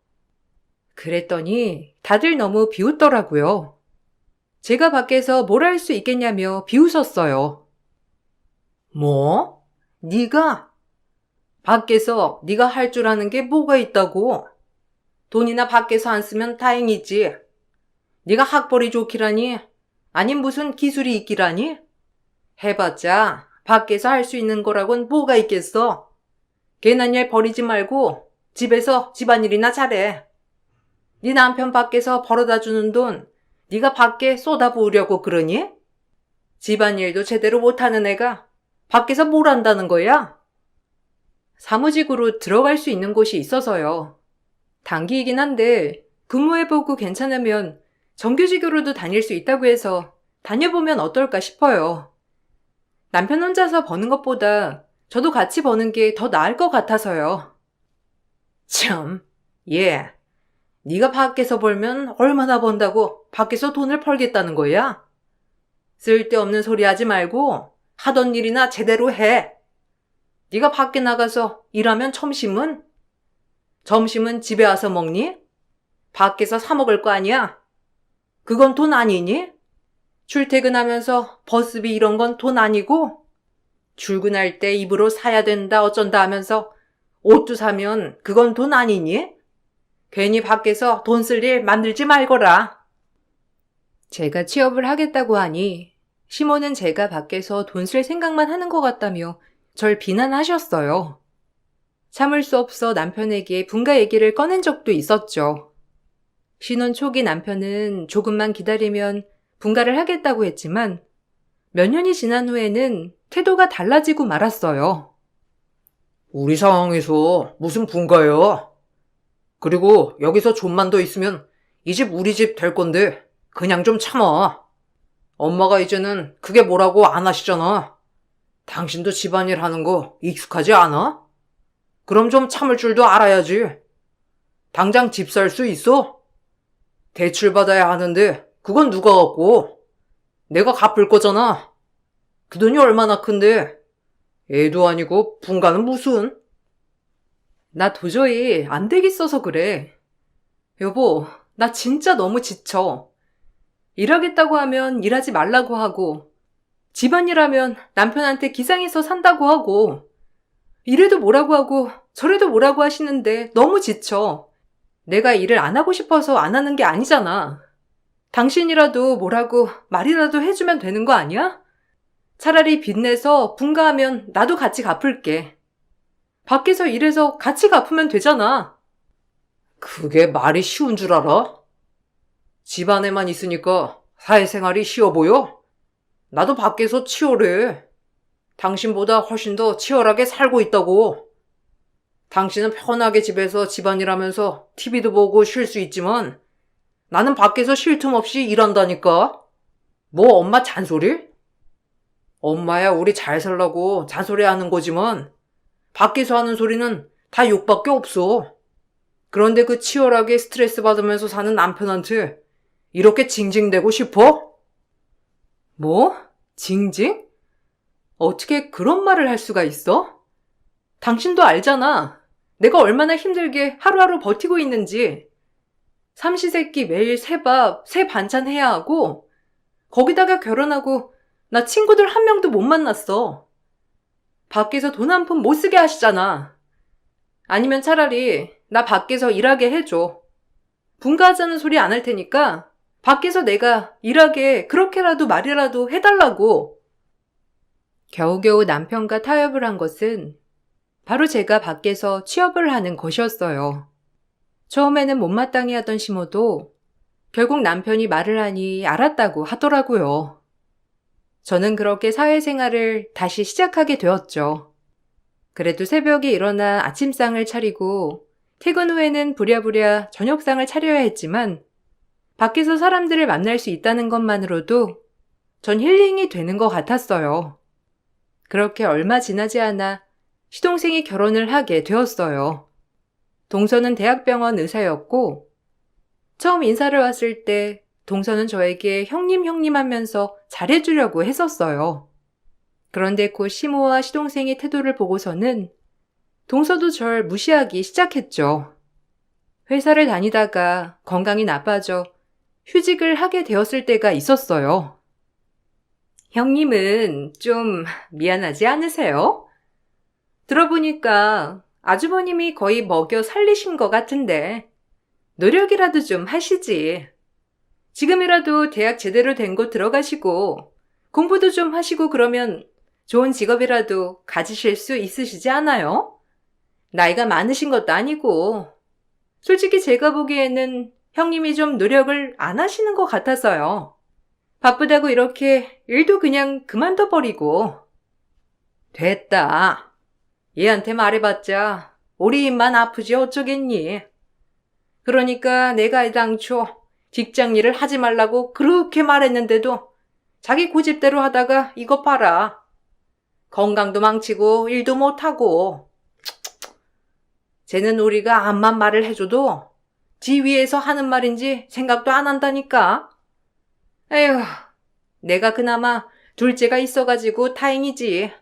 그랬더니 다들 너무 비웃더라고요. 제가 밖에서 뭘 할 수 있겠냐며 비웃었어요. 뭐? 네가? 밖에서 네가 할 줄 아는 게 뭐가 있다고? 돈이나 밖에서 안 쓰면 다행이지. 네가 학벌이 좋기라니? 아님 무슨 기술이 있기라니? 해봤자 밖에서 할 수 있는 거라곤 뭐가 있겠어. 괜한 일 버리지 말고 집에서 집안일이나 잘해. 네 남편 밖에서 벌어다 주는 돈 네가 밖에 쏟아부으려고 그러니? 집안일도 제대로 못하는 애가 밖에서 뭘 한다는 거야? 사무직으로 들어갈 수 있는 곳이 있어서요. 단기이긴 한데 근무해보고 괜찮으면 정규직으로도 다닐 수 있다고 해서 다녀보면 어떨까 싶어요. 남편 혼자서 버는 것보다 저도 같이 버는 게 더 나을 것 같아서요. 참, 얘, 네가 밖에서 벌면 얼마나 번다고 밖에서 돈을 벌겠다는 거야? 쓸데없는 소리 하지 말고 하던 일이나 제대로 해. 네가 밖에 나가서 일하면 점심은 집에 와서 먹니? 밖에서 사 먹을 거 아니야? 그건 돈 아니니? 출퇴근하면서 버스비 이런 건 돈 아니고? 출근할 때 입으로 사야 된다 어쩐다 하면서 옷도 사면 그건 돈 아니니? 괜히 밖에서 돈 쓸 일 만들지 말거라. 제가 취업을 하겠다고 하니 시모는 제가 밖에서 돈 쓸 생각만 하는 것 같다며 절 비난하셨어요. 참을 수 없어 남편에게 분가 얘기를 꺼낸 적도 있었죠. 신혼 초기 남편은 조금만 기다리면 분가를 하겠다고 했지만 몇 년이 지난 후에는 태도가 달라지고 말았어요. 우리 상황에서 무슨 분가요? 그리고 여기서 좀만 더 있으면 이 집 우리 집 될 건데 그냥 좀 참아. 엄마가 이제는 그게 뭐라고 안 하시잖아. 당신도 집안일 하는 거 익숙하지 않아? 그럼 좀 참을 줄도 알아야지. 당장 집 살 수 있어? 대출 받아야 하는데 그건 누가 갚고? 내가 갚을 거잖아. 그 돈이 얼마나 큰데? 애도 아니고 분가는 무슨? 나 도저히 안 되겠어서 그래. 여보, 나 진짜 너무 지쳐. 일하겠다고 하면 일하지 말라고 하고, 집안일하면 남편한테 기상해서 산다고 하고, 이래도 뭐라고 하고 저래도 뭐라고 하시는데 너무 지쳐. 내가 일을 안 하고 싶어서 안 하는 게 아니잖아. 당신이라도 뭐라고 말이라도 해주면 되는 거 아니야? 차라리 빚내서 분가하면 나도 같이 갚을게. 밖에서 일해서 같이 갚으면 되잖아. 그게 말이 쉬운 줄 알아? 집안에만 있으니까 사회생활이 쉬워 보여? 나도 밖에서 치열해. 당신보다 훨씬 더 치열하게 살고 있다고. 당신은 편하게 집에서 집안일 하면서 TV도 보고 쉴 수 있지만 나는 밖에서 쉴 틈 없이 일한다니까. 뭐 엄마 잔소리? 엄마야 우리 잘 살라고 잔소리 하는 거지만 밖에서 하는 소리는 다 욕밖에 없어. 그런데 그 치열하게 스트레스 받으면서 사는 남편한테 이렇게 징징대고 싶어? 뭐? 징징? 어떻게 그런 말을 할 수가 있어? 당신도 알잖아. 내가 얼마나 힘들게 하루하루 버티고 있는지. 삼시세끼 매일 새밥, 새 반찬 해야 하고, 거기다가 결혼하고 나 친구들 한 명도 못 만났어. 밖에서 돈 한 푼 못 쓰게 하시잖아. 아니면 차라리 나 밖에서 일하게 해줘. 분가하자는 소리 안 할 테니까 밖에서 내가 일하게 그렇게라도 말이라도 해달라고. 겨우겨우 남편과 타협을 한 것은 바로 제가 밖에서 취업을 하는 것이었어요. 처음에는 못마땅해 하던 시모도 결국 남편이 말을 하니 알았다고 하더라고요. 저는 그렇게 사회생활을 다시 시작하게 되었죠. 그래도 새벽에 일어나 아침상을 차리고 퇴근 후에는 부랴부랴 저녁상을 차려야 했지만 밖에서 사람들을 만날 수 있다는 것만으로도 전 힐링이 되는 것 같았어요. 그렇게 얼마 지나지 않아 시동생이 결혼을 하게 되었어요. 동서는 대학병원 의사였고 처음 인사를 왔을 때 동서는 저에게 형님 하면서 잘해주려고 했었어요. 그런데 곧 시모와 시동생의 태도를 보고서는 동서도 절 무시하기 시작했죠. 회사를 다니다가 건강이 나빠져 휴직을 하게 되었을 때가 있었어요. 형님은 좀 미안하지 않으세요? 들어보니까 아주버님이 거의 먹여 살리신 것 같은데 노력이라도 좀 하시지. 지금이라도 대학 제대로 된 곳 들어가시고 공부도 좀 하시고 그러면 좋은 직업이라도 가지실 수 있으시지 않아요? 나이가 많으신 것도 아니고 솔직히 제가 보기에는 형님이 좀 노력을 안 하시는 것 같아서요. 바쁘다고 이렇게 일도 그냥 그만둬버리고. 됐다. 얘한테 말해봤자 우리 입만 아프지 어쩌겠니. 그러니까 내가 당초 직장 일을 하지 말라고 그렇게 말했는데도 자기 고집대로 하다가 이거 봐라. 건강도 망치고 일도 못하고. 쟤는 우리가 암만 말을 해줘도 지 위에서 하는 말인지 생각도 안 한다니까. 에휴, 내가 그나마 둘째가 있어가지고 다행이지.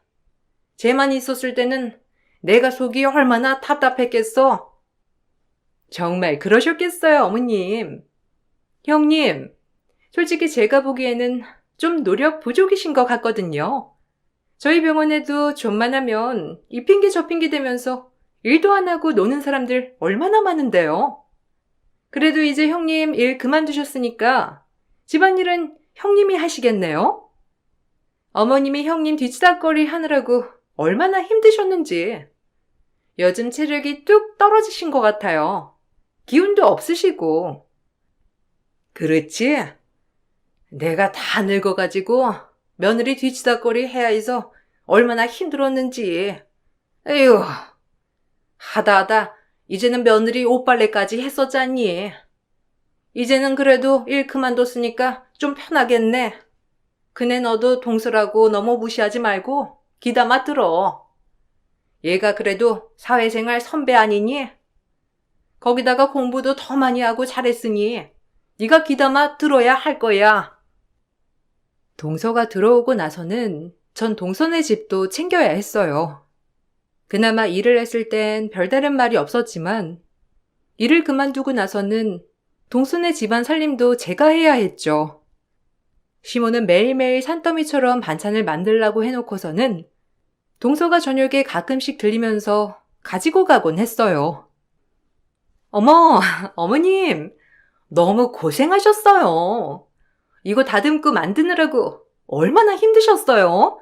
쟤만 있었을 때는 내가 속이 얼마나 답답했겠어. 정말 그러셨겠어요, 어머님. 형님, 솔직히 제가 보기에는 좀 노력 부족이신 것 같거든요. 저희 병원에도 좀만 하면 이 핑계 저 핑계 대면서 일도 안 하고 노는 사람들 얼마나 많은데요. 그래도 이제 형님 일 그만두셨으니까 집안일은 형님이 하시겠네요? 어머님이 형님 뒤치다꺼리 하느라고 얼마나 힘드셨는지. 요즘 체력이 뚝 떨어지신 것 같아요. 기운도 없으시고. 그렇지? 내가 다 늙어가지고 며느리 뒤치다꺼리 해야 해서 얼마나 힘들었는지. 에휴, 하다 이제는 며느리 옷빨래까지 했었잖니. 이제는 그래도 일 그만뒀으니까 좀 편하겠네. 그네 너도 동서라고 너무 무시하지 말고 귀담아 들어. 얘가 그래도 사회생활 선배 아니니? 거기다가 공부도 더 많이 하고 잘했으니 네가 귀담아 들어야 할 거야. 동서가 들어오고 나서는 전 동서네 집도 챙겨야 했어요. 그나마 일을 했을 땐 별다른 말이 없었지만 일을 그만두고 나서는 동서네 집안 살림도 제가 해야 했죠. 시모는 매일매일 산더미처럼 반찬을 만들라고 해놓고서는 동서가 저녁에 가끔씩 들리면서 가지고 가곤 했어요. 어머, 어머님, 너무 고생하셨어요. 이거 다듬고 만드느라고 얼마나 힘드셨어요?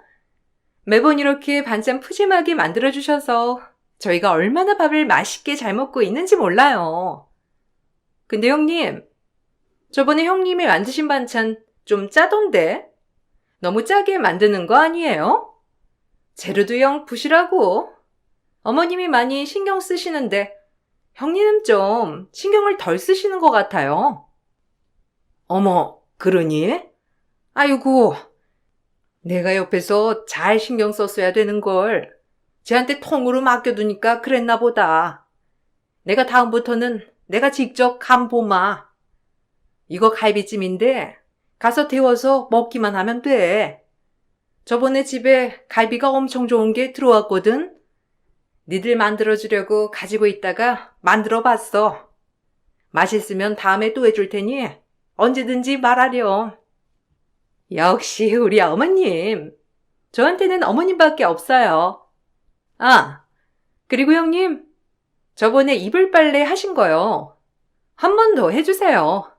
매번 이렇게 반찬 푸짐하게 만들어주셔서 저희가 얼마나 밥을 맛있게 잘 먹고 있는지 몰라요. 근데 형님, 저번에 형님이 만드신 반찬 좀 짜던데? 너무 짜게 만드는 거 아니에요? 재료도 영 부실하고 어머님이 많이 신경 쓰시는데 형님은 좀 신경을 덜 쓰시는 것 같아요. 어머, 그러니? 아이고, 내가 옆에서 잘 신경 썼어야 되는 걸 쟤한테 통으로 맡겨두니까 그랬나 보다. 내가 다음부터는 내가 직접 간 보마. 이거 갈비찜인데 가서 데워서 먹기만 하면 돼. 저번에 집에 갈비가 엄청 좋은 게 들어왔거든. 니들 만들어주려고 가지고 있다가 만들어 봤어. 맛있으면 다음에 또 해줄 테니 언제든지 말하렴. 역시 우리 어머님. 저한테는 어머님밖에 없어요. 아, 그리고 형님, 저번에 이불 빨래 하신 거요. 한 번 더 해주세요.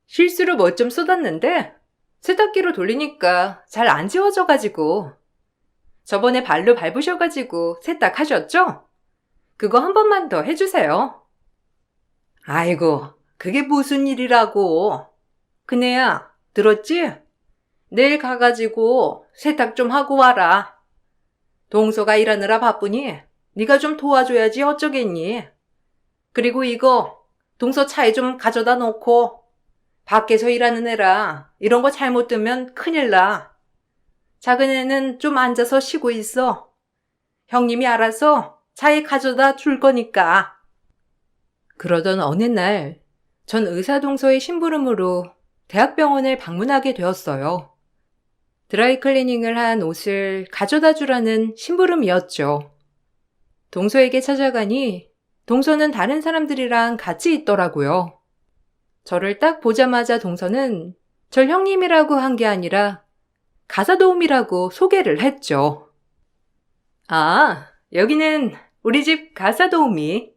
실수로 뭐 좀 쏟았는데 세탁기로 돌리니까 잘 안 지워져가지고. 저번에 발로 밟으셔가지고 세탁하셨죠? 그거 한 번만 더 해주세요. 아이고, 그게 무슨 일이라고. 그네야, 들었지? 내일 가가지고 세탁 좀 하고 와라. 동서가 일하느라 바쁘니 네가 좀 도와줘야지 어쩌겠니. 그리고 이거 동서 차에 좀 가져다 놓고 밖에서 일하는 애라 이런 거 잘못 뜨면 큰일 나. 작은 애는 좀 앉아서 쉬고 있어. 형님이 알아서 차에 가져다 줄 거니까. 그러던 어느 날, 전 의사동서의 심부름으로 대학병원을 방문하게 되었어요. 드라이클리닝을 한 옷을 가져다 주라는 심부름이었죠. 동서에게 찾아가니 동서는 다른 사람들이랑 같이 있더라고요. 저를 딱 보자마자 동서는 절 형님이라고 한 게 아니라 가사도우미라고 소개를 했죠. 아, 여기는 우리 집 가사도우미.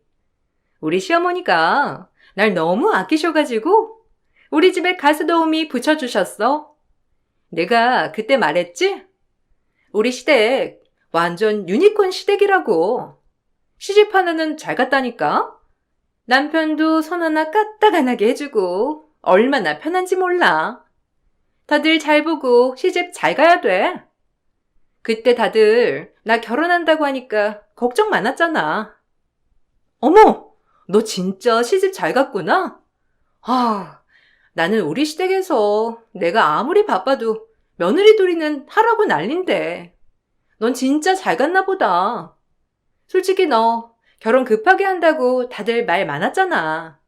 우리 시어머니가 날 너무 아끼셔가지고 우리 집에 가사도우미 붙여주셨어. 내가 그때 말했지? 우리 시댁 완전 유니콘 시댁이라고. 시집 하나는 잘 갔다니까? 남편도 손 하나 까딱 안 하게 해주고 얼마나 편한지 몰라. 다들 잘 보고 시집 잘 가야 돼. 그때 다들 나 결혼한다고 하니까 걱정 많았잖아. 어머, 너 진짜 시집 잘 갔구나? 아, 나는 우리 시댁에서 내가 아무리 바빠도 며느리 둘이는 하라고 난린데. 넌 진짜 잘 갔나 보다. 솔직히 너 결혼 급하게 한다고 다들 말 많았잖아.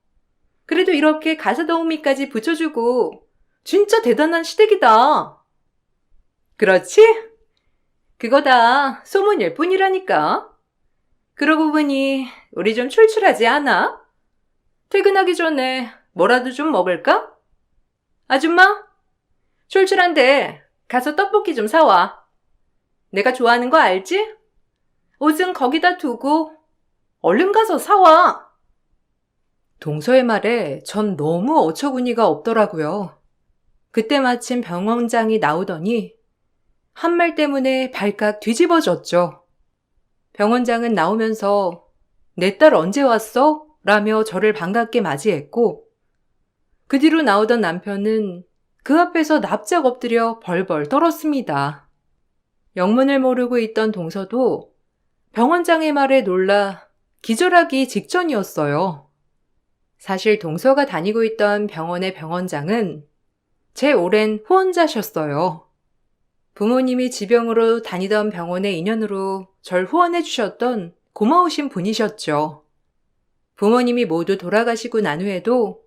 그래도 이렇게 가사도우미까지 붙여주고 진짜 대단한 시댁이다. 그렇지? 그거 다 소문일 뿐이라니까. 그러고 보니 우리 좀 출출하지 않아? 퇴근하기 전에 뭐라도 좀 먹을까? 아줌마, 출출한데 가서 떡볶이 좀 사와. 내가 좋아하는 거 알지? 옷은 거기다 두고 얼른 가서 사와. 동서의 말에 전 너무 어처구니가 없더라고요. 그때 마침 병원장이 나오더니 한 말 때문에 발칵 뒤집어졌죠. 병원장은 나오면서 내 딸 언제 왔어? 라며 저를 반갑게 맞이했고 그 뒤로 나오던 남편은 그 앞에서 납작 엎드려 벌벌 떨었습니다. 영문을 모르고 있던 동서도 병원장의 말에 놀라 기절하기 직전이었어요. 사실 동서가 다니고 있던 병원의 병원장은 제 오랜 후원자셨어요. 부모님이 지병으로 다니던 병원의 인연으로 절 후원해 주셨던 고마우신 분이셨죠. 부모님이 모두 돌아가시고 난 후에도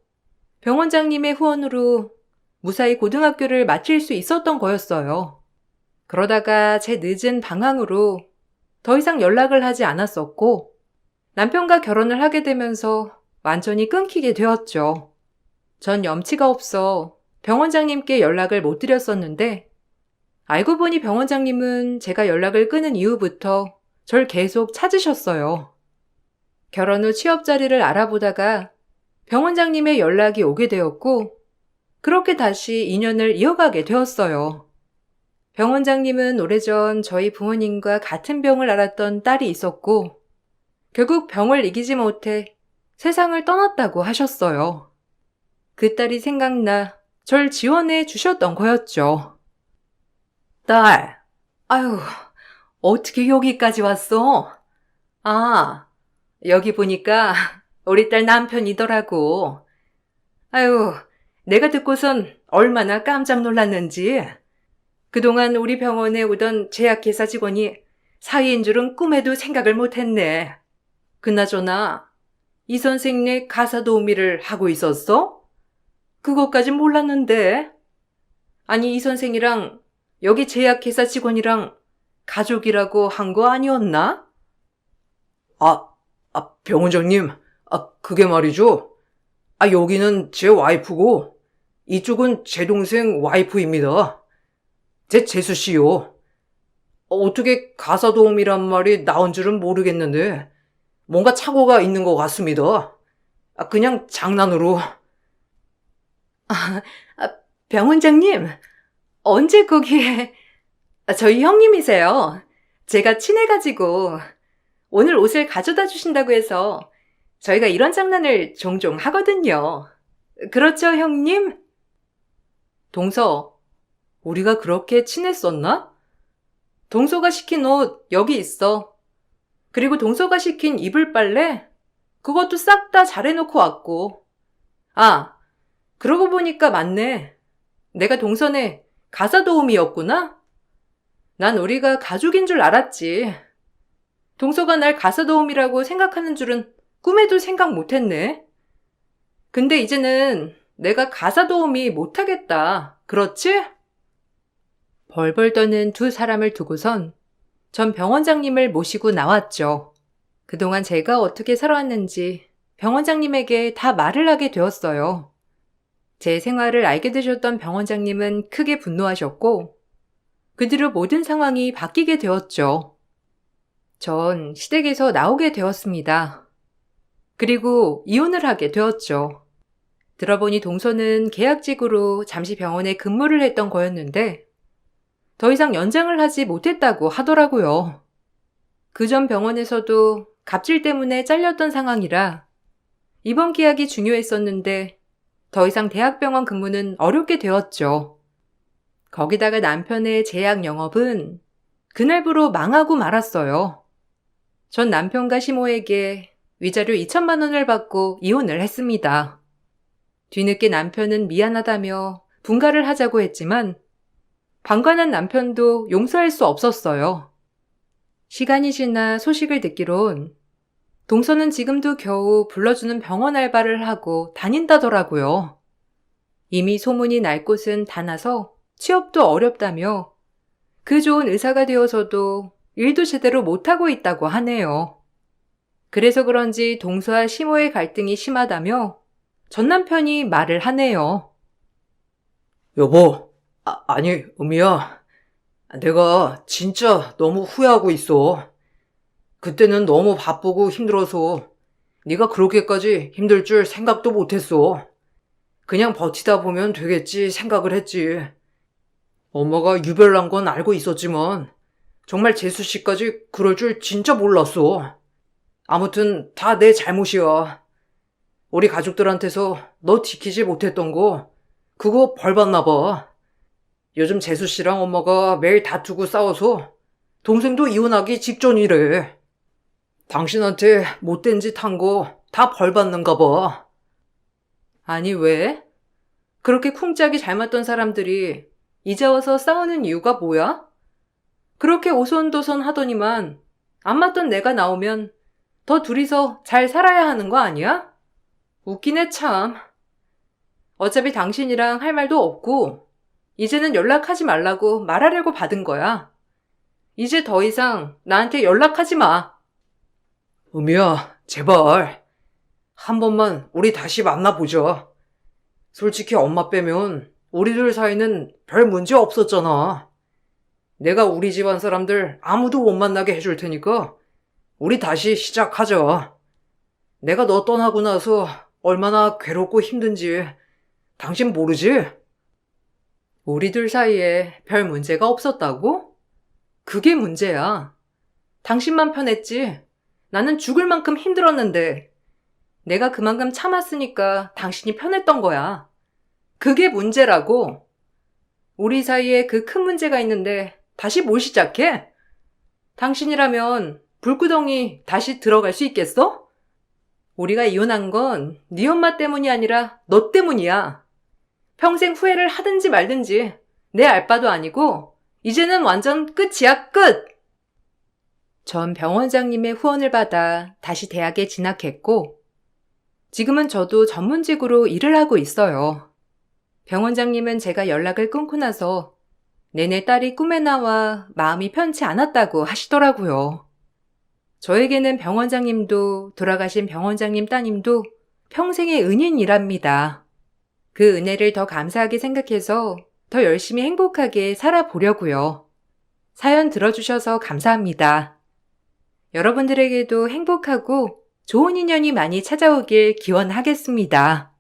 병원장님의 후원으로 무사히 고등학교를 마칠 수 있었던 거였어요. 그러다가 제 늦은 방황으로 더 이상 연락을 하지 않았었고 남편과 결혼을 하게 되면서 완전히 끊기게 되었죠. 전 염치가 없어 병원장님께 연락을 못 드렸었는데 알고 보니 병원장님은 제가 연락을 끊은 이후부터 절 계속 찾으셨어요. 결혼 후 취업 자리를 알아보다가 병원장님의 연락이 오게 되었고 그렇게 다시 인연을 이어가게 되었어요. 병원장님은 오래전 저희 부모님과 같은 병을 앓았던 딸이 있었고 결국 병을 이기지 못해 세상을 떠났다고 하셨어요. 그 딸이 생각나 절 지원해 주셨던 거였죠. 딸, 아유, 어떻게 여기까지 왔어? 아, 여기 보니까 우리 딸 남편이더라고. 아유, 내가 듣고선 얼마나 깜짝 놀랐는지. 그동안 우리 병원에 오던 제약회사 직원이 사이인 줄은 꿈에도 생각을 못했네. 그나저나 이 선생네 가사 도우미를 하고 있었어? 그것까진 몰랐는데. 아니, 이 선생이랑 여기 제약회사 직원이랑 가족이라고 한 거 아니었나? 병원장님, 그게 말이죠. 여기는 제 와이프고, 이쪽은 제 동생 와이프입니다. 제 재수 씨요. 어떻게 가사 도우미란 말이 나온 줄은 모르겠는데, 뭔가 착오가 있는 것 같습니다. 그냥 장난으로. 병원장님, 언제 거기에... 저희 형님이세요. 제가 친해가지고 오늘 옷을 가져다 주신다고 해서 저희가 이런 장난을 종종 하거든요. 그렇죠, 형님? 동서, 우리가 그렇게 친했었나? 동서가 시킨 옷 여기 있어. 그리고 동서가 시킨 이불 빨래? 그것도 싹 다 잘해놓고 왔고. 그러고 보니까 맞네. 내가 동선의 가사 도우미였구나? 난 우리가 가족인 줄 알았지. 동서가 날 가사 도우미라고 생각하는 줄은 꿈에도 생각 못했네. 근데 이제는 내가 가사 도우미 못하겠다. 그렇지? 벌벌 떠는 두 사람을 두고선 전 병원장님을 모시고 나왔죠. 그동안 제가 어떻게 살아왔는지 병원장님에게 다 말을 하게 되었어요. 제 생활을 알게 되셨던 병원장님은 크게 분노하셨고 그 뒤로 모든 상황이 바뀌게 되었죠. 전 시댁에서 나오게 되었습니다. 그리고 이혼을 하게 되었죠. 들어보니 동서는 계약직으로 잠시 병원에 근무를 했던 거였는데 더 이상 연장을 하지 못했다고 하더라고요. 그 전 병원에서도 갑질 때문에 잘렸던 상황이라 이번 계약이 중요했었는데 더 이상 대학병원 근무는 어렵게 되었죠. 거기다가 남편의 제약 영업은 그날부로 망하고 말았어요. 전 남편과 시모에게 위자료 2천만 원을 받고 이혼을 했습니다. 뒤늦게 남편은 미안하다며 분가를 하자고 했지만 방관한 남편도 용서할 수 없었어요. 시간이 지나 소식을 듣기론 동서는 지금도 겨우 불러주는 병원 알바를 하고 다닌다더라고요. 이미 소문이 날 곳은 다 나서 취업도 어렵다며 그 좋은 의사가 되어서도 일도 제대로 못하고 있다고 하네요. 그래서 그런지 동서와 시모의 갈등이 심하다며 전 남편이 말을 하네요. 여보, 아니, 음이야. 내가 진짜 너무 후회하고 있어. 그때는 너무 바쁘고 힘들어서 네가 그렇게까지 힘들 줄 생각도 못했어. 그냥 버티다 보면 되겠지 생각을 했지. 엄마가 유별난 건 알고 있었지만 정말 재수 씨까지 그럴 줄 진짜 몰랐어. 아무튼 다 내 잘못이야. 우리 가족들한테서 너 지키지 못했던 거 그거 벌 받나 봐. 요즘 재수 씨랑 엄마가 매일 다투고 싸워서 동생도 이혼하기 직전이래. 당신한테 못된 짓 한 거 다 벌 받는가 봐. 아니 왜? 그렇게 쿵짝이 잘 맞던 사람들이 이제 와서 싸우는 이유가 뭐야? 그렇게 오손도손 하더니만 안 맞던 내가 나오면 더 둘이서 잘 살아야 하는 거 아니야? 웃기네 참. 어차피 당신이랑 할 말도 없고 이제는 연락하지 말라고 말하려고 받은 거야. 이제 더 이상 나한테 연락하지 마. 음이야, 제발. 한 번만 우리 다시 만나보자. 솔직히 엄마 빼면 우리들 사이는 별 문제 없었잖아. 내가 우리 집안 사람들 아무도 못 만나게 해줄 테니까 우리 다시 시작하자. 내가 너 떠나고 나서 얼마나 괴롭고 힘든지 당신 모르지? 우리들 사이에 별 문제가 없었다고? 그게 문제야. 당신만 편했지. 나는 죽을 만큼 힘들었는데 내가 그만큼 참았으니까 당신이 편했던 거야. 그게 문제라고. 우리 사이에 그 큰 문제가 있는데 다시 뭘 시작해? 당신이라면 불구덩이 다시 들어갈 수 있겠어? 우리가 이혼한 건 네 엄마 때문이 아니라 너 때문이야. 평생 후회를 하든지 말든지 내 알바도 아니고 이제는 완전 끝이야, 끝! 전 병원장님의 후원을 받아 다시 대학에 진학했고 지금은 저도 전문직으로 일을 하고 있어요. 병원장님은 제가 연락을 끊고 나서 내내 딸이 꿈에 나와 마음이 편치 않았다고 하시더라고요. 저에게는 병원장님도 돌아가신 병원장님 따님도 평생의 은인이랍니다. 그 은혜를 더 감사하게 생각해서 더 열심히 행복하게 살아보려고요. 사연 들어주셔서 감사합니다. 여러분들에게도 행복하고 좋은 인연이 많이 찾아오길 기원하겠습니다.